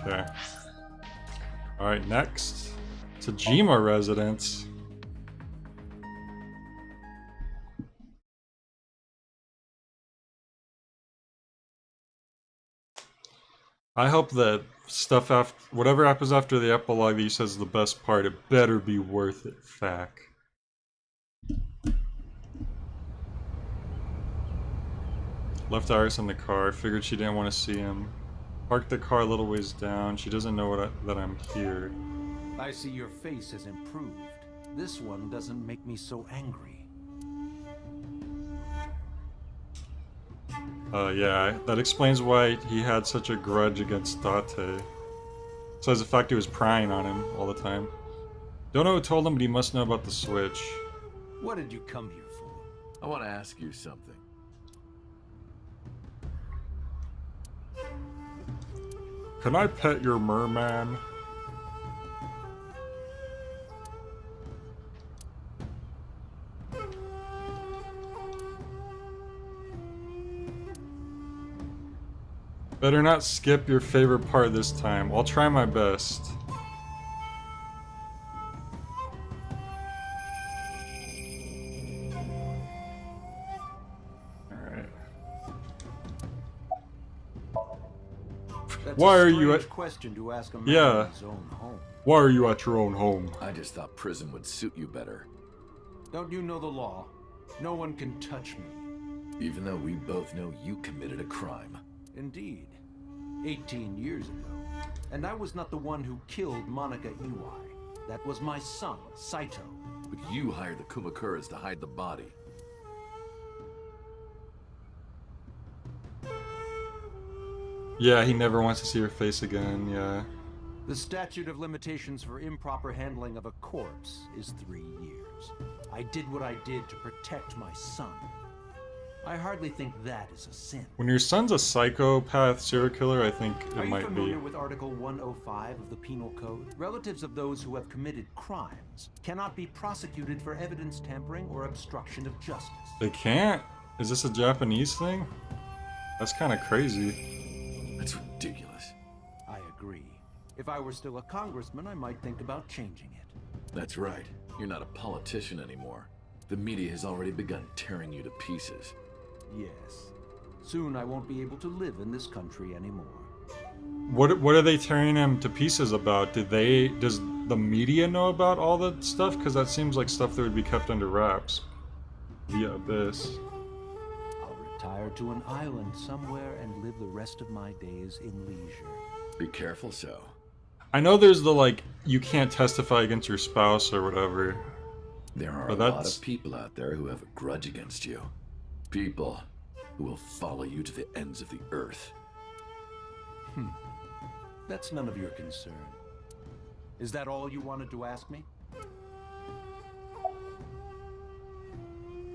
Okay. Alright, next. Tajima residence. I hope that stuff after whatever happens after the epilogue that you says is the best part, it better be worth it, Fac. Left Iris in the car, figured she didn't want to see him. Parked the car a little ways down, she doesn't know that I'm here. I see your face has improved. This one doesn't make me so angry. Yeah, that explains why he had such a grudge against Date. Besides the fact he was prying on him all the time. Don't know who told him, but he must know about the switch. What did you come here for? I want to ask you something. Can I pet your merman? Better not skip your favorite part this time. I'll try my best. Alright. That's Why a are you strange at- question to ask a man Yeah. in his own home. Why are you at your own home? I just thought prison would suit you better. Don't you know the law? No one can touch me. Even though we both know you committed a crime. Indeed. 18 years ago. And I was not the one who killed Monica Iwai. That was my son, Saito. But you hired the Kumakuras to hide the body. Yeah, he never wants to see her face again, yeah. The statute of limitations for improper handling of a corpse is 3 years. I did what I did to protect my son. I hardly think that is a sin. When your son's a psychopath serial killer, I think Are it you might be. familiar with Article 105 of the Penal Code? Relatives of those who have committed crimes cannot be prosecuted for evidence tampering or obstruction of justice. They can't? Is this a Japanese thing? That's kind of crazy. That's ridiculous. I agree. If I were still a congressman, I might think about changing it. That's right. You're not a politician anymore. The media has already begun tearing you to pieces. Yes. Soon I won't be able to live in this country anymore. What are they tearing him to pieces about? Does the media know about all that stuff? Because that seems like stuff that would be kept under wraps. Via Abyss. I'll retire to an island somewhere and live the rest of my days in leisure. Be careful, so. I know there's the, like, you can't testify against your spouse or whatever. There are But a lot that's- of people out there who have a grudge against you. People who will follow you to the ends of the earth. That's none of your concern. Is that all you wanted to ask me?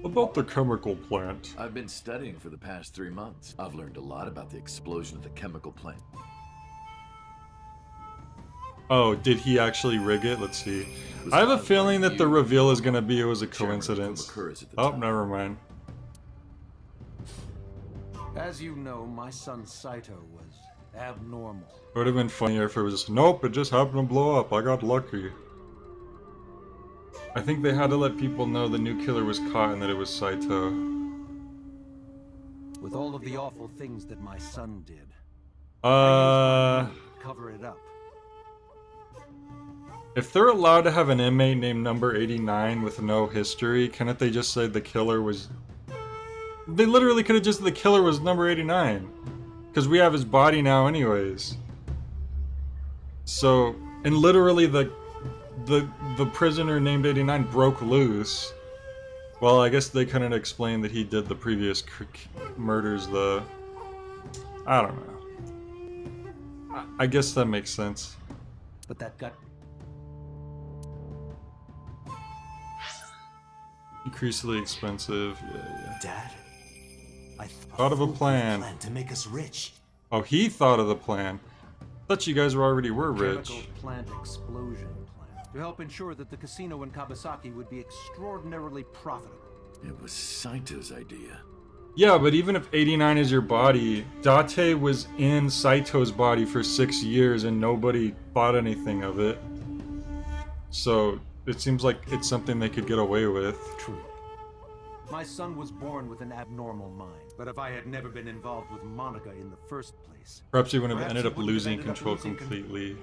About the chemical plant. I've been studying for the past 3 months. I've learned a lot about the explosion of the chemical plant. Oh, did he actually rig it? Let's see. I have a feeling that the reveal is gonna be it was a coincidence. Oh, never mind. As you know, my son Saito was abnormal. It would have been funnier if it was just, nope, it just happened to blow up. I got lucky. I think they had to let people know the new killer was caught and that it was Saito. With all of the awful things that my son did, cover it up. If they're allowed to have an inmate named number 89 with no history, can't they just say the killer was... They literally could have just said the killer was number 89. Because we have his body now anyways. So, and literally the prisoner named 89 broke loose. Well, I guess they couldn't explain that he did the previous murders, though. I don't know. I guess that makes sense. But that got... Increasingly expensive, yeah. Dad? I thought of a plan. To make us rich. Oh, he thought of the plan. Thought you guys already were rich. Chemical plant explosion plan. To help ensure that the casino in Kabasaki would be extraordinarily profitable. It was Saito's idea. Yeah, but even if 89 is your body, Date was in Saito's body for 6 years and nobody thought anything of it. So, it seems like it's something they could get away with. True. My son was born with an abnormal mind, but if I had never been involved with Monica in the first place... Perhaps he wouldn't have ended up losing control completely.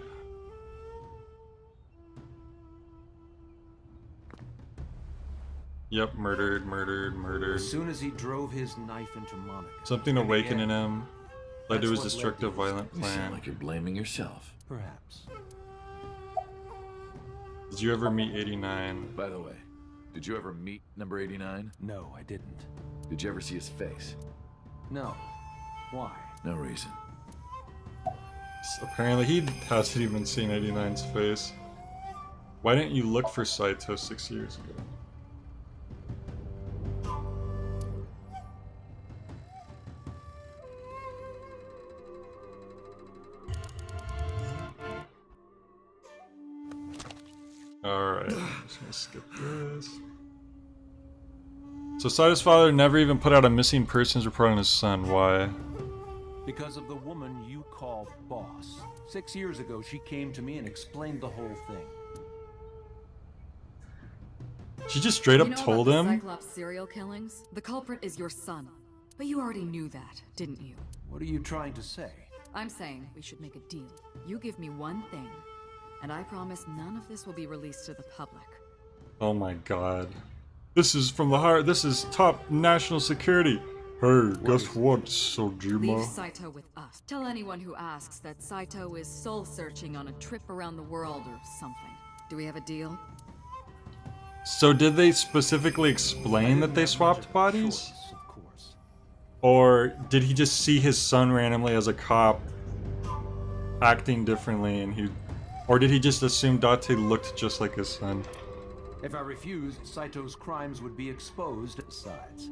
Yep, murdered. As soon as he drove his knife into Monica... Something awakened in him, led to his destructive, violent You sound plan. like you're blaming yourself. Perhaps. Did you ever meet 89? By the way, did you ever meet number 89? No, I didn't. Did you ever see his face? No. Why? No reason. Apparently he hasn't even seen 89's face. Why didn't you look for Saito 6 years ago? Alright, I'm just gonna skip this. So Saito's father never even put out a missing persons report on his son. Why? Because of the woman you call boss. 6 years ago, she came to me and explained the whole thing. She just straight up told about the him? Cyclops serial killings? The culprit is your son. But you already knew that, didn't you? What are you trying to say? I'm saying we should make a deal. You give me one thing, and I promise none of this will be released to the public. Oh my god. This is from the heart. This is top national security. Hey, guess what, Sojima? Leave Saito with us. Tell anyone who asks that Saito is soul-searching on a trip around the world or something. Do we have a deal? So did they specifically explain that they swapped bodies? Of course. Or did he just see his son randomly as a cop acting differently and he... Or did he just assume Date looked just like his son? If I refused, Saito's crimes would be exposed. Besides,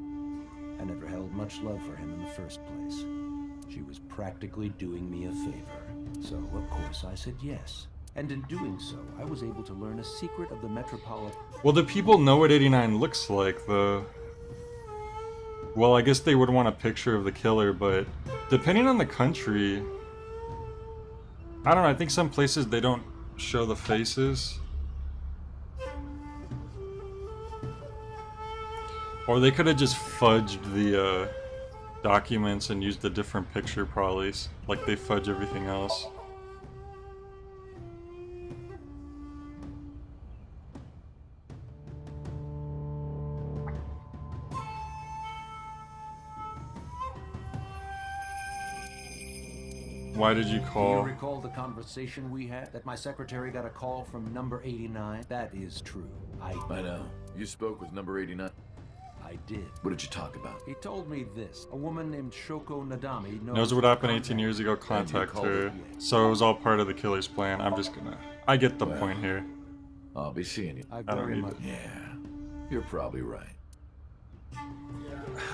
I never held much love for him in the first place. She was practically doing me a favor. So, of course, I said yes. And in doing so, I was able to learn a secret of the Metropolitan... Well, do people know what 89 looks like, though? Well, I guess they would want a picture of the killer, but depending on the country... I don't know, I think some places they don't show the faces. Or they could have just fudged the documents and used a different picture, probably, like they fudge everything else. Why did you call? Do you recall the conversation we had? That my secretary got a call from number 89? That is true. I know. You spoke with number 89. I did. What did you talk about? He told me this. A woman named Shoko Nadami Knows what happened 18 years ago, contact her. So it was all part of the killer's plan. I'm just gonna... I get the point here. I'll be seeing you. I I don't very need much. to, Yeah, you're probably right.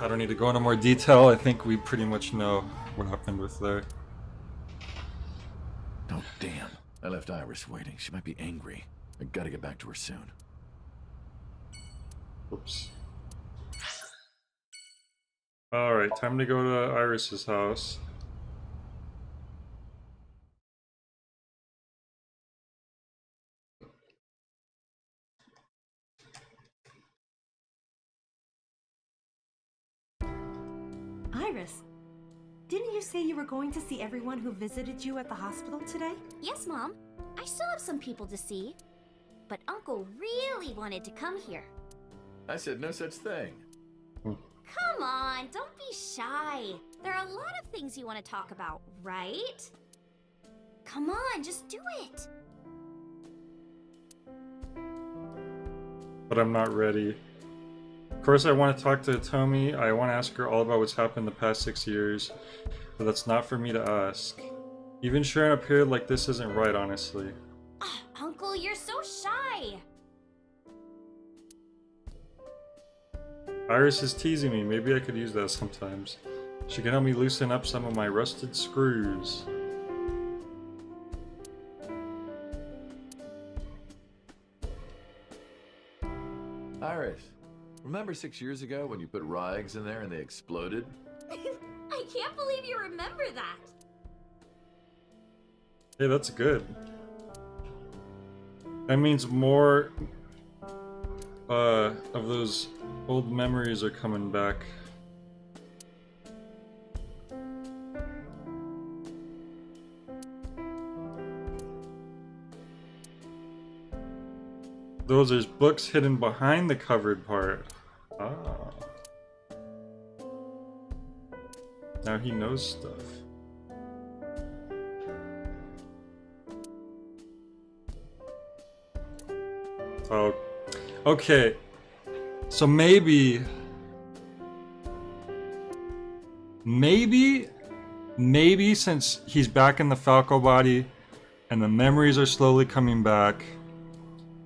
I don't need to go into more detail. I think we pretty much know what happened with there. Oh, damn. I left Iris waiting. She might be angry. I gotta get back to her soon. Oops. Alright, time to go to Iris's house. Iris, didn't you say you were going to see everyone who visited you at the hospital today? Yes, Mom. I still have some people to see. But Uncle really wanted to come here. I said no such thing. Come on, don't be shy. There are a lot of things you want to talk about, right? Come on, just do it. But I'm not ready. Of course I want to talk to Tomi. I want to ask her all about what's happened the past 6 years. But that's not for me to ask. Even sharing a period like this isn't right, honestly. Oh, Uncle, you're so shy. Iris is teasing me. Maybe I could use that sometimes. She can help me loosen up some of my rusted screws. Iris, remember 6 years ago when you put raw eggs in there and they exploded? I can't believe you remember that. Hey, that's good. That means more of those old memories are coming back. Those are books hidden behind the covered part. Ah. Now he knows stuff. Oh, okay. So maybe since he's back in the Falco body and the memories are slowly coming back,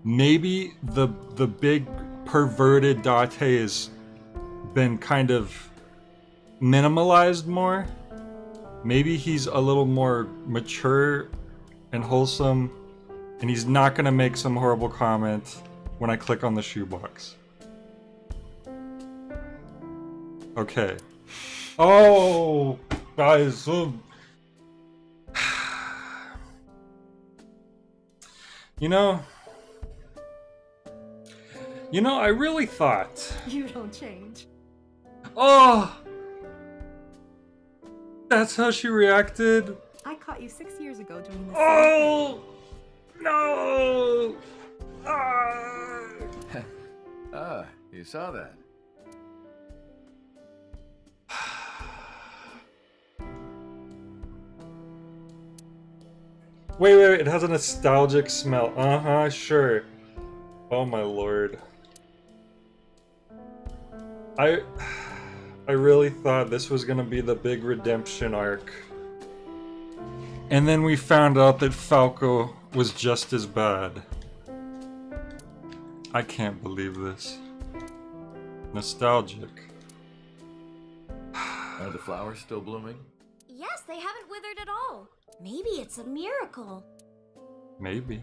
maybe the big perverted Date has been kind of minimalized more. Maybe he's a little more mature and wholesome, and he's not gonna make some horrible comment when I click on the shoebox. Okay. Oh, guys, so... You know, I really thought... You don't change. Oh! That's how she reacted? I caught you 6 years ago doing this. Oh! No! Ah! Ah, you saw that. Wait, it has a nostalgic smell. Uh-huh, sure. Oh my lord. I really thought this was gonna be the big redemption arc. And then we found out that Falco was just as bad. I can't believe this. Nostalgic. Are the flowers still blooming? Yes, they haven't withered at all. Maybe it's a miracle. Maybe.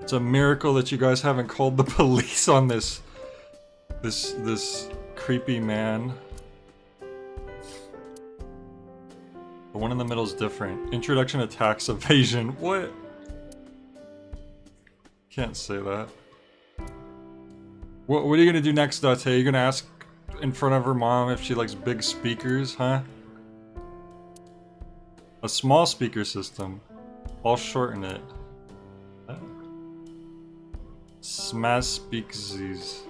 It's a miracle that you guys haven't called the police on this creepy man. The one in the middle is different. Introduction to tax evasion. What? Can't say that. What are you gonna do next, Date? Are you gonna ask in front of her mom if she likes big speakers, huh? A small speaker system. I'll shorten it. Smash speaksies.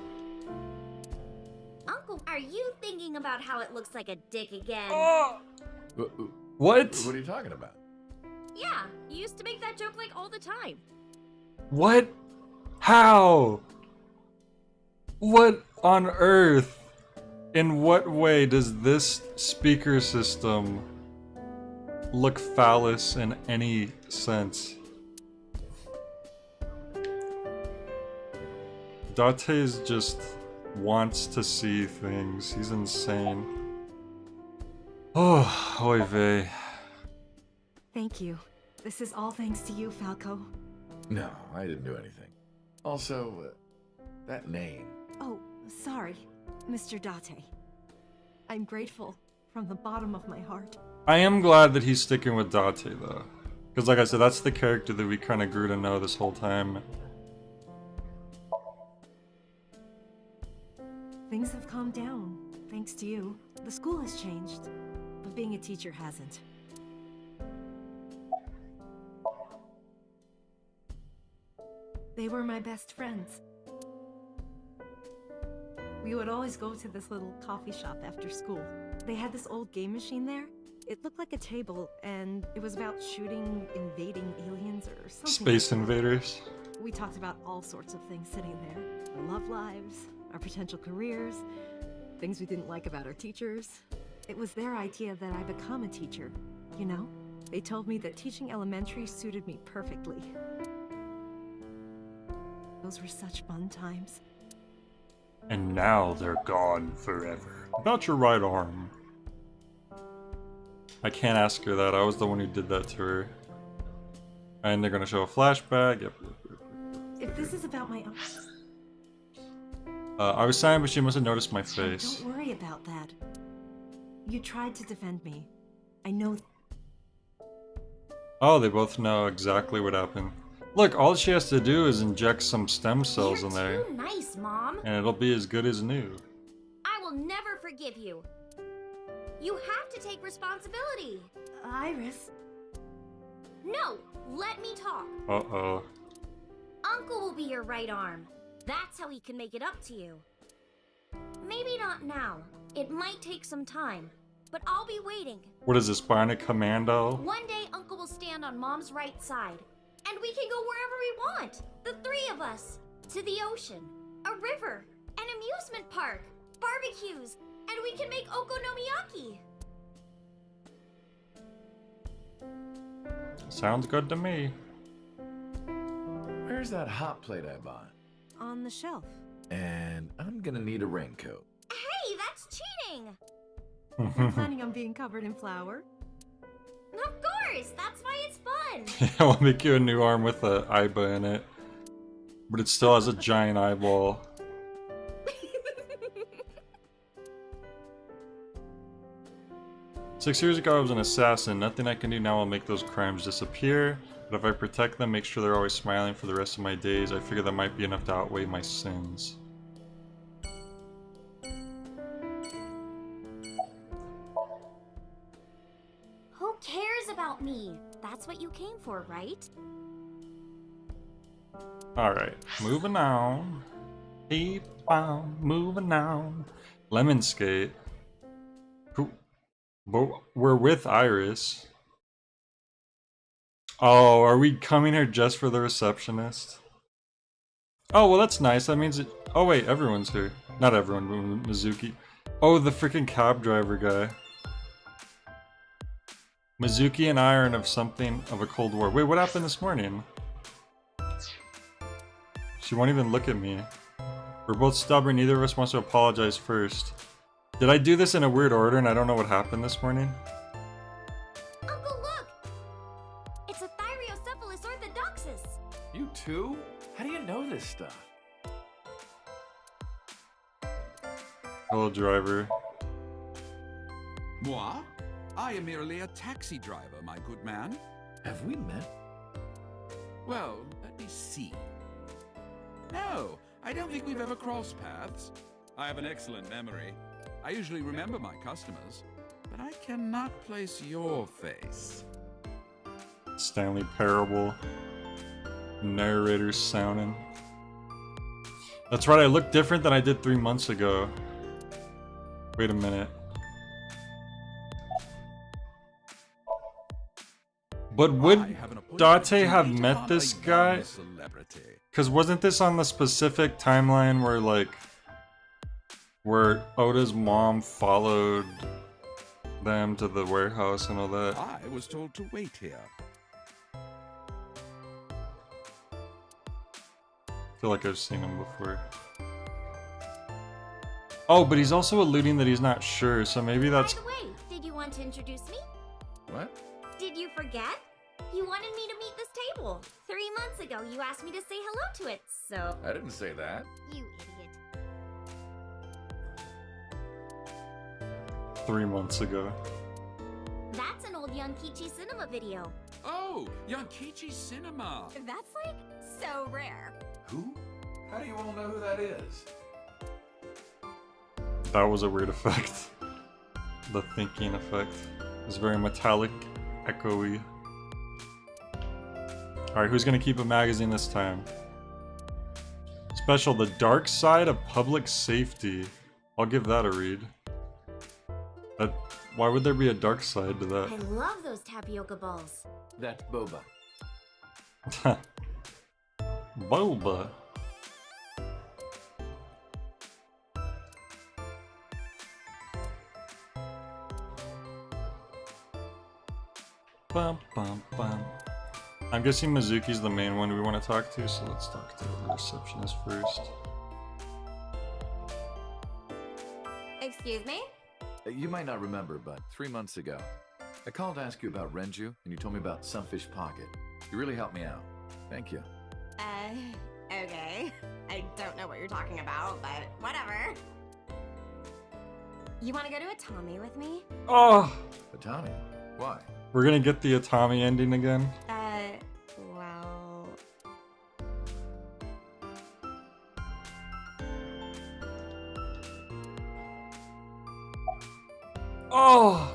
Uncle, are you thinking about how it looks like a dick again? What? What are you talking about? Yeah, you used to make that joke like all the time. What? How? What on earth? In what way does this speaker system look phallus in any sense? Date's just wants to see things. He's insane. Oh, oy vey. Thank you. This is all thanks to you, Falco. No, I didn't do anything. Also, that name. Oh, sorry, Mr. Date. I'm grateful from the bottom of my heart. I am glad that he's sticking with Date though. Because like I said, that's the character that we kind of grew to know this whole time. Things have calmed down, thanks to you. The school has changed, but being a teacher hasn't. They were my best friends. We would always go to this little coffee shop after school. They had this old game machine there. It looked like a table, and it was about shooting invading aliens or something. Space invaders. We talked about all sorts of things sitting there. Our love lives, our potential careers, things we didn't like about our teachers. It was their idea that I become a teacher, you know? They told me that teaching elementary suited me perfectly. Those were such fun times. And now they're gone forever. About your right arm. I can't ask her that. I was the one who did that to her. And they're gonna show a flashback. Yep. If this is about my own... I was silent, but she must have noticed my face. Don't worry about that. You tried to defend me. I know... Oh, they both know exactly what happened. Look, all she has to do is inject some stem cells in there. You're too nice, Mom. And it'll be as good as new. I will never forgive you. You have to take responsibility. Iris. No, let me talk. Uh-oh. Uncle will be your right arm. That's how he can make it up to you. Maybe not now. It might take some time. But I'll be waiting. What is this, Bionic Commando? One day, Uncle will stand on Mom's right side. And we can go wherever we want. The three of us. To the ocean. A river. An amusement park. Barbecues. And we can make okonomiyaki. Sounds good to me. Where's that hot plate I bought? On the shelf. And I'm gonna need a raincoat. Hey, that's cheating! You're planning on being covered in flour? Of course! That's why it's fun! Yeah, I'll make you a new arm with a Aiba in it. But it still has a giant eyeball. 6 years ago I was an assassin. Nothing I can do now will make those crimes disappear. But if I protect them, make sure they're always smiling for the rest of my days, I figure that might be enough to outweigh my sins. Who cares about me? That's what you came for, right? Alright, moving on. Keep on moving on. Lemon Skate. Who? But we're with Iris. Oh, are we coming here just for the receptionist? Oh, well that's nice. That means it... Oh wait, everyone's here. Not everyone, but Mizuki. Oh, the freaking cab driver guy. Mizuki and I are in something of a Cold War. Wait, what happened this morning? She won't even look at me. We're both stubborn, neither of us wants to apologize first. Did I do this in a weird order and I don't know what happened this morning? Uncle, look! It's a Thyreocephalus orthodoxus! You too? How do you know this stuff? Hello, driver. Moi? I am merely a taxi driver, my good man. Have we met? Well, let me see. No, I don't think we've ever crossed paths. I have an excellent memory. I usually remember my customers, but I cannot place your face. Stanley Parable. Narrator sounding. That's right, I look different than I did 3 months ago. Wait a minute. But would Date have met this guy? Because wasn't this on the specific timeline where, like, Where Oda's mom followed them to the warehouse and all that. I was told to wait here. I feel like I've seen him before. Oh, but he's also alluding that he's not sure, so maybe that's... By the way, did you want to introduce me? What? Did you forget? You wanted me to meet this table. 3 months ago, you asked me to say hello to it, so... I didn't say that. You idiot. 3 months ago. That's an old Yonkichi cinema video. Oh, Yonkichi Cinema. That's like so rare. Who? How do you all know who that is? That was a weird effect. The thinking effect. It was very metallic, echoey. Alright, who's gonna keep a magazine this time? Special, The Dark Side of Public Safety. I'll give that a read. Why would there be a dark side to I that? love those tapioca balls. That's boba. Boba. Bum, bum, bum. I'm guessing Mizuki's the main one we want to talk to, so let's talk to the receptionist first. Excuse me? You might not remember, but 3 months ago, I called to ask you about Renju, and you told me about Sunfish Pocket. You really helped me out. Thank you. Okay. I don't know what you're talking about, but whatever. You want to go to Atami with me? Oh! Atami? Why? We're gonna get the Atami ending again? Well... Oh!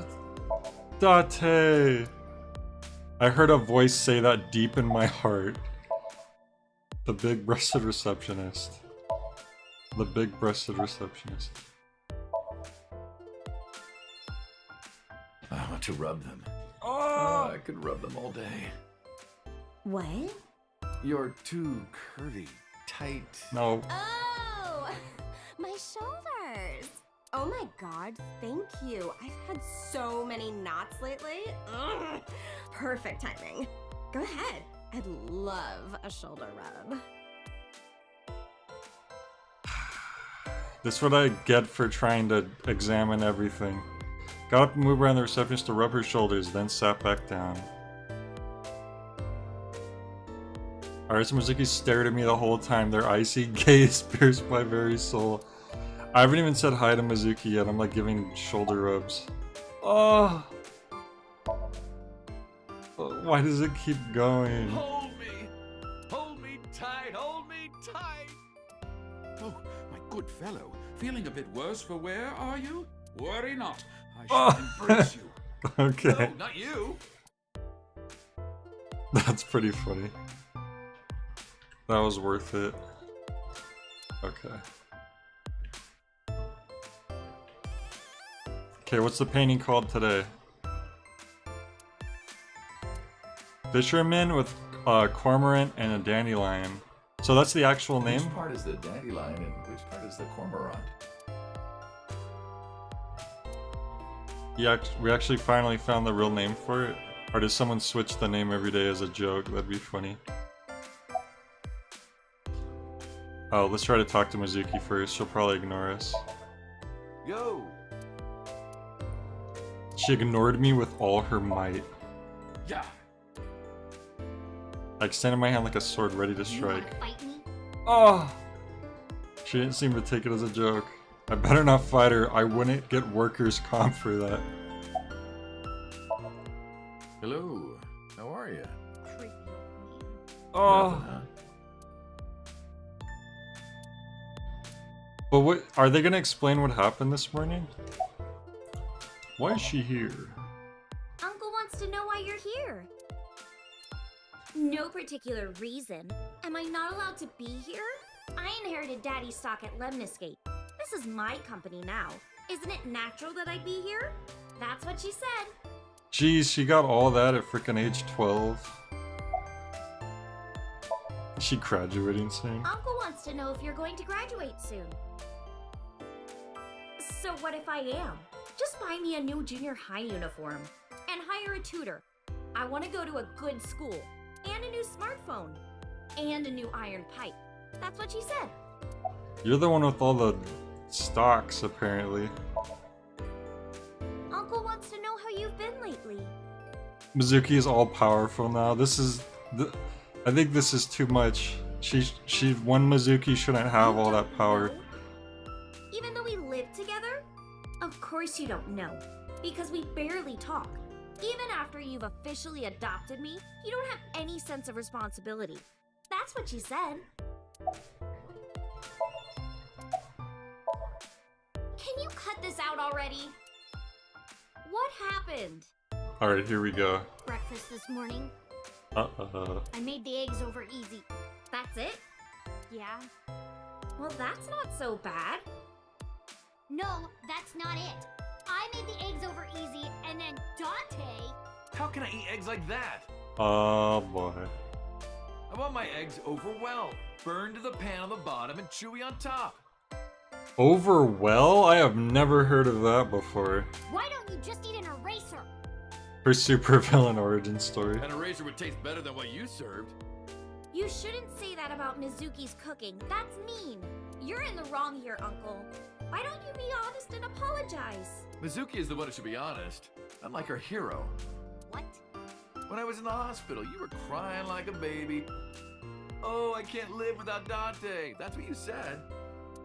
Date! I heard a voice say that deep in my heart. The big-breasted receptionist. The big-breasted receptionist. I want to rub them. Oh! I could rub them all day. What? You're too curvy, tight. No. Oh! My shoulders! Oh my god, thank you. I've had so many knots lately. Ugh. Perfect timing. Go ahead. I'd love a shoulder rub. This is what I get for trying to examine everything. Got up and moved around the receptionist to rub her shoulders, then sat back down. Arisa Mizuki stared at me the whole time, their icy gaze pierced my very soul. I haven't even said hi to Mizuki yet, I'm like giving shoulder rubs. Oh! Why does it keep going? Hold me tight, hold me tight. Oh, my good fellow, feeling a bit worse for wear, are you? Worry not, I shall embrace you. Okay. No, not you. That's pretty funny. That was worth it. Okay. Okay, what's the painting called today? Fisherman with a cormorant and a dandelion. So that's the actual name? Which part is the dandelion and which part is the cormorant? Yeah, we actually finally found the real name for it. Or does someone switch the name every day as a joke? That'd be funny. Oh, let's try to talk to Mizuki first. She'll probably ignore us. Yo! She ignored me with all her might. Yeah. I extended my hand like a sword ready to strike. You wanna fight me? Oh! She didn't seem to take it as a joke. I better not fight her. I wouldn't get workers' comp for that. Hello. How are you? Oh! But what are they gonna explain what happened this morning? Why is she here? Uncle wants to know why you're here. No particular reason. Am I not allowed to be here? I inherited Daddy's stock at Lemniscate. This is my company now. Isn't it natural that I be here? That's what she said. Jeez, she got all that at frickin' age 12. Is she graduating soon? Uncle wants to know if you're going to graduate soon. So what if I am? Just buy me a new junior high uniform and hire a tutor. I want to go to a good school and a new smartphone and a new iron pipe. That's what she said. You're the one with all the stocks, apparently. Uncle wants to know how you've been lately. Mizuki is all powerful now. This is, I think this is too much. One Mizuki shouldn't have all that power. Even though we live together? Of course you don't know, because we barely talk. Even after you've officially adopted me, you don't have any sense of responsibility. That's what she said. Can you cut this out already? What happened? Alright, here we go. Breakfast this morning. I made the eggs over easy. That's it? Yeah. Well, that's not so bad. No, that's not it. I made the eggs over easy, and then Dante... How can I eat eggs like that? Oh boy. I want my eggs over well. Burned to the pan on the bottom and chewy on top. Over well? I have never heard of that before. Why don't you just eat an eraser? Her supervillain origin story. An eraser would taste better than what you served. You shouldn't say that about Mizuki's cooking. That's mean. You're in the wrong here, Uncle. Why don't you be honest and apologize? Mizuki is the one who should be honest. I'm like her hero. What? When I was in the hospital, you were crying like a baby. Oh, I can't live without Dante. That's what you said.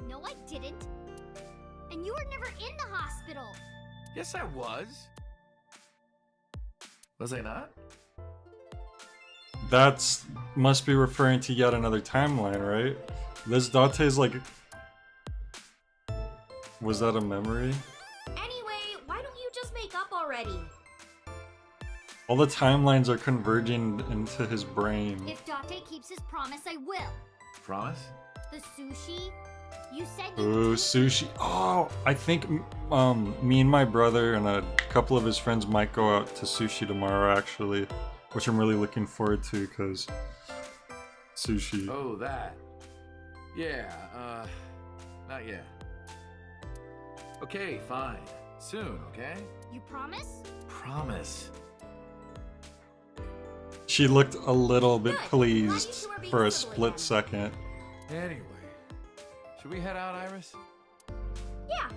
No, I didn't. And you were never in the hospital. Yes, I was. Was I not? That's must be referring to yet another timeline, right? This Dante's like... Was that a memory? Anyway, why don't you just make up already? All the timelines are converging into his brain. If Dante keeps his promise, I will. Promise? The sushi? You said you Ooh, sushi. Oh, I think me and my brother and a couple of his friends might go out to sushi tomorrow, actually. Which I'm really looking forward to, because sushi. Oh, that. Yeah, not yet. Okay, fine. Soon, okay? You promise? Promise. She looked a little bit Good. pleased Glad you two are being for a civil split again. second. Anyway, should we head out, Iris? Yeah.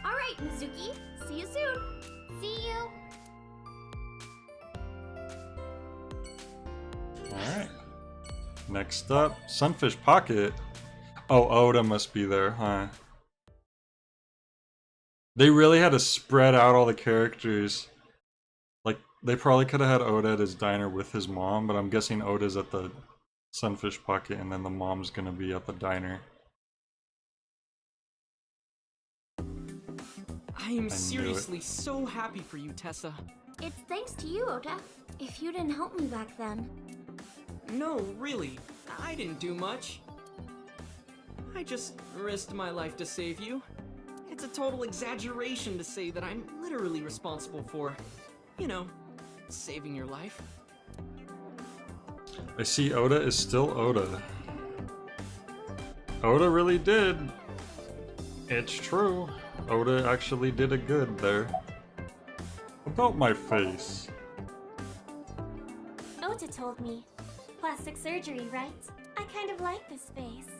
All right, Mizuki. See you soon. See you. Alright. Next up, Sunfish Pocket. Oh, Oda must be there, huh? They really had to spread out all the characters. Like, they probably could have had Oda at his diner with his mom, but I'm guessing Oda's at the Sunfish Pocket and then the mom's gonna be at the diner. I am seriously so happy for you, Tessa. It's thanks to you, Oda. If you didn't help me back then. No, really. I didn't do much. I just risked my life to save you. It's a total exaggeration to say that I'm literally responsible for, you know, saving your life. I see Oda is still Oda. Oda really did. It's true. Oda actually did a good there. About my face. Ota told me. Plastic surgery, right? I kind of like this face.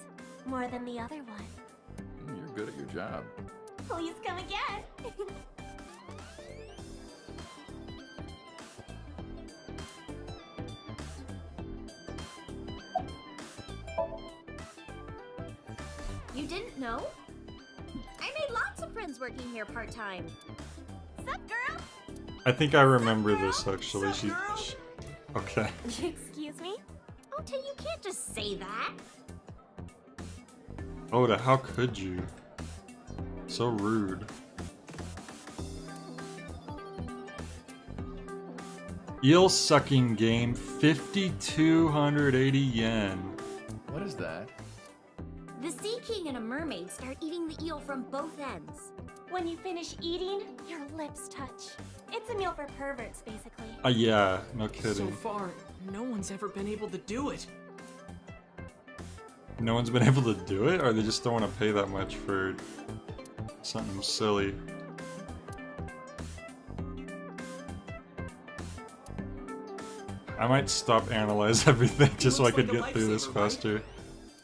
More than the other one. You're good at your job. Please come again. You didn't know? I made lots of friends working here part-time. Sup, girl? I think I remember this actually. Okay. Excuse me? Ota, you can't just say that. Oda, how could you? So rude. Eel sucking game, 5,280 yen. What is that? The Sea King and a mermaid start eating the eel from both ends. When you finish eating, your lips touch. It's a meal for perverts, basically. Yeah, no So kidding. far, no one's ever been able to do it. No one's been able to do it, or they just don't want to pay that much for Something silly. I might stop analyze everything just so I could get through this faster.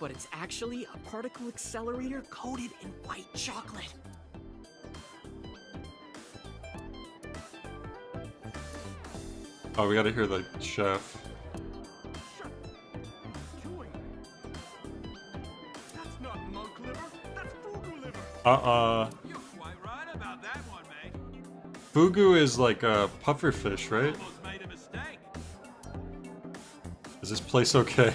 But it's actually a particle accelerator coated in white chocolate. Oh, we gotta hear the chef. That's not monk liver, that's fugu liver. You're quite right about that one, mate. Fugu is like a pufferfish, right? Almost made a mistake. Is this place okay?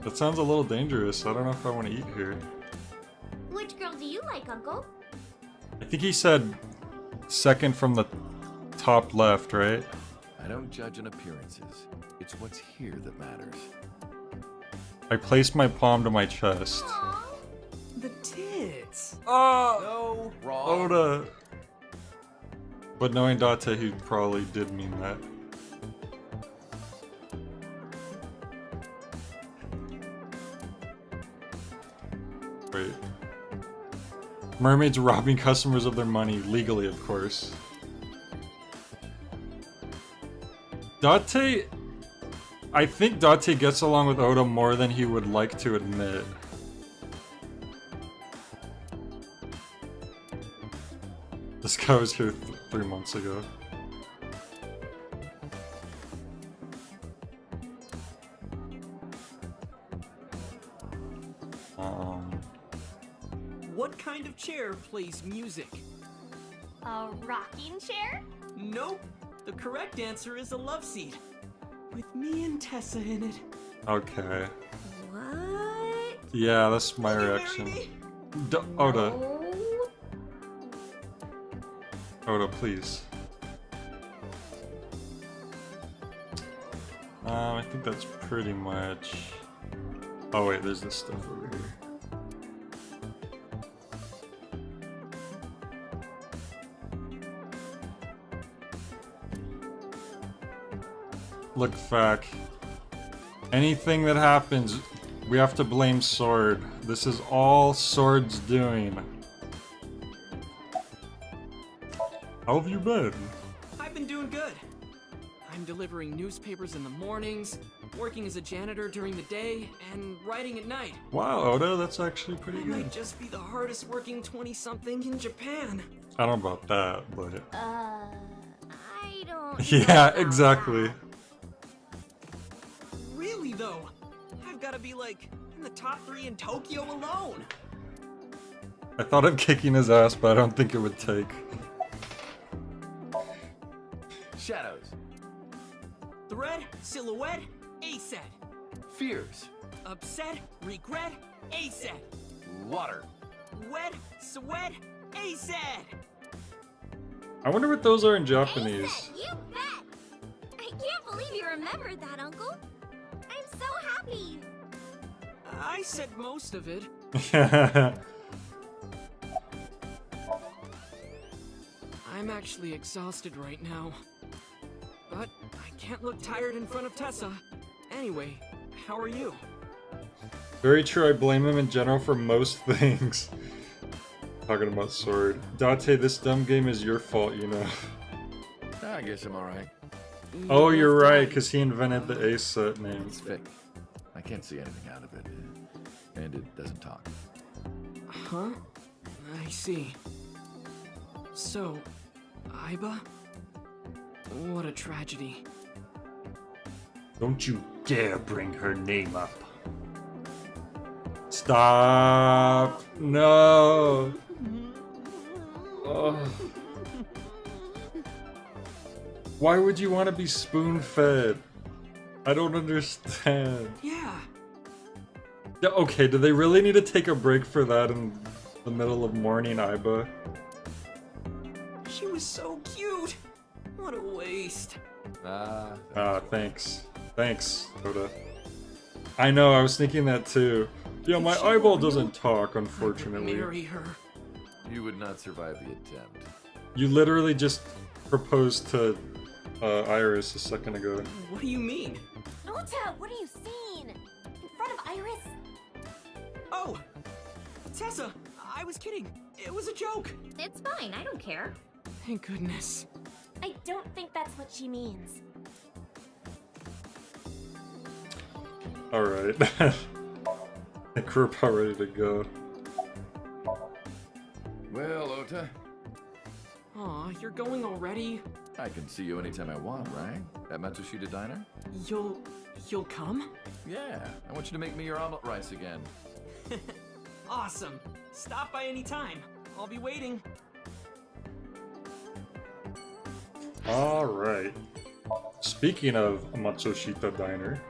That sounds a little dangerous. I don't know if I want to eat here. Which girl do you like, Uncle? I think he said second from the top left, right? I don't judge on appearances. It's what's here that matters. I placed my palm to my chest. The tits. Oh! No, wrong. Oda! But knowing Date, he probably did mean that. Wait. Mermaids robbing customers of their money, legally of course. Date... I think Date gets along with Oda more than he would like to admit. This guy was here 3 months ago. What kind of chair plays music? A rocking chair? Nope. The correct answer is a love seat. With me and Tessa in it. Okay. What? Yeah, that's my reaction. Oda. Oda, please. I think that's pretty much... Oh wait, there's this stuff over here. Look, Fack. Anything that happens, we have to blame Sword. This is all Sword's doing. How have you been? I've been doing good. I'm delivering newspapers in the mornings, working as a janitor during the day, and writing at night. Wow, Oda, that's actually pretty I good. might just be the hardest working 20-something in Japan. I don't know about that, but... I don't Yeah, exactly. Really, though? I've got to be, like, in the top 3 in Tokyo alone. I thought of kicking his ass, but I don't think it would take. Shadows. Thread, silhouette, A-set. Fears. Upset, regret, A-set. Water. Wet, sweat, A-set. I wonder what those are in Japanese. A-set, you bet! I can't believe you remembered that, Uncle. I'm so happy. I said most of it. I'm actually exhausted right now. But I can't look tired in front of Tessa. Anyway, how are you? Very true, I blame him in general for most things. Talking about Sword. Date, this dumb game is your fault, you know. I guess I'm alright. Oh, you're right, because he invented the A-set name. It's fake. I can't see anything out of it. And it doesn't talk. Huh? I see. So, Aiba? What a tragedy. Don't you dare bring her name up. Stop! No! Ugh. Why would you want to be spoon-fed? I don't understand. Yeah. Okay, do they really need to take a break for that in the middle of morning, Aiba? She was so cute. What a waste. Thanks. Thanks, Oda. I know, I was thinking that too. Yeah, my eyeball doesn't talk, unfortunately. Marry her. You would not survive the attempt. You literally just proposed to Iris a second ago. What do you mean? Ota, what are you saying? In front of Iris? Oh! Tessa, I was kidding. It was a joke. It's fine, I don't care. Thank goodness. I don't think that's what she means. Alright. I think we're about ready to go. Well, Ota, Aw, you're going already? I can see you anytime I want, right? At Matsushita Diner? You'll come? Yeah, I want you to make me your omelet rice again. Awesome. Stop by any time. I'll be waiting. Alright. Speaking of Matsushita Diner.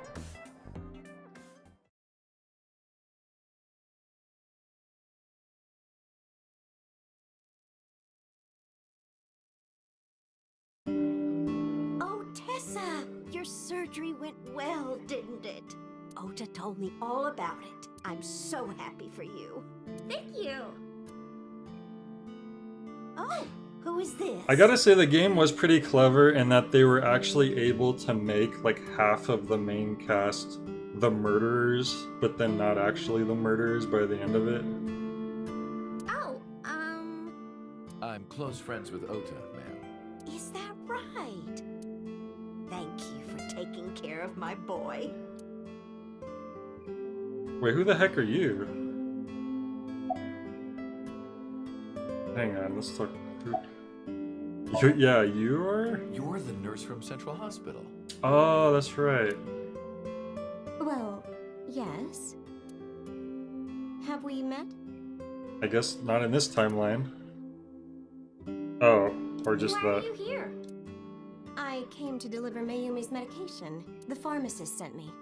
Oh, Tessa! Your surgery went well, didn't it? Ota told me all about it. I'm so happy for you. Thank you. Oh, who is this? I gotta say the game was pretty clever in that they were actually able to make like half of the main cast the murderers, but then not actually the murderers by the end of it. Oh, I'm close friends with Ota, ma'am. Is that right? Thank you for taking care of my boy. Wait, who the heck are you? Hang on, let's talk. Yeah, you are? You're the nurse from Central Hospital. Oh, that's right. Well, yes. Have we met? I guess not in this timeline. Oh, or just Why are that. you here? I came to deliver Mayumi's medication. The pharmacist sent me.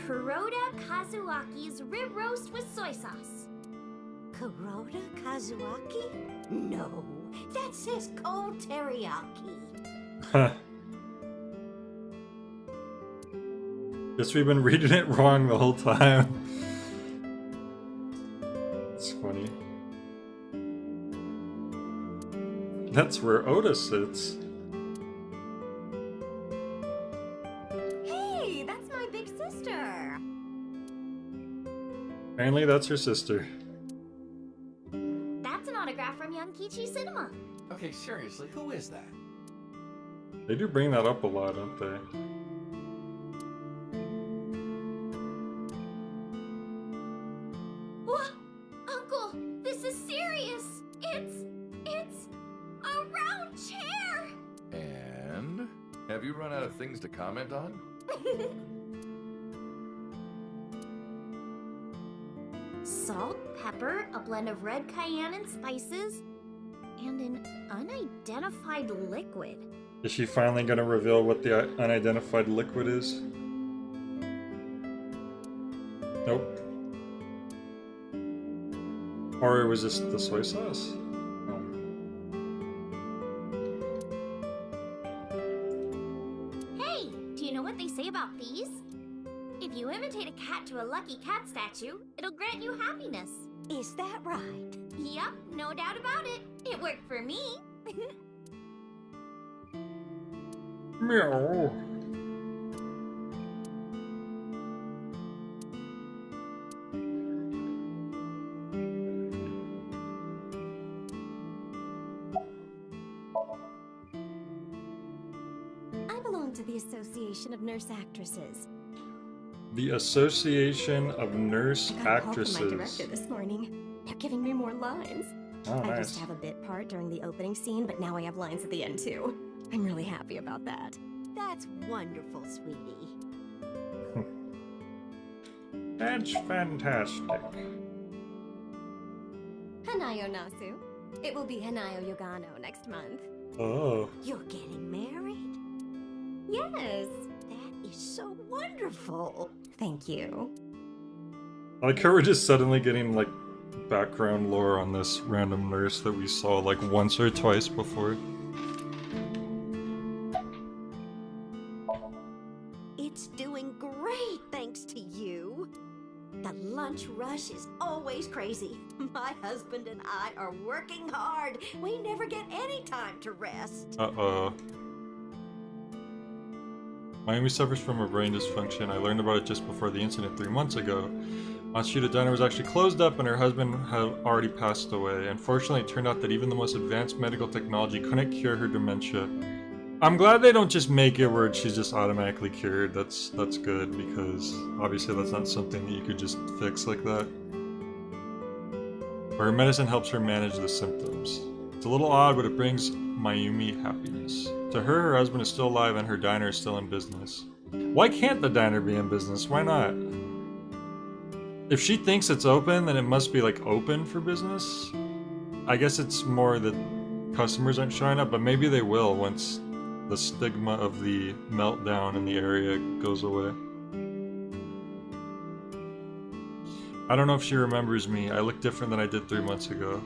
Kuroda Kazuaki's rib roast with soy sauce. Kuroda Kazuaki? No, that says cold teriyaki. Huh. Guess we've been reading it wrong the whole time. It's funny. That's where Ota sits. Hey, that's my big sister. Apparently that's her sister. That's an autograph from Young Kichi Cinema. Okay, seriously, who is that? They do bring that up a lot, don't they? What? Uncle, this is serious. It's a round chair. And? Have you run out of things to comment on? Salt, pepper, a blend of red cayenne and spices, and an unidentified liquid. Is she finally gonna reveal what the unidentified liquid is? Nope. Or was this the soy sauce? Hey, do you know what they say about these? If you imitate a cat to a lucky cat statue, it'll grant you happiness. Is that right? Yep, no doubt about it. It worked for me. Meow. I belong to the Association of Nurse Actresses. The Association of Nurse I got a call from my Actresses. director this morning. They're giving me more lines. Oh, I nice. used to have a bit part during the opening scene, but now I have lines at the end too. I'm really happy about that. That's wonderful, sweetie. That's fantastic. Hanayo Nasu. It will be Hanayo Yogano next month. Oh. You're getting married? Yes. That is so wonderful. Thank you. I like how we're just suddenly getting like background lore on this random nurse that we saw like once or twice before. It's doing great thanks to you. The lunch rush is always crazy. My husband and I are working hard. We never get any time to rest. Uh-oh. Mayumi suffers from a brain dysfunction. I learned about it just before the incident 3 months ago. Matsushita Diner was actually closed up and her husband had already passed away. Unfortunately, it turned out that even the most advanced medical technology couldn't cure her dementia. I'm glad they don't just make it where she's just automatically cured. That's good, because obviously that's not something that you could just fix like that. But her medicine helps her manage the symptoms. It's a little odd, but it brings Mayumi happiness. To her, her husband is still alive and her diner is still in business. Why can't the diner be in business? Why not? If she thinks it's open, then it must be like open for business. I guess it's more that customers aren't showing up, but maybe they will once the stigma of the meltdown in the area goes away. I don't know if she remembers me. I look different than I did 3 months ago.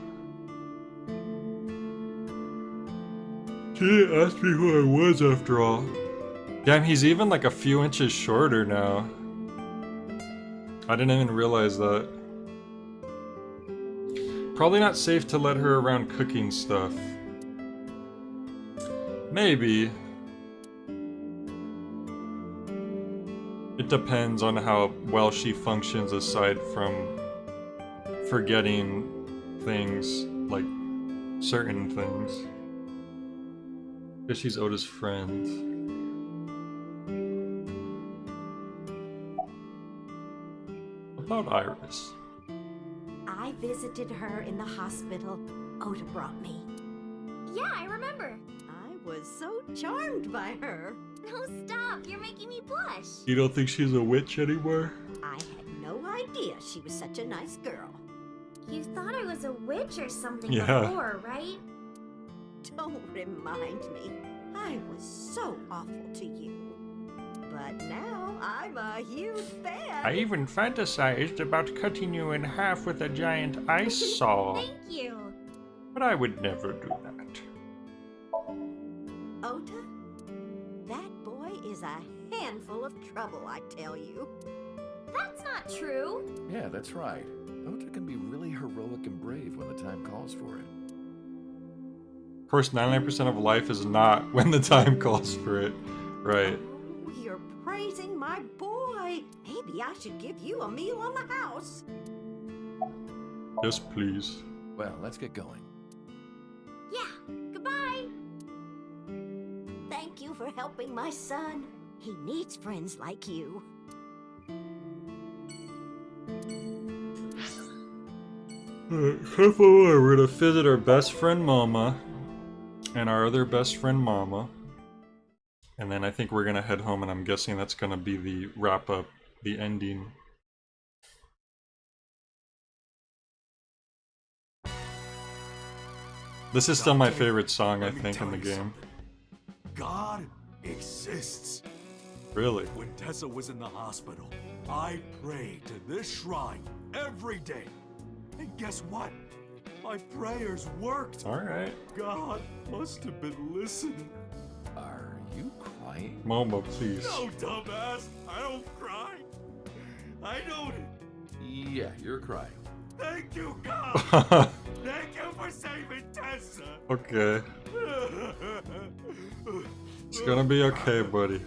She didn't ask me who I was after all. Damn, he's even like a few inches shorter now. I didn't even realize that. Probably not safe to let her around cooking stuff. Maybe. It depends on how well she functions aside from forgetting things, like certain things. Because she's Oda's friend. About Iris. I visited her in the hospital. Oda brought me. Yeah, I remember. I was so charmed by her. No, stop. You're making me blush. You don't think she's a witch anymore? I had no idea she was such a nice girl. You thought I was a witch or something Yeah. before, right? Don't remind me. I was so awful to you. But now I'm a huge fan. I even fantasized about cutting you in half with a giant ice saw. Thank you. But I would never do that. Ota, that boy is a handful of trouble, I tell you. That's not true. Yeah, that's right. Ota can be really heroic and brave when the time calls for it. Of course, 99% of life is not when the time calls for it. Right. Oh, you're praising my boy. Maybe I should give you a meal on the house. Yes, please. Well, let's get going. Yeah, goodbye. Thank you for helping my son. He needs friends like you. We're gonna visit our best friend Mama and our other best friend Mama. And then I think we're gonna head home, and I'm guessing that's gonna be the wrap up, the ending. This is still my favorite song, I think, in the game. God exists. Really? When Tessa was in the hospital, I prayed to this shrine every day. And guess what? My prayers worked. Alright. God must have been listening. Are you crying? Momo, please. No, dumbass. I don't cry. I don't. Yeah, you're crying. Thank you, God. Thank you for saving Tessa. Okay. It's gonna be okay, buddy.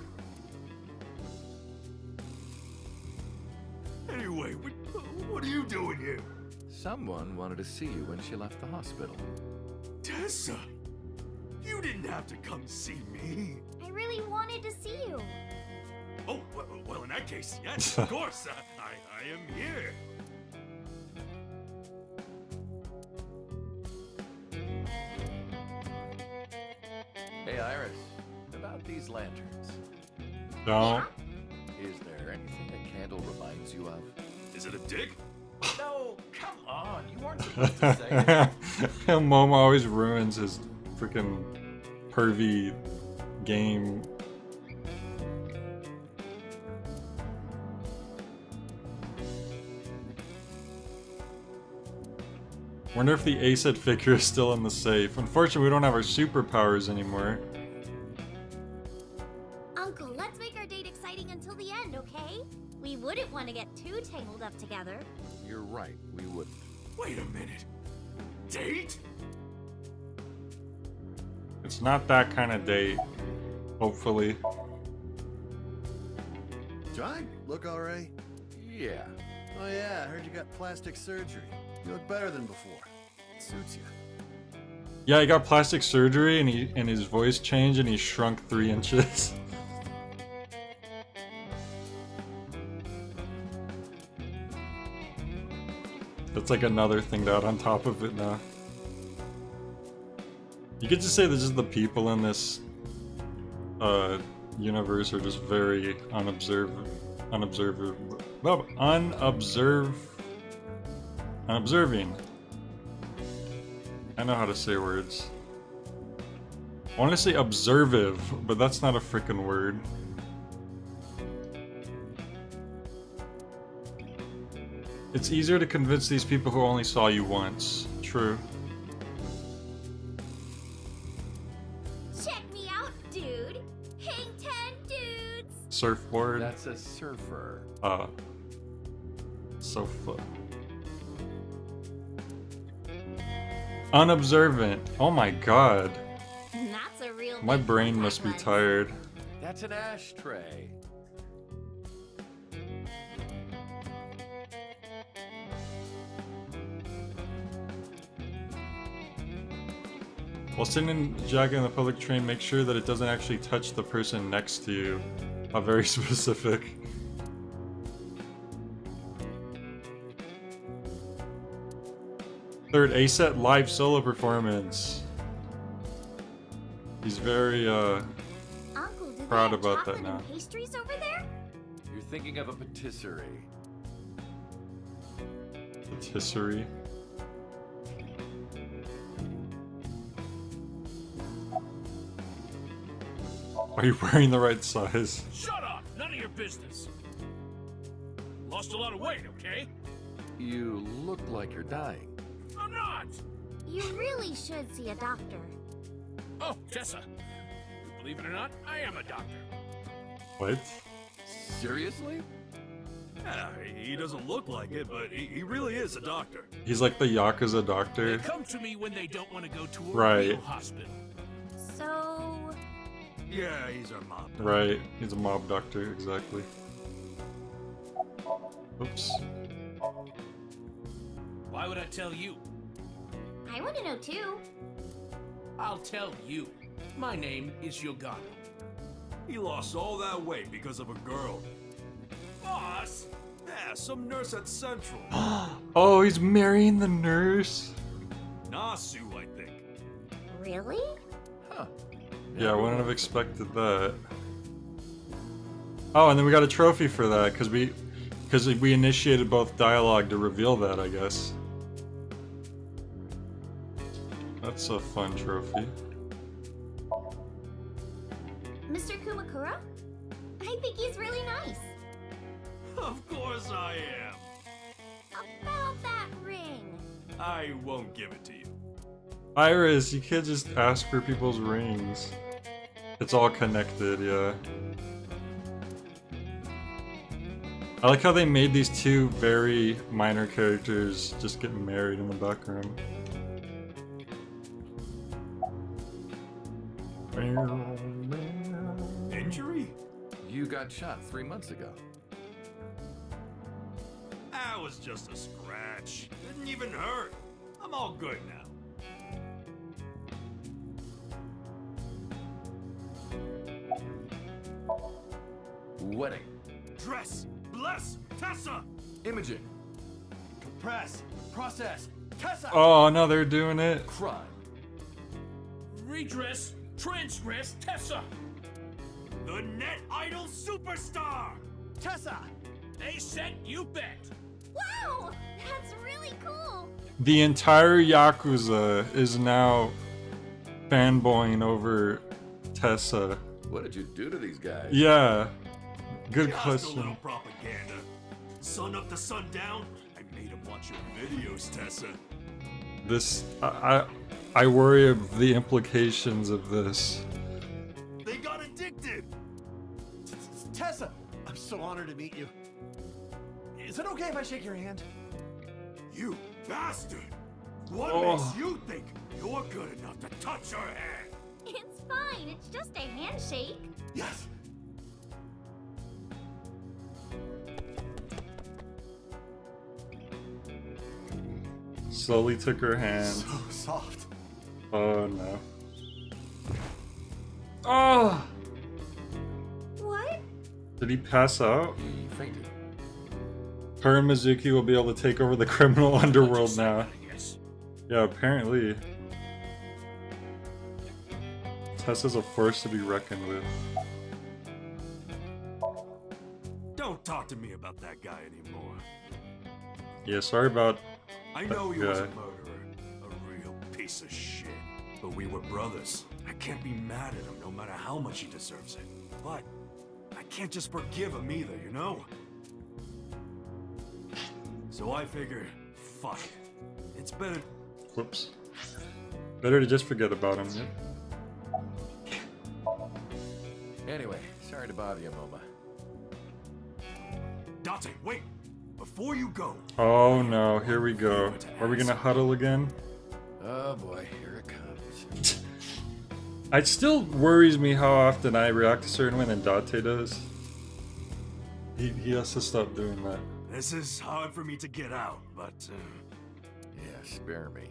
Anyway, what are you doing here? Someone wanted to see you when she left the hospital. Tessa, you didn't have to come see me. I really wanted to see you. Oh, well, in that case, yes, of course, I am here. Hey, Iris, about these lanterns. Don't. Is there anything a candle reminds you of? Is it a dick? No, come on, you weren't supposed to say that. Momo always ruins his freaking pervy game. Wonder if the Acid figure is still in the safe. Unfortunately, we don't have our superpowers anymore. Uncle, let's make our date exciting until the end, okay? We wouldn't want to get too tangled up together. You're right, we wouldn't. Wait a minute. Date? It's not that kind of date. Hopefully. Do I look alright? Yeah. Oh yeah, I heard you got plastic surgery. You look better than before. It suits you. Yeah, he got plastic surgery and his voice changed and he shrunk 3 inches. That's like another thing to add on top of it now. You could just say that just the people in this universe are just very unobserving. I know how to say words. I want to say observive, but that's not a frickin' word. It's easier to convince these people who only saw you once. True. Check me out, dude. Hang 10 dudes. Surfboard. That's a surfer. Sofa. Unobservant. Oh my god. That's a real My big brain contact must be lens. tired. That's an ashtray. While sitting and jogging on the public train, make sure that it doesn't actually touch the person next to you. Very specific. Third, A-Set live solo performance. He's very Uncle, do proud they have about that chocolate now. and pastries over there? You're thinking of a patisserie. Patisserie. Are you wearing the right size? Shut up! None of your business. Lost a lot of weight, okay? You look like you're dying. I'm not! You really should see a doctor. Oh, Tessa. Believe it or not, I am a doctor. What? Seriously? Yeah, he doesn't look like it, but he really is a doctor. He's like the Yakuza doctor. They come to me when they don't want to go to a Right. real hospital. So... Yeah, he's our mom. Right, he's a mob doctor, exactly. Oops. Why would I tell you? I want to know too. I'll tell you. My name is Yogano. He lost all that weight because of a girl. Boss? Yeah, some nurse at Central. Oh, he's marrying the nurse? Nasu, I think. Really? Huh. Yeah, I wouldn't have expected that. Oh, and then we got a trophy for that, because we initiated both dialogue to reveal that, I guess. That's a fun trophy. Mr. Kumakura? I think he's really nice. Of course I am. About that ring. I won't give it to you. Iris, you can't just ask for people's rings. It's all connected, yeah. I like how they made these two very minor characters just get married in the background. Injury? You got shot 3 months ago. That was just a scratch. Didn't even hurt. I'm all good now. Wedding. Dress! Bless! Tessa! Imaging. Compress. Process. Tessa! Oh no, they're doing it. Crime. Redress! Transgress! Tessa! The Net Idol Superstar! Tessa! A-Set, you bet! Wow! That's really cool! The entire Yakuza is now fanboying over Tessa. What did you do to these guys? Yeah. Good Just question. a little propaganda. Sun up to sundown, I made him watch your videos, Tessa. This, I worry of the implications of this. They got addicted! Tessa! I'm so honored to meet you. Is it okay if I shake your hand? You bastard! What Oh. makes you think you're good enough to touch her hand? It's fine. It's just a handshake. Yes. Slowly took her hand. So soft. Oh no. Oh! What? Did he pass out? He fainted. Her and Mizuki will be able to take over the criminal underworld now. Yeah, apparently. Tessa's a force to be reckoned with. Don't talk to me about that guy anymore. Yeah, sorry about I that know he was a guy. murderer, a real piece of shit. But we were brothers. I can't be mad at him no matter how much he deserves it. But I can't just forgive him either, you know? So I figure, fuck it. It's better. Whoops. Better to just forget about him, yeah. Anyway, sorry to bother you, Moma. Dante, wait! Before you go, Oh no, here we go. Are we gonna huddle again? Oh boy, here it comes. It still worries me how often I react a certain way than Date does. He has to stop doing that. this is hard for me to get out, but Yeah, spare me.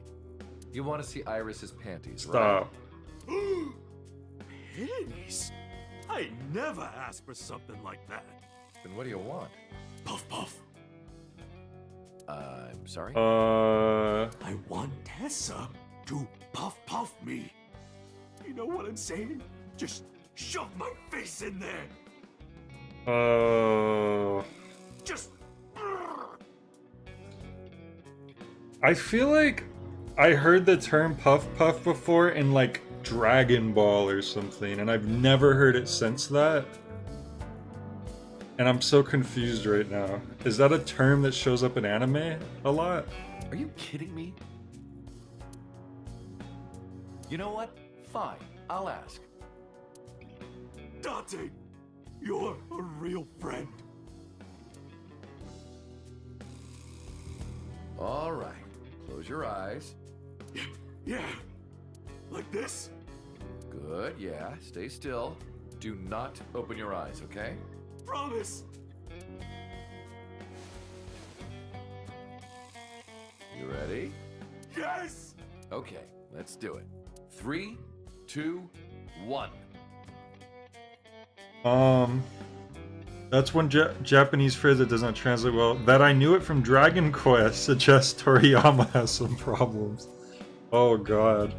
You want to see Iris's panties, Stop. right? Panties? I never asked for something like that. Then what do you want? Puff puff. I'm sorry? I want Tessa to puff puff me. You know what I'm saying? Just shove my face in there. Just. I feel like I heard the term puff puff before in like Dragon Ball or something, and I've never heard it since that. And I'm so confused right now. Is that a term that shows up in anime a lot? Are you kidding me? You know what? Fine, I'll ask. Dante, you're a real friend. All right, close your eyes. Yeah. Like this? Good, yeah, stay still. Do not open your eyes, okay? Promise. You ready? Yes. Okay, let's do it. 3, 2, 1. That's one Japanese phrase that does not translate well. That I knew it from Dragon Quest suggests Toriyama has some problems. Oh god.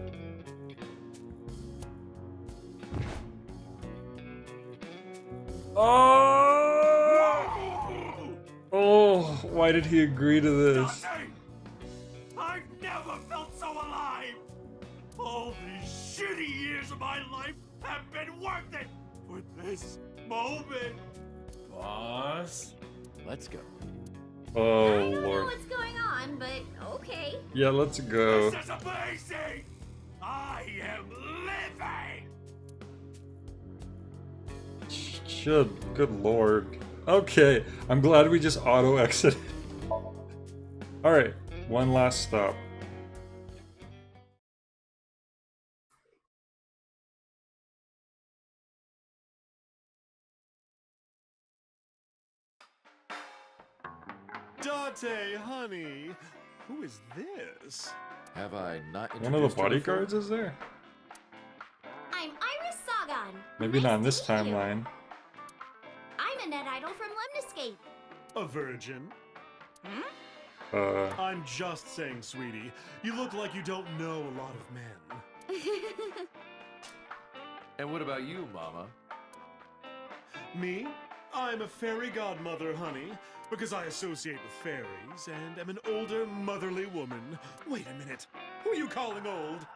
Oh, why did he agree to this? Dante! I've never felt so alive! All these shitty years of my life have been worth it for this moment! Boss? Let's go. Oh I don't know lord. what's going on, but okay. Yeah, let's go. This is amazing! I am living! Should. Good lord. Okay, I'm glad we just auto exited. Alright, one last stop. Dante, honey, who is this? Have I not introduced One of the you before? bodyguards is there? I'm Iris Sagan. Maybe not in this timeline. I'm a net idol from Lemniscape. A virgin? Hmm? I'm just saying, sweetie. You look like you don't know a lot of men. And what about you, Mama? Me? I'm a fairy godmother, honey, because I associate with fairies and am an older, motherly woman. Wait a minute. Who are you calling old?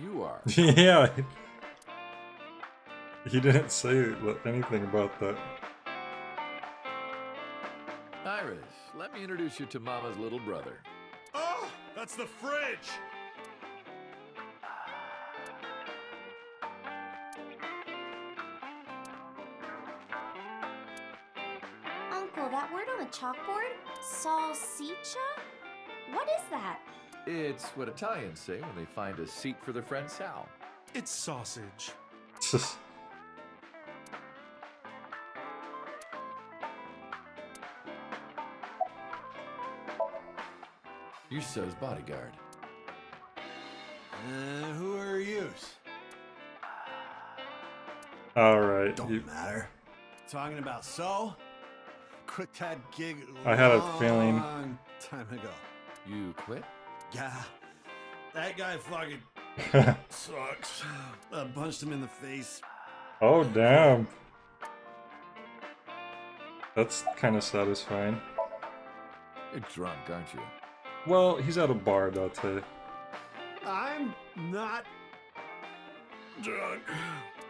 You are. Yeah. He didn't say anything about that. Iris, let me introduce you to Mama's little brother. Oh, that's the fridge! Uncle, that word on the chalkboard? Salsicha? What is that? It's what Italians say when they find a seat for their friend Sal. It's sausage. You're So's bodyguard. Who are you? Alright. Don't matter. Talking about So? Quit that gig I had a feeling. long time ago. You quit? Yeah. That guy fucking sucks. I punched him in the face. Oh, damn. That's kind of satisfying. You're drunk, aren't you? Well, he's at a bar, Date. I'm not drunk.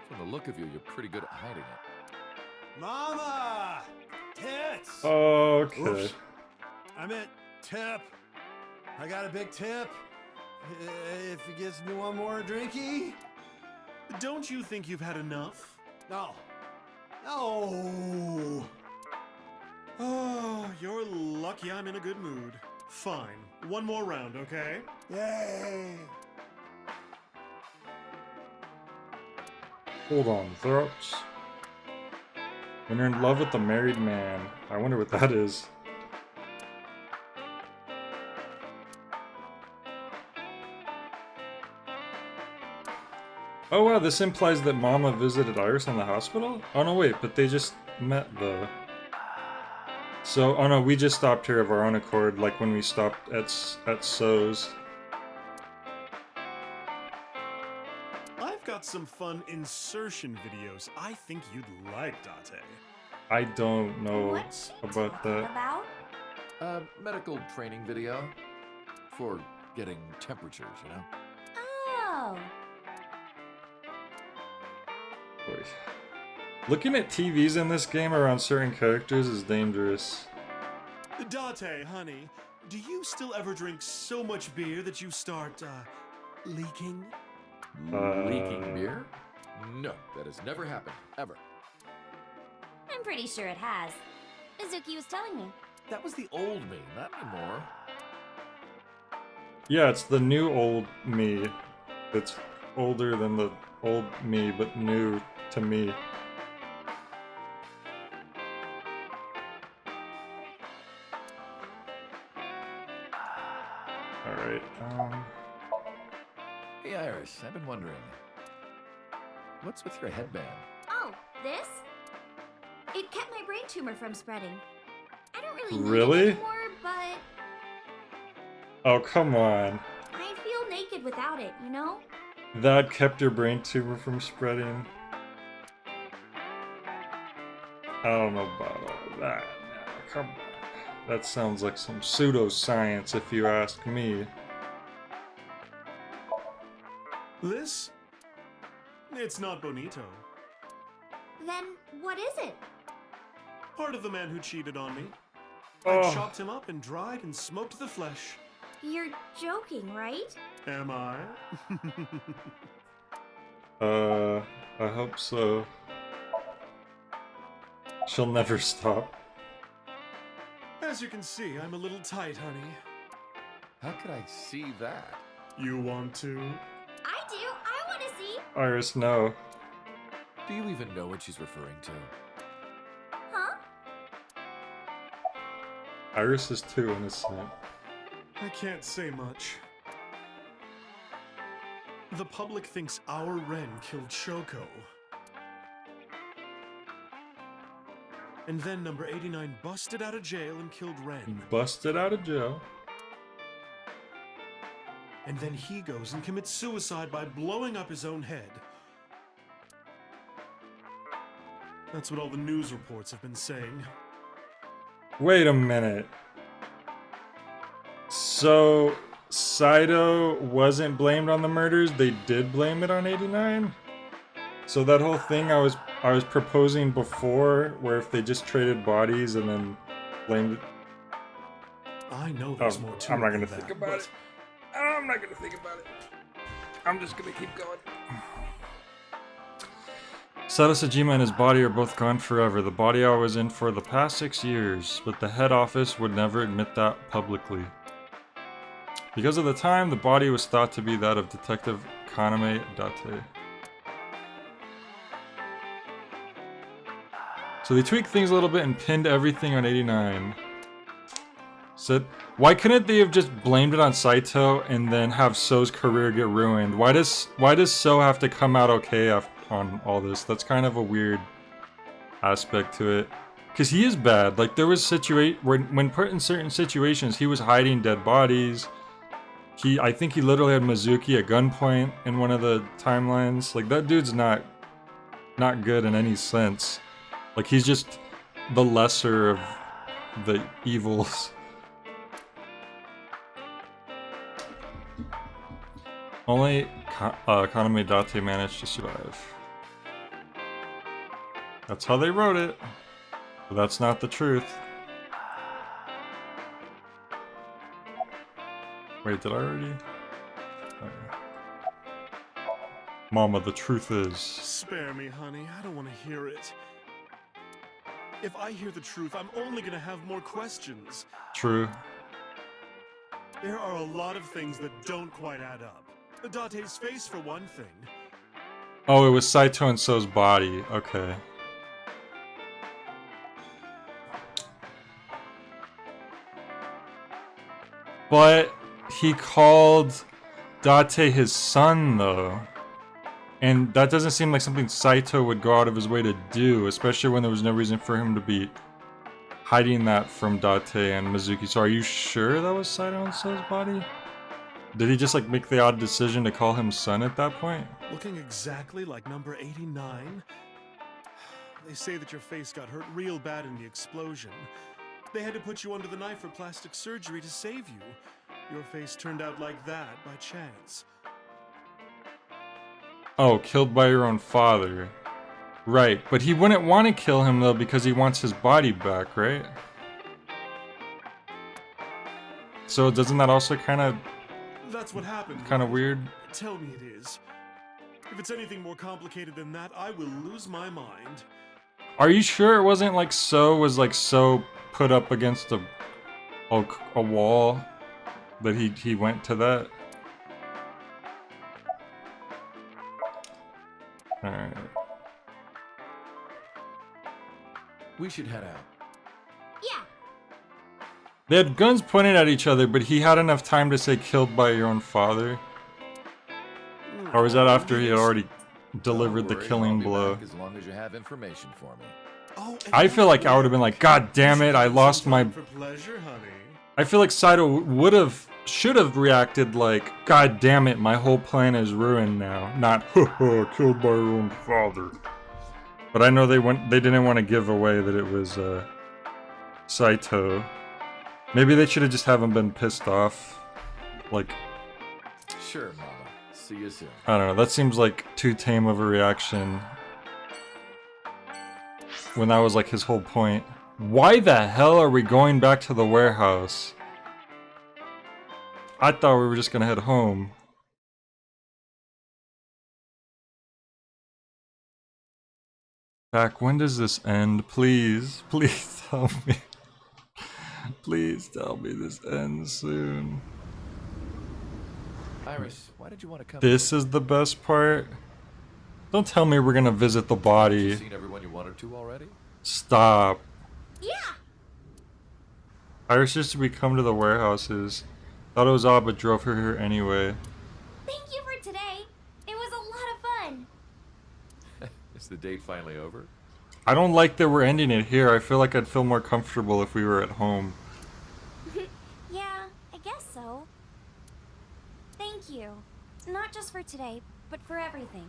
From the look of you, you're pretty good at hiding it. Mama! Tits! Okay. Oops. I meant tip. I got a big tip. If he gives me one more drinky. Don't you think you've had enough? No. No. Oh, you're lucky I'm in a good mood. Fine. One more round, okay? Yay. Hold on, throats. When you're in love with a married man. I wonder what that is. Oh wow, this implies that Mama visited Iris in the hospital? Oh no, wait, but they just met though. So, oh no, we just stopped here of our own accord, like when we stopped at So's. I've got some fun insertion videos I think you'd like, Date. I don't know What's she about talking that. about? Medical training video. For getting temperatures, you know? Oh. Wait. Looking at TVs in this game around certain characters is dangerous. Date, honey, do you still ever drink so much beer that you start, leaking? Leaking beer? No, that has never happened, ever. I'm pretty sure it has. Mizuki was telling me. That was the old me, not anymore. Yeah, it's the new old me. It's older than the old me, but new to me. Alright, Hey Iris, I've been wondering. What's with your headband? Oh, this? It kept my brain tumor from spreading. I don't really need Really? it anymore, but oh, come on. I feel naked without it, you know? That kept your brain tumor from spreading. I don't know about all that. Now, come on. That sounds like some pseudoscience if you ask me. This? It's not bonito. Then what is it? Part of the man who cheated on me. Oh. I chopped him up and dried and smoked the flesh. You're joking, right? Am I? I hope so. She'll never stop. As you can see, I'm a little tight, honey. How could I see that? You want to? I do. I want to see. Iris, no. Do you even know what she's referring to? Huh? Iris is too innocent. I can't say much. The public thinks our Ren killed Shoko. And then number 89 busted out of jail and killed Ren. Busted out of jail. And then he goes and commits suicide by blowing up his own head. That's what all the news reports have been saying. Wait a minute. So, Saito wasn't blamed on the murders, they did blame it on 89? So that whole thing I was proposing before, where if they just traded bodies and then blamed it... I know there's more to it. I'm not gonna than think that, about but- it. I'm not gonna think about it. I'm just gonna keep going. Sato Sajima and his body are both gone forever. The body I was in for the past 6 years, but the head office would never admit that publicly. Because of the time, the body was thought to be that of Detective Kaname Date. So they tweaked things a little bit and pinned everything on 89. Said, why couldn't they have just blamed it on Saito and then have So's career get ruined? Why does So have to come out okay on all this? That's kind of a weird aspect to it. Because he is bad. Like, there was when put in certain situations, he was hiding dead bodies. I think he literally had Mizuki at gunpoint in one of the timelines. Like, that dude's not good in any sense. Like, he's just the lesser of the evils. Only Kaname Date managed to survive. That's how they wrote it. But that's not the truth. Wait, did I already? Okay. Mama, the truth is... Spare me, honey. I don't want to hear it. If I hear the truth, I'm only gonna have more questions. True. There are a lot of things that don't quite add up. Date's face, for one thing. Oh, it was Saito and So's body. Okay. But he called Date his son, though. And that doesn't seem like something Saito would go out of his way to do, especially when there was no reason for him to be hiding that from Date and Mizuki. So are you sure that was Saito and So's body? Did he just like make the odd decision to call him son at that point? Looking exactly like number 89? They say that your face got hurt real bad in the explosion. They had to put you under the knife for plastic surgery to save you. Your face turned out like that by chance. Oh, killed by your own father. Right, but he wouldn't want to kill him though because he wants his body back, right? So doesn't that also That's what happened. kind of weird? Tell me it is. If it's anything more complicated than that, I will lose my mind. Are you sure it wasn't like So put up against a wall that he went to that? Alright. We should head out. Yeah. They had guns pointed at each other, but he had enough time to say killed by your own father? Or was that after he had already delivered the killing blow? As long as you have information for me. Oh, I feel like I would have been like, God damn it, I lost my... for pleasure, honey. I feel like Saito should have reacted like, God damn it, my whole plan is ruined now. Not, haha, killed by your own father. But I know they didn't want to give away that it was Saito. Maybe they should have just haven't been pissed off. Like, Sure, Mama. See you soon. I don't know, that seems like too tame of a reaction. When that was like his whole point. Why the hell are we going back to the warehouse? I thought we were just gonna head home. Back, when does this end? Please, please tell me. Please tell me this ends soon. Iris, why did you want to come? This is the best part. Don't tell me we're gonna visit the body. You seen everyone you wanted to already? Stop. Yeah. Iris just we come to the warehouses. Thought it was odd, but drove her here anyway. Thank you for today. It was a lot of fun. Is the date finally over? I don't like that we're ending it here. I feel like I'd feel more comfortable if we were at home. Yeah, I guess so. Thank you. Not just for today, but for everything.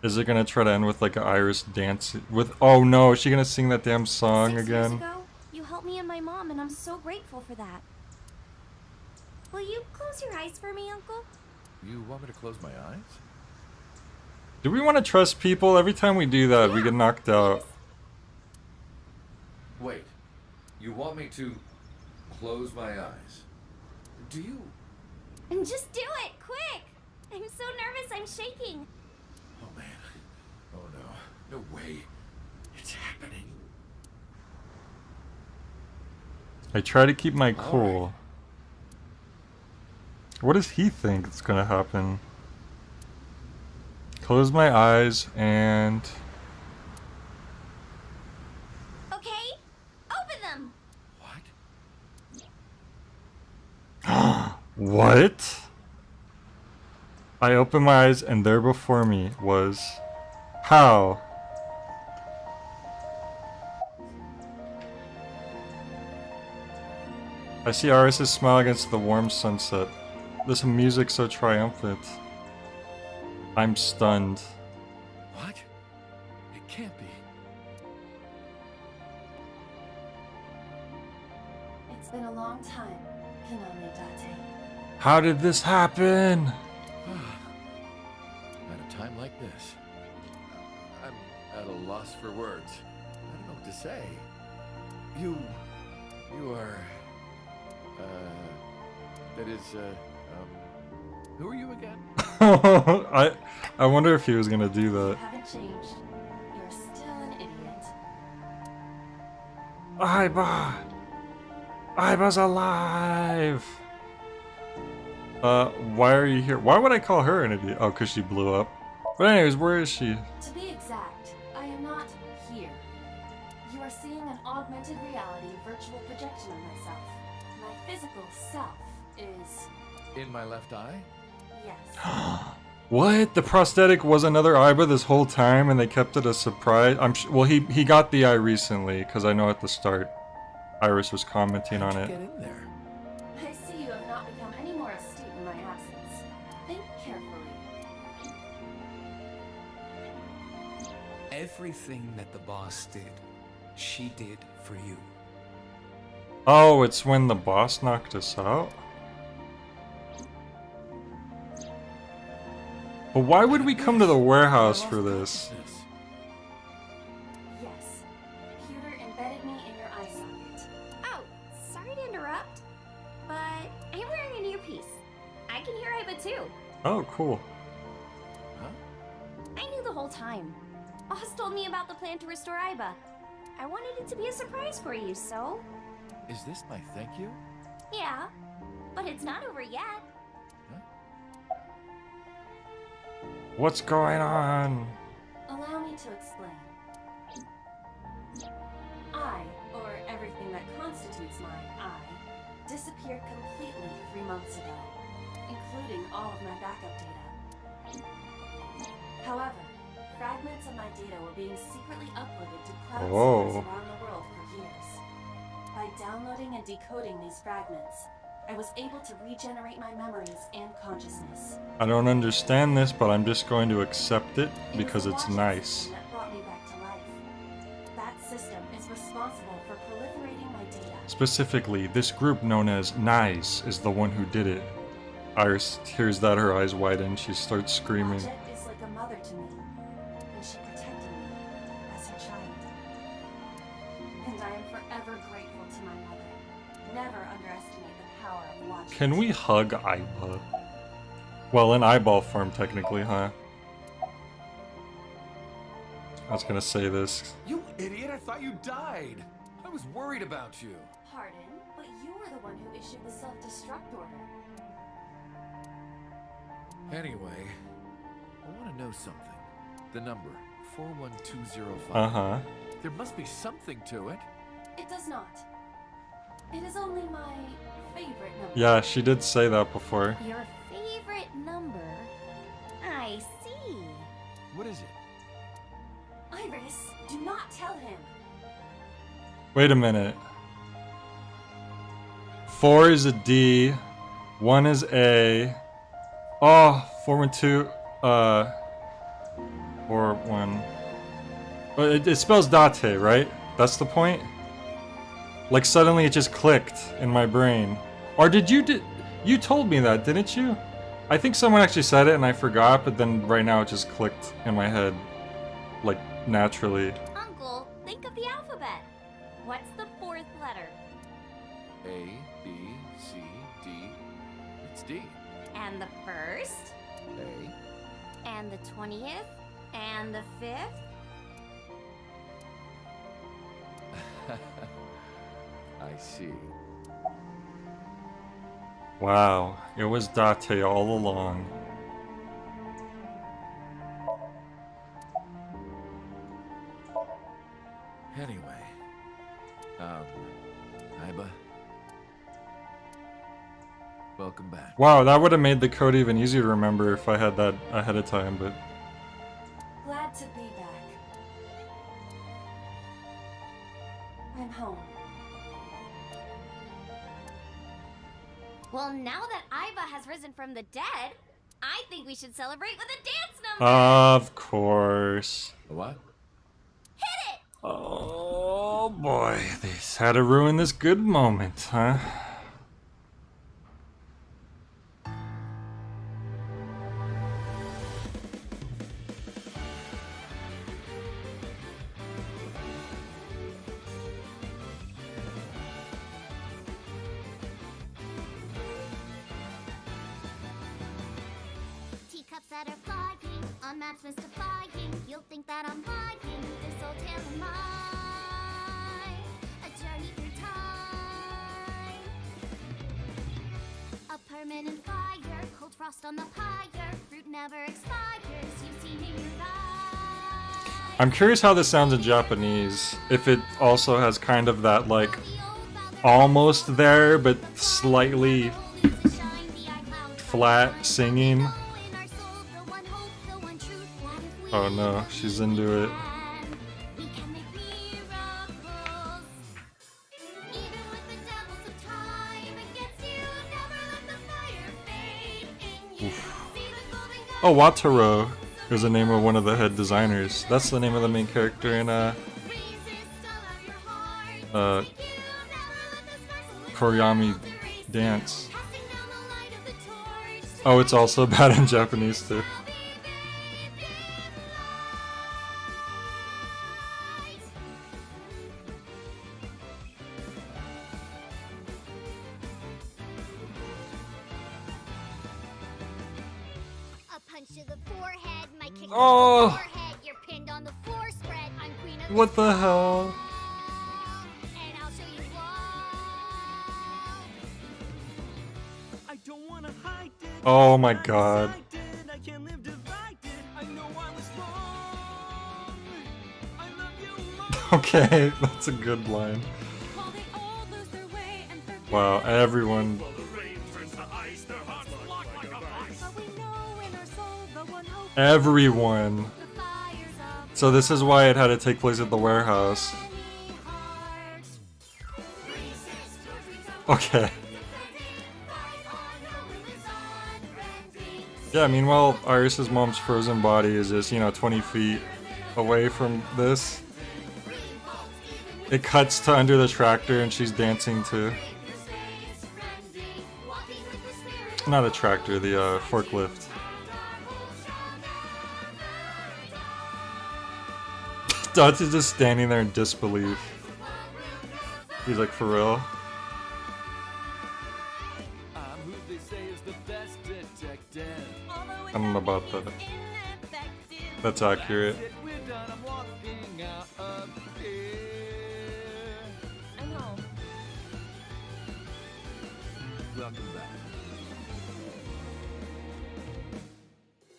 Is it gonna try to end with like an Iris dance with? Oh no, is she gonna sing that damn song 6 years again? ago, you helped me and my mom, and I'm so grateful for that. Will you close your eyes for me, Uncle? You want me to close my eyes? Do we want to trust people? Every time we do that, we get knocked out. Wait. You want me to close my eyes? Do you? And just do it, quick! I'm so nervous, I'm shaking. Oh man. Oh no. No way. It's happening. I try to keep my cool. What does he think is gonna happen? Close my eyes and... Okay, open them. What? I opened my eyes and there before me was... How? I see Iris' smile against the warm sunset. This music so triumphant. I'm stunned. What? It can't be. It's been a long time, Konami Date. How did this happen? At a time like this, I'm at a loss for words. I don't know what to say. You are, that is, who are you again? I wonder if he was gonna do that. You haven't changed. You're still an idiot. Aiba! Aiba's alive! Why are you here? Why would I call her an idiot? Oh, because she blew up. But anyways, where is she? To be exact, I am not here. You are seeing an augmented reality virtual projection of myself. My physical self is... In my left eye? Yes. What? The prosthetic was another Aiba this whole time and they kept it a surprise? Well, he got the eye recently, because I know at the start Iris was commenting on it. Get in there. I see you have not become any more astute in my absence. Think carefully. Everything that the boss did, she did for you. Oh, it's when the boss knocked us out? But why would we come to the warehouse for this? Yes. Pewter embedded me in your eye socket. Oh, sorry to interrupt, but I'm wearing an earpiece. I can hear Iba too. Oh, cool. I knew the whole time. Boss told me about the plan to restore Iba. I wanted it to be a surprise for you, so... Is this my thank you? Yeah, but it's not over yet. What's going on? Allow me to explain. I, or everything that constitutes my I, disappeared completely 3 months ago, including all of my backup data. However, fragments of my data were being secretly uploaded to cloud servers around the world for years. By downloading and decoding these fragments, I was able to regenerate my memories and consciousness. I don't understand this, but I'm just going to accept it because it's nice. That brought me back to life. That system is responsible for proliferating my data. Specifically, this group known as NICE is the one who did it. Iris hears that, her eyes widen, she starts screaming. Project is like a mother to me, and she protected me as her child. And I am forever grateful to my mother. Never underestimate the power of watching. Can we hug Aiba? Well, in eyeball form, technically, huh? I was gonna say this. You idiot, I thought you died. I was worried about you. Pardon, but you were the one who issued the self-destruct order. Anyway, I want to know something. The number, 41205. Uh-huh. There must be something to it. It does not. It is only my favorite number. Yeah, she did say that before. Your favorite number? I see. What is it? Iris, do not tell him. Wait a minute. 4 is a D, 1 is A. Oh, 412, 4-1. It spells date, right? That's the point? Like suddenly it just clicked in my brain. Or did you told me that, didn't you? I think someone actually said it and I forgot, but then right now it just clicked in my head. Like, naturally. Uncle, think of the alphabet. What's the 4th letter? A, B, C, D. It's D. And the 1st? A. And the 20th? And the 5th? I see. Wow, it was Date all along. Anyway, Iba, welcome back. Wow, that would have made the code even easier to remember if I had that ahead of time, but... Glad to be back. I'm home. Well, now that Iva has risen from the dead, I think we should celebrate with a dance number. Of course. What? Hit it! Oh boy, this had to ruin this good moment, huh? Teacups that are flying, on maps mystifying. You'll think that I'm buying this old tale of mine. A journey through time. A permanent fire, cold frost on the pyre. Fruit never expires, you've seen in your life. I'm curious how this sounds in Japanese. If it also has kind of that, like, almost there, but slightly flat singing. Oh no, she's into it. Oof. Oh, Wataru is the name of one of the head designers. That's the name of the main character in Koryami Dance. Oh, it's also bad in Japanese too. Oh! What the hell? Oh my god. Okay, that's a good line. Wow, everyone. Everyone. So this is why it had to take place at the warehouse. Okay. Yeah, meanwhile, Iris's mom's frozen body is just, 20 feet away from this. It cuts to under the tractor and she's dancing to... Not a tractor, the forklift. Dots is just standing there in disbelief. He's like, for real? I don't know about that. That's accurate. Welcome back.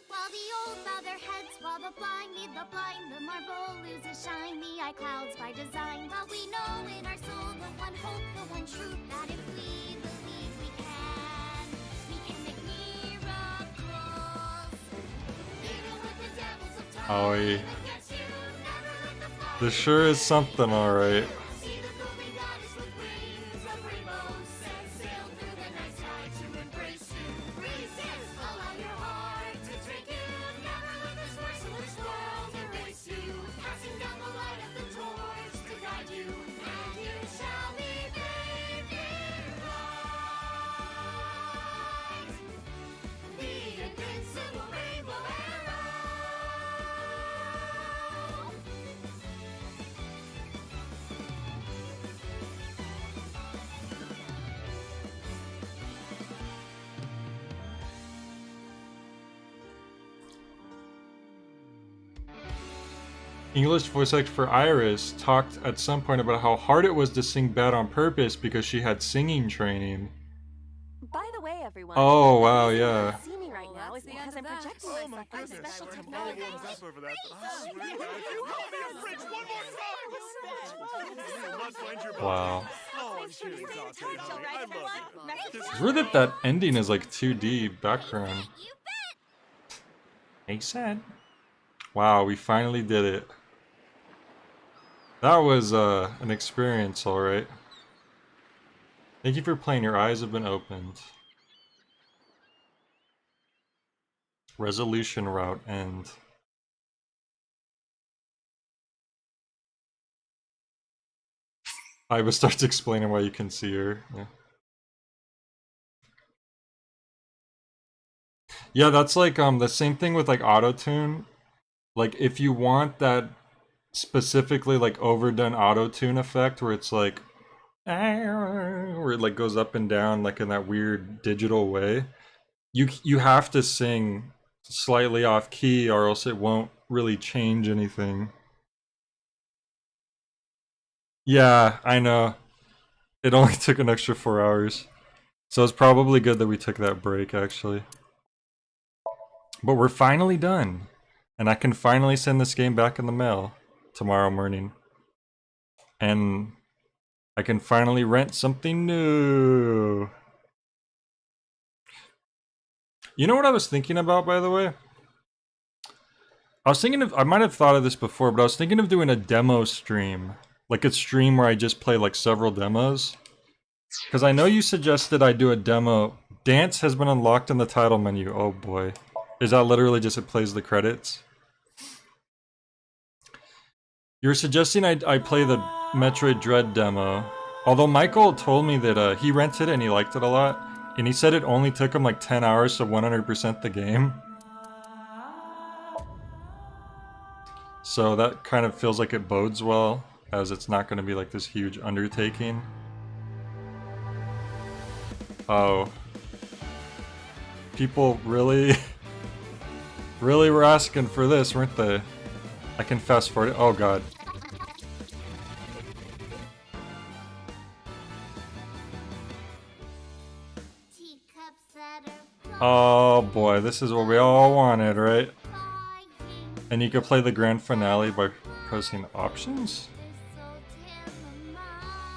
While the old bow their heads, while the blind lead the blind, the marble loses shine, the eye clouds by design. But we know in our soul the one hope, the one truth, that if we believe we can make miracles. Even with the devils of time, Owie. This sure is something, alright. English voice actor for Iris talked at some point about how hard it was to sing bad on purpose because she had singing training. By the way, everyone. Oh, wow, The reason you yeah. can't see me right now is because I'm projecting Oh my myself with goodness. special I'm all technology. warmed up over that. I swear to God, if you call me a fridge one more time, you will not find your body. Wow. Oh, I'm kidding, Dante, honey. I love you. It's weird that that ending is like 2D background. Makes sense. Wow, we finally did it. That was an experience, alright. Thank you for playing. Your eyes have been opened. Resolution route end. Iva starts explaining why you can see her. Yeah. Yeah, that's like the same thing with like auto-tune. Like if you want that specifically like overdone auto-tune effect where it's like where it like goes up and down like in that weird digital way, you have to sing slightly off key or else it won't really change anything. Yeah, I know. It only took an extra 4 hours. So it's probably good that we took that break actually. But we're finally done. And I can finally send this game back in the mail tomorrow morning. And I can finally rent something new. You know what I was thinking about, by the way? I was thinking of, I might have thought of this before, but I was thinking of doing a demo stream. Like a stream where I just play like several demos. Because I know you suggested I do a demo. Dance has been unlocked in the title menu. Oh boy. Is that literally just it plays the credits? You were suggesting I play the Metroid Dread demo. Although Michael told me that he rented it and he liked it a lot. And he said it only took him like 10 hours to 100% the game. So that kind of feels like it bodes well, as it's not going to be like this huge undertaking. Oh. People really, really were asking for this, weren't they? I can fast forward it. Oh god. Oh boy, this is what we all wanted, right? And you could play the grand finale by pressing options?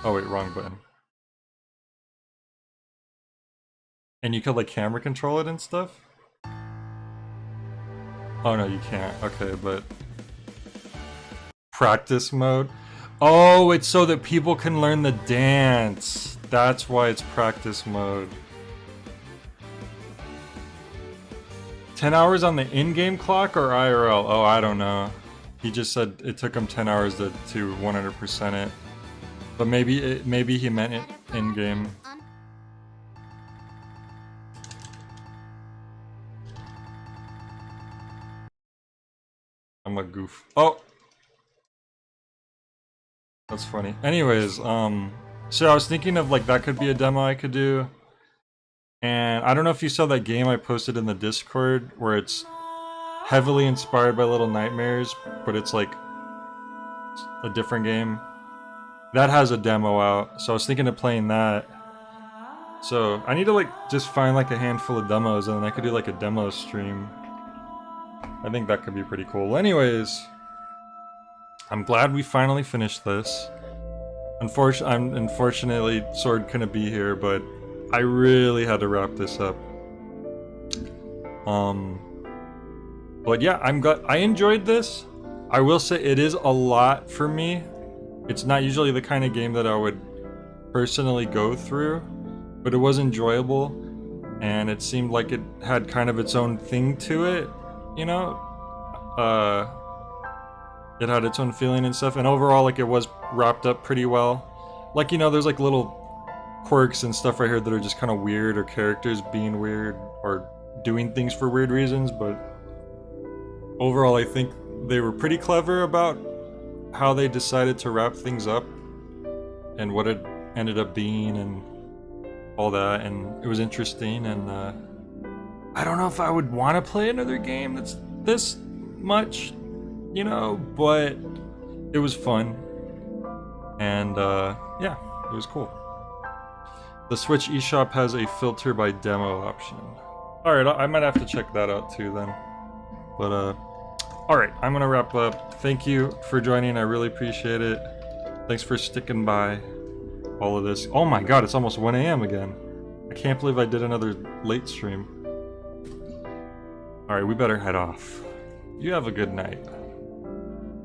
Oh wait, wrong button. And you could like camera control it and stuff? Oh no, you can't. Okay, but... Practice mode? Oh, it's so that people can learn the dance. That's why it's practice mode. 10 hours on the in-game clock or IRL? Oh, I don't know. He just said it took him 10 hours to 100% it. But maybe he meant it in-game. I'm a goof. Oh! That's funny. Anyways, so I was thinking of like that could be a demo I could do. And I don't know if you saw that game I posted in the Discord where it's heavily inspired by Little Nightmares, but it's like a different game. That has a demo out, so I was thinking of playing that. So I need to like just find like a handful of demos and then I could do like a demo stream. I think that could be pretty cool. Anyways, I'm glad we finally finished this. Unfortunately, Sword couldn't be here, but I really had to wrap this up. But yeah, I'm glad I enjoyed this. I will say it is a lot for me. It's not usually the kind of game that I would personally go through, but it was enjoyable, and it seemed like it had kind of its own thing to it, you know? It had its own feeling and stuff, and overall, like, it was wrapped up pretty well. Like, you know, there's like little quirks and stuff right here that are just kind of weird, or characters being weird, or doing things for weird reasons, but overall I think they were pretty clever about how they decided to wrap things up and what it ended up being and all that, and it was interesting, and I don't know if I would want to play another game that's this much, you know, but it was fun, and yeah, it was cool. The Switch eShop has a filter by demo option. Alright, I might have to check that out too then. But, alright, I'm gonna wrap up. Thank you for joining, I really appreciate it. Thanks for sticking by all of this. Oh my god, it's almost 1 AM again. I can't believe I did another late stream. Alright, we better head off. You have a good night.